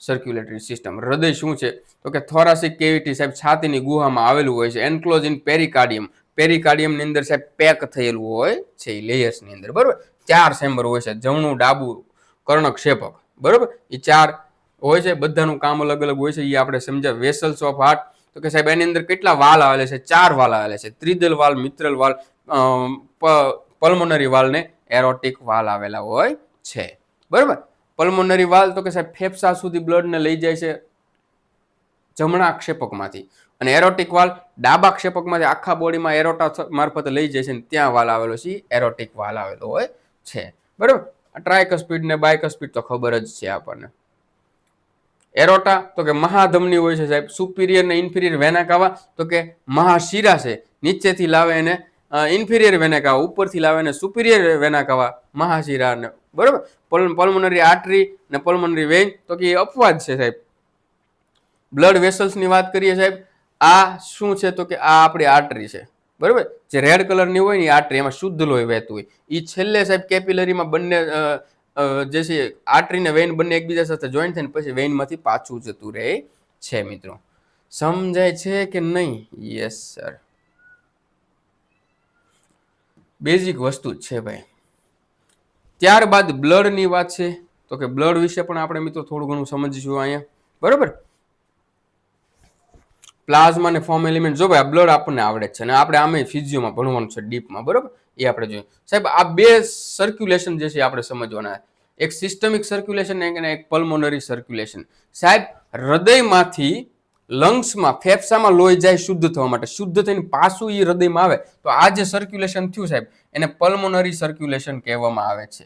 circulatory system. હૃદય શું છે? તો કે થોરાસિક કેવિટી સાહેબ છાતીની ગુહામાં આવેલું હોય છે. Enclose in પેરિકાર્ડિયમ. પેરિકાર્ડિયમની અંદર સાહેબ પેક થયેલું હોય છે એ લેયર્સની અંદર, બરોબર. 4 ચેમ્બર હોય છે, જમણું ડાબું કર્ણકક્ષેપક, બરોબર. એ 4 હોય છે, બધાનું કામ અલગ અલગ હોય છે. એ આપણે સમજ્યા. વેસલ્સ ઓફ હાર્ટ તો કે સાહેબ એની અંદર કેટલા વાલ આવેલા છે? 4 વાલ આવેલા છે. ત્રિદલ વાલ, મિત્રલ વાલ, પલ્મોનરી વાલ ને એરોટિક વાલ આવેલા હોય છે, બરોબર. પલ્મોનરી વાલ તો કે સાહેબ ફેફસા સુધી બ્લડને લઈ જાય છે જમણા ક્ષેપકમાંથી. અને એરોટિક વાલ ડાબા ક્ષેપકમાંથી આખા બોડીમાં એરોટા મારફતે લઈ જાય છે. ત્યાં વાલ આવેલો છે, એરોટિક વાલ આવેલો હોય છે, બરોબર. ટ્રાયકસ્પિડ ને બાયકસ્પિડ તો ખબર જ છે આપણને. એરોટા તો કે મહાધમની હોય છે સાહેબ. સુપિરિયર ને ઇન્ફિરિયર વેના કાવા તો કે મહાશિરા છે. નીચેથી લાવે એને ઇન્ફિરિયર વેના કાવા, ઉપરથી લાવે એને સુપિરિયર વેના કાવા, મહાશિરા ને, બરોબર. પલ્મોનરી આર્ટરી ને પલ્મોનરી વેઇન તો કે એ અપવાદ છે સાહેબ. બ્લડ વેસલ્સ ની વાત કરીએ સાહેબ, આ શું છે? તો કે આ આપણી આર્ટરી છે, બરોબર. જે રેડ કલરની હોય ને એ આર્ટરી, એમાં શુદ્ધ લોહી વહેતું હોય. એ છેલ્લે સાહેબ કેપિલરીમાં બંને જે છે આર્ટરી ને વેઇન બંને એકબીજા સાથે જોઈન્ટ થઈને પછી વેઇનમાંથી પાછું જતું રહે છે મિત્રો. સમજાય છે કે નહીં? Yes sir. બેઝિક વસ્તુ જ છે ભાઈ. ત્યારબાદ બ્લડની વાત છે તો કે બ્લડ વિશે પણ આપણે મિત્રો થોડું ઘણું સમજીશું અહીંયા, બરોબર. પ્લાઝમા અને ફોર્મ એલિમેન્ટ. જો ભાઈ આ બ્લડ આપણને આવડે છે અને આપણે આમે ફિઝિયોમાં ભણવાનું છે ડીપમાં, બરોબર. એ આપણે જોઈએ સાહેબ. આ બે સર્ક્યુલેશન જે છે આપણે સમજવાના. એક સિસ્ટમિક સર્ક્યુલેશન અને એક પલ્મોનરી સર્ક્યુલેશન. સાહેબ હૃદયમાંથી લંગ્સમાં, ફેફસામાં લોહી જાય શુદ્ધ થવા માટે. શુદ્ધ થઈને પાછું એ હૃદયમાં આવે તો આ જે સર્ક્યુલેશન થયું સાહેબ એને પલ્મોનરી સર્ક્યુલેશન કહેવામાં આવે છે,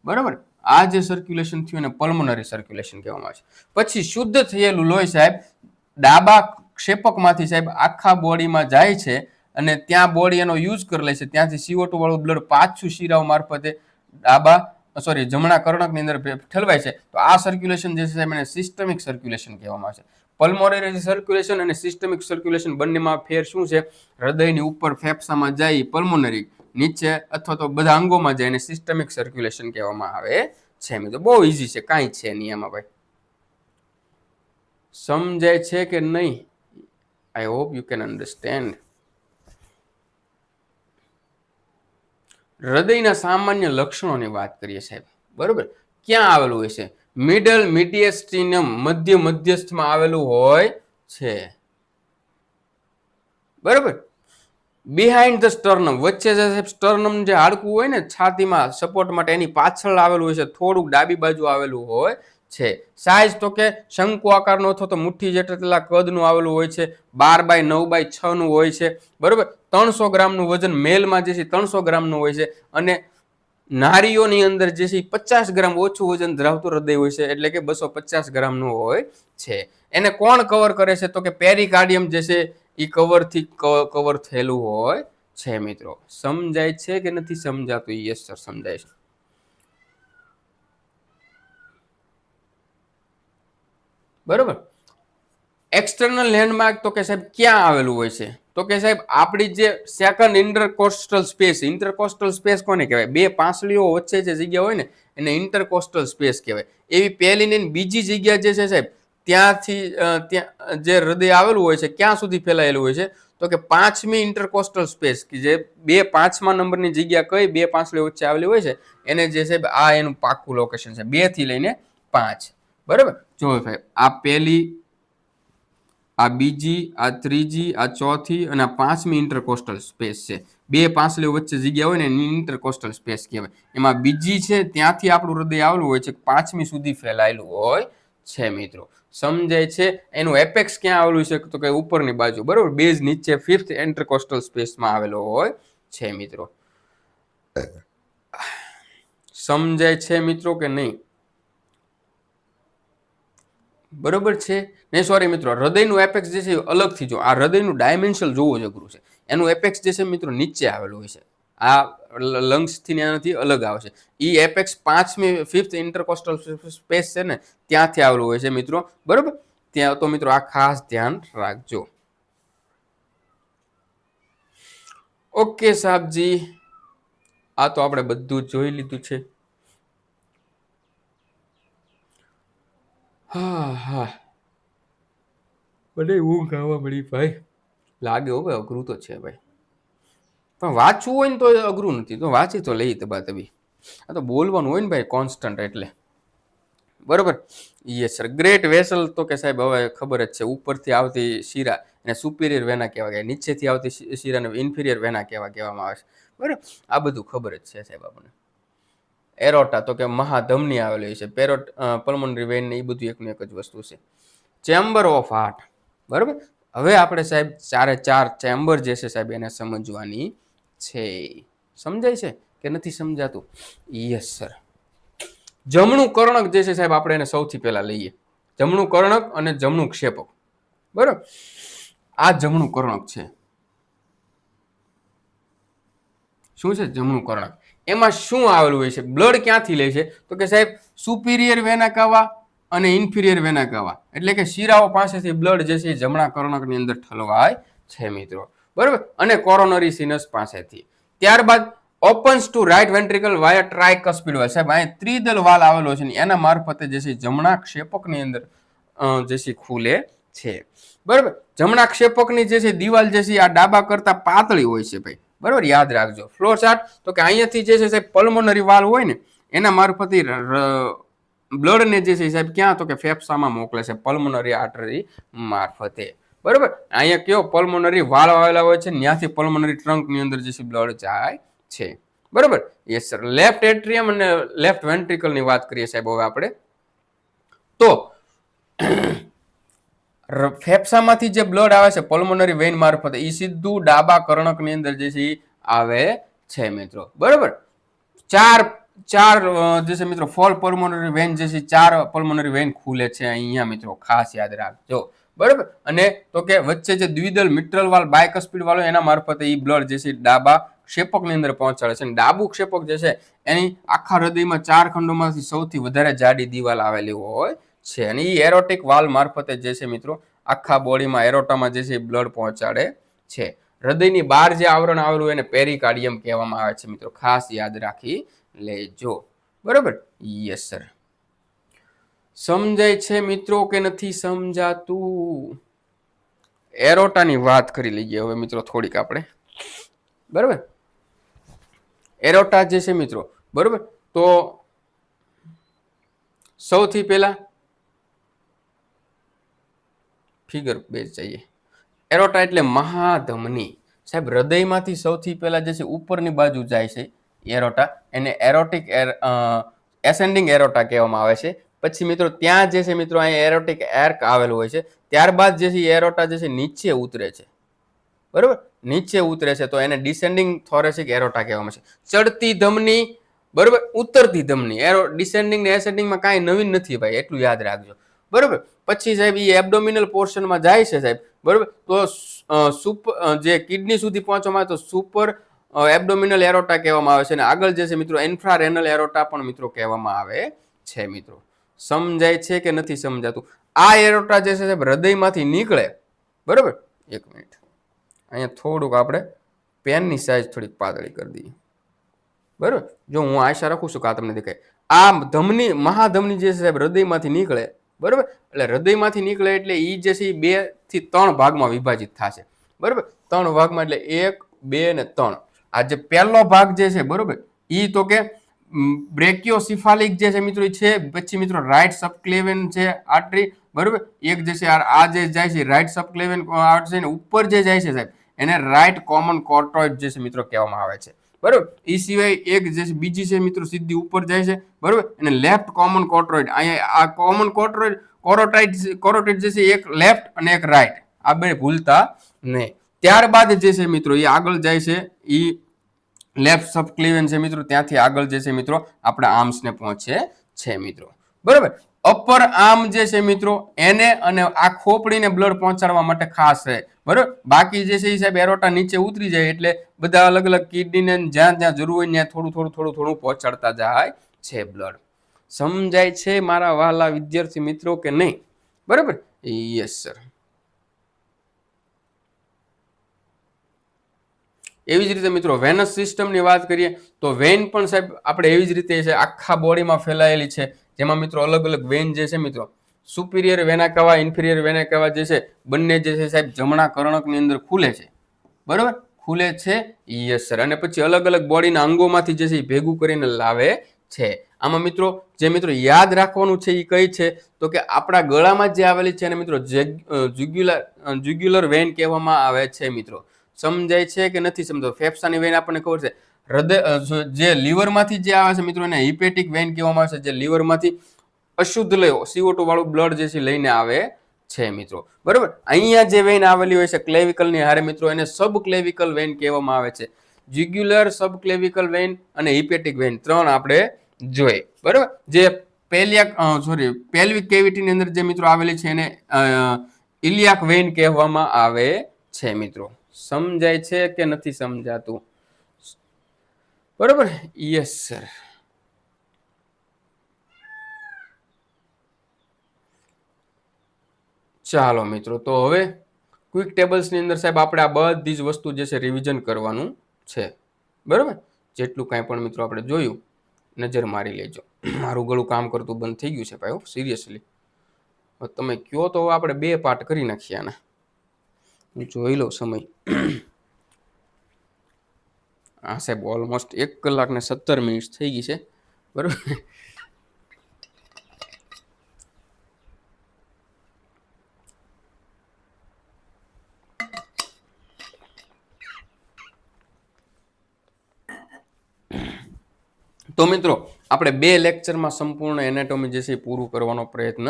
બરાબર. આ જે સર્ક્યુલેશન થયું એને પલ્મોનરી સર્ક્યુલેશન કહેવામાં આવે છે. પછી શુદ્ધ થયેલું લોહી સાહેબ ડાબા ક્ષેપકમાંથી સાહેબ આખા બોડીમાં જાય છે અને ત્યાં બોડી એનો યુઝ કરી લે છે. ત્યાંથી CO2 વાળું બ્લડ પાછું શિરાઓ મારફતે જમણા કર્ણકની અંદર ઠલવાય છે. તો આ સર્ક્યુલેશન જે છે એને સિસ્ટમિક સર્ક્યુલેશન કહેવામાં આવે છે. પલ્મોનરી સર્ક્યુલેશન અને સિસ્ટમિક સર્ક્યુલેશન બંનેમાં ફેર શું છે? હૃદયની ઉપર ફેફસામાં જાય પલ્મોનરી, નીચે અથવા તો બધા અંગોમાં જાય અને સિસ્ટમિક સર્ક્યુલેશન કહેવામાં આવે છે. મિત્રો બહુ ઈઝી છે, કાંઈ છે નહીં એમાં ભાઈ. સમજાય છે કે નહીં? I hope you can understand. હૃદયના સામાન્ય લક્ષણોની વાત કરીએ સાહેબ, બરોબર. ક્યાં આવેલું હોય છે? મિડલ મીડિયસ્ટિનમ, મધ્યસ્થમાં આવેલું હોય છે, બરોબર. બિહાઇન્ડ ધ સ્ટર્નમ, વચ્ચે જે સ્ટર્નમ જે હાડકું હોય ને છાતીમાં સપોર્ટ માટે, એની પાછળ આવેલું હોય છે, થોડુંક ડાબી બાજુ આવેલું હોય છે. સાઇઝ તો કે શંકુ આકારનો અથવા તો મુઠ્ઠી જેટલા કદનું આવેલું હોય છે. 12x9x6 નું હોય છે. બરોબર. 300 ગ્રામનું વજન મેલમાં જે છે 300 ગ્રામનું હોય છે, અને નારીઓની અંદર જે છે 50 ગ્રામ ઓછું વજન ધરાવતું હૃદય હોય છે, એટલે કે 250 ગ્રામનું હોય છે. એને કોણ કવર કરે છે? તો કે પેરિકાર્ડિયમ જે છે એ કવરથી કવર થયેલું હોય છે. મિત્રો સમજાય છે કે નથી સમજાતું? યસ સર, સમજાય છે. બરોબર. એક્સટર્નલ લેન્ડમાર્ક તો કે સાહેબ ક્યાં આવેલું હોય છે? તો કે સાહેબ આપણી જે સેકન્ડ ઇન્ટરકોસ્ટલ સ્પેસ, ઇન્ટરકોસ્ટલ સ્પેસ કોને કહેવાય? બે પાંસળીઓ વચ્ચે જે જગ્યા હોય ને એને ઇન્ટરકોસ્ટલ સ્પેસ કહેવાય. એવી પહેલી ને બીજી જગ્યા જે છે સાહેબ, ત્યાંથી ત્યાં જે હૃદય આવેલું હોય છે ક્યાં સુધી ફેલાયેલું હોય છે? તો કે 5મી ઇન્ટરકોસ્ટલ સ્પેસ, કે જે 5મા નંબરની જગ્યા કઈ બે પાંસળીઓ વચ્ચે આવેલી હોય છે એને જે છે આ એનું પાક્કું લોકેશન છે, 2 થી લઈને 5. બરાબર. જો સાહેબ આ પહેલી, આ બીજી, આ ત્રીજી, આ ચોથી અને આ 5મી ઇન્ટરકોસ્ટલ સ્પેસ છે. બે પાંસળીઓ વચ્ચે જગ્યા હોય ને એની ઇન્ટરકોસ્ટલ સ્પેસ કહેવાય. એમાં બીજી છે ત્યાંથી આપણું હૃદય આવેલું હોય છે, 5મી સુધી ફેલાયેલું હોય છે. મિત્રો સમજાય છે? એનું એપેક્સ ક્યાં આવેલું છે? તો કે ઉપરની બાજુ. બરોબર. બેઝ નીચે 5th ઇન્ટરકોસ્ટલ સ્પેસમાં આવેલો હોય છે. મિત્રો સમજાય છે મિત્રો કે નહીં? બરોબર છે ને? સોરી મિત્રો, હૃદયનું એપેક્સ જે છે અલગથી જો, આ હૃદયનું ડાયમેન્શન જોવું જ અઘરું છે. એનું એપેક્સ જે છે મિત્રો નીચે આવેલું હોય છે, આ લંગ્સ થી એનાથી અલગ આવે છે. ઈ એપેક્સ 5th ઇન્ટરકોસ્ટલ સ્પેસ છે ને ત્યાંથી આવેલું હોય છે મિત્રો. બરોબર. ત્યાં તો મિત્રો આ ખાસ ધ્યાન રાખજો. ઓકે સાહેબજી, આ તો આપણે બધું જોઈ લીધું છે. હા હા, મને ઊંઘ આવવા મળી ભાઈ. લાગે હો ભાઈ, અઘરું તો છે ભાઈ, પણ વાંચવું હોય ને તો અઘરું નથી. તો વાંચી તો લઈ તબાતબી. આ તો બોલવાનું હોય ને ભાઈ કોન્સ્ટન્ટ, એટલે. બરોબર. Yes sir. ગ્રેટ વેસલ તો કે સાહેબ હવે ખબર જ છે, ઉપરથી આવતી શીરા એને સુપિરિયર વેના કહેવાય, નીચેથી આવતી શીરાને ઇન્ફિરિયર વેના કહેવામાં આવે છે. બરાબર. આ બધું ખબર જ છે સાહેબ આપણને. એરોટા તો કે મહાધમની આવેલી છે, પેરોટ પલ્મોનરી વેન ને એ બધું એકનું એક જ વસ્તુ છે. Chamber of heart. બરાબર. હવે આપણે સાહેબ ચારે ચાર ચેમ્બર જે છે સાહેબ એને સમજવાની છે. સમજાય છે કે નથી સમજાતું? Yes sir. જમણું કર્ણક જે છે સાહેબ આપણે એને સૌથી પહેલા લઈએ. જમણું કર્ણક અને જમણું ક્ષેપક. બરાબર. આ જમણું કર્ણક છે. શું છે જમણું કર્ણક? એમાં શું આવેલું હોય છે? બ્લડ ક્યાંથી લે છે? તો કે સાહેબ સુપિરિયર વેના કાવા અને ઇન્ફિરિયર વેના કાવા, એટલે કે શિરાઓ પાસેથી બ્લડ જે છે જમણા કર્ણકની અંદર ઠલવાય છે મિત્રો. બરાબર. અને કોરોનરી સિનસ પાસેથી. ત્યારબાદ ઓપન્સ ટુ રાઇટ વેન્ટ્રિકલ વાયા ટ્રાયકસ્પિડ વાલ. સાહેબ અહીં ત્રિદલ વાલ આવેલો છે ને એના મારફતે જે છે જમણા ક્ષેપકની અંદર જે છે ખુલે છે. બરાબર. જમણા ક્ષેપકની જે છે દિવાલ જે છે આ ડાબા કરતા પાતળી હોય છે ભાઈ. બરાબર. યાદ રાખજો. ફ્લો ચાર્ટ તો કે અહીંયાથી જે છે સાહેબ પલ્મોનરી વાલ હોય ને એના મારફતે બ્લડ ને જે છે સાહેબ ક્યાં? તો કે ફેફસામાં મોકલે છે, પલ્મોનરી આર્ટરી મારફતે. બરાબર. અહીંયા કયો પલ્મોનરી વાલ આવેલા હોય છે, ત્યાંથી પલ્મોનરી ટ્રંક ની અંદર જે છે બ્લડ જાય છે. બરાબર. Yes sir. લેફ્ટ એટ્રિયમ અને લેફ્ટ વેન્ટ્રિકલ ની વાત કરીએ સાહેબ હવે આપણે. તો ફેફસામાંથી જે બ્લડ આવે છે પલ્મોનરી વેઇન મારફતે એ સીધું ડાબા કર્ણકની અંદર જે છે આવે છે મિત્રો. બરાબર. ચાર જે છે મિત્રો ફોલ પલ્મોનરી વેન જે છે, 4 પલ્મોનરી વેન ખુલે છે અહીંયા મિત્રો, ખાસ યાદ રાખજો. બરાબર. અને તો કે વચ્ચે જે દ્વિદલ મિટ્રલ વાલ બાયકસ્પિડ વાળો એના મારફતે એ બ્લડ જે છે ડાબા ક્ષેપકની અંદર પહોંચાડે છે. અને ડાબુ ક્ષેપક જે છે એની આખા હૃદયમાં 4 ખંડોમાંથી સૌથી વધારે જાડી દિવાલ આવેલી હોય છે. અને એ એરોટિક વાલ મારફતે જે છે મિત્રો આખા બોડીમાં એરોટામાં જે છે બ્લડ પહોંચાડે છે. હૃદયની બહાર જે આવરણ આવેલું એને પેરિકાર્ડિયમ કહેવામાં આવે છે મિત્રો, ખાસ યાદ રાખી લેજો. બરોબર. Yes sir. સમજાય છે મિત્રો કે નથી સમજાતું? એરોટાની વાત કરી લઈએ હવે મિત્રો થોડીક આપણે. બરોબર. એરોટા જે છે મિત્રો, બરોબર, તો સૌથી પહેલા ફિગર 2 જઈએ. એરોટા એટલે મહાધમની. સાહેબ હૃદયમાંથી સૌથી પહેલા જે છે ઉપરની બાજુ જાય છે એરોટા, એને એરોટિક એસેન્ડિંગ એરોટા કહેવામાં આવે છે. પછી મિત્રો ત્યાં જે છે મિત્રો અહીંયા એરોટિક એર્ક આવેલું હોય છે. ત્યારબાદ જે છે એરોટા જે છે નીચે ઉતરે છે, બરોબર, નીચે ઉતરે છે તો એને ડિસેન્ડિંગ થોરેસિક એરોટા કહેવામાં છે. ચડતી ધમની, બરોબર, ઉતરતી ધમની. ડિસેન્ડિંગ ને એસેન્ડિંગમાં કાંઈ નવીન નથી ભાઈ, એટલું યાદ રાખજો, બરોબર. પછી સાહેબ એ એબડોમિનલ પોર્શનમાં જાય છે સાહેબ, બરોબર. તો જે કિડની સુધી પહોંચવામાં આવે તો સુપર એબડોમિનલ એરોટા કહેવામાં આવે છે. અને આગળ જે છે મિત્રો ઇન્ફ્રારેનલ એરોટા પણ મિત્રો કહેવામાં આવે છે. મિત્રો સમજાય છે કે નથી સમજાતું? આ એરોટા જે છે સાહેબ હૃદયમાંથી નીકળે, બરોબર. એક મિનિટ, અહીંયા થોડુંક આપણે પેનની સાઈઝ થોડીક પાતળી કરી દઈએ, બરોબર. જો હું આશા રાખું છું કે આ તમને દેખાય. આ ધમની, મહાધમની જે છે સાહેબ હૃદયમાંથી નીકળે, બરોબર. એટલે હૃદયમાંથી નીકળે એટલે એ જે છે 2 થી 3 ભાગમાં વિભાજિત થશે, બરોબર. 3 ભાગમાં, એટલે 1, 2 ને 3. આ જે પહેલો ભાગ જે છે, બરોબર, એ તો કે બ્રેકિયોસિફાલિક જે છે મિત્રો છે. પછી મિત્રો રાઈટ સબક્લેવિયન છે આર્ટરી, બરોબર. એક જે છે આ જે જાય છે રાઈટ સબક્લેવિયન આર્ટરી છે, ઉપર જે જાય છે સાહેબ એને રાઈટ કોમન કોર્ટોઇડ જે છે મિત્રો કહેવામાં આવે છે, બરોબર. એ સિવાય એક જે છે બીજી છે મિત્રો સીધી ઉપર જાય છે, બરોબર, અને લેફ્ટ કોમન કોર્ટોઇડ. અહીંયા આ કોમન કોરોટાઇડ જે છે એક લેફ્ટ અને એક રાઈટ, આ બે ભૂલતા નહીં. ત્યારબાદ જે છે મિત્રો એ આગળ જાય છે, એ લેફ્ટ સબક્લેવિયન છે મિત્રો, ત્યાંથી આગળ જે છે મિત્રો આપણા આર્મ્સને પહોંચે છે મિત્રો, બરોબર. અપર આર્મ જે છે મિત્રો એને અને આ ખોપડીને બ્લડ પહોંચાડવા માટે ખાસ છે, બરોબર. બાકી જે છે એ સાહેબ એરોટા નીચે ઉતરી જાય એટલે બધા અલગ અલગ કિડનીને જ્યાં જ્યાં જરૂર હોય ત્યાં થોડું થોડું પહોંચાડતા જાય છે બ્લડ. સમજાય છે મારા વહાલા વિદ્યાર્થી મિત્રો કે નહીં? બરોબર, યસ સર. એવી જ રીતે મિત્રો વેનસ સિસ્ટમની વાત કરીએ તો વેન પણ સાહેબ આપણે એવી જ રીતે છે આખા બોડીમાં ફેલાયેલી છે, જેમાં મિત્રો અલગ અલગ વેન જે છે મિત્રો સુપિરિયર વેના કવા, ઇન્ફિરિયર વેના કવા જે છે બંને જે છે સાહેબ જમણા કર્ણકની અંદર ખુલે છે, બરોબર, ખુલે છે, યસ સર. અને પછી અલગ અલગ બોડીના અંગોમાંથી જે છે એ ભેગું કરીને લાવે છે. આમાં મિત્રો જે મિત્રો યાદ રાખવાનું છે એ કઈ છે તો કે આપણા ગળામાં જે આવેલી છે એને મિત્રો જ્યુગ્યુલર વેન કહેવામાં આવે છે મિત્રો. સમજાય છે કે નથી સમજાતું? ફેફસાની વેન આપણને ખબર છે. હૃદય જે લીવરમાંથી જે આવે છે મિત્રો એને હિપેટિક વેન કહેવામાં આવે છે, જે લીવરમાંથી અશુદ્ધ CO2 વાળું બ્લડ જે છે લઈને આવે છે મિત્રો, બરોબર. અહીંયા જે વેન આવેલી હોય છે ક્લેવિકલની હારે મિત્રો એને સબક્લેવિકલ વેન કહેવામાં આવે છે. જ્યુગ્યુલર, સબક્લેવિકલ વેન અને હિપેટિક વેન 3 આપણે જોઈએ, બરોબર. જે પેલ્વિક કેવિટીની અંદર જે મિત્રો આવેલી છે એને ઇલિયાક વેન કહેવામાં આવે છે મિત્રો. સમજાય છે કે નથી સમજાતું? બરોબર, યસ સર. ચાલો મિત્રો, તો હવે ક્વિક ટેબલ્સની અંદર સાહેબ આપણે આ બધી જ વસ્તુ જે છે રિવિઝન કરવાનું છે, બરોબર. જેટલું કાંઈ પણ મિત્રો આપણે જોયું નજર મારી લેજો. મારું ગળું કામ કરતું બંધ થઈ ગયું છે ભાઈ, સિરિયસલી. તમે કયો તો આપણે 2 પાર્ટ કરી નાખીએ આના. હું જોઈ લો સમય. હા સાહેબ ઓલમોસ્ટ 1 કલાક ને 17 મિનિટ થઈ ગઈ છે, બરોબર. તો મિત્રો આપણે 2 લેક્ચરમાં સંપૂર્ણ એનાટોમી જે છે પૂરું કરવાનો પ્રયત્ન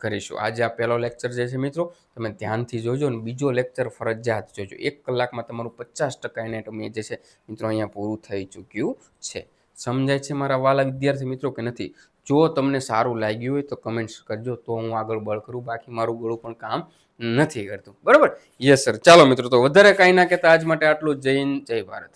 કરીશું. આજે આ પહેલો લેક્ચર જે છે મિત્રો તમે ધ્યાનથી જોજો અને બીજો લેક્ચર ફરજિયાત જોજો. 1 કલાકમાં તમારું 50% એનાટોમી જે છે મિત્રો અહીંયા પૂરું થઈ ચૂક્યું છે. સમજાય છે મારા વાલા વિદ્યાર્થી મિત્રો કે નથી? જો તમને સારું લાગ્યું હોય તો કમેન્ટ્સ કરજો, તો હું આગળ બળ કરું. બાકી મારું ગળું પણ કામ નથી કરતું, બરોબર. Yes sir. ચાલો મિત્રો, તો વધારે કાંઈ ના કહેતા આજ માટે આટલું. જય હિન્દ, જય ભારત.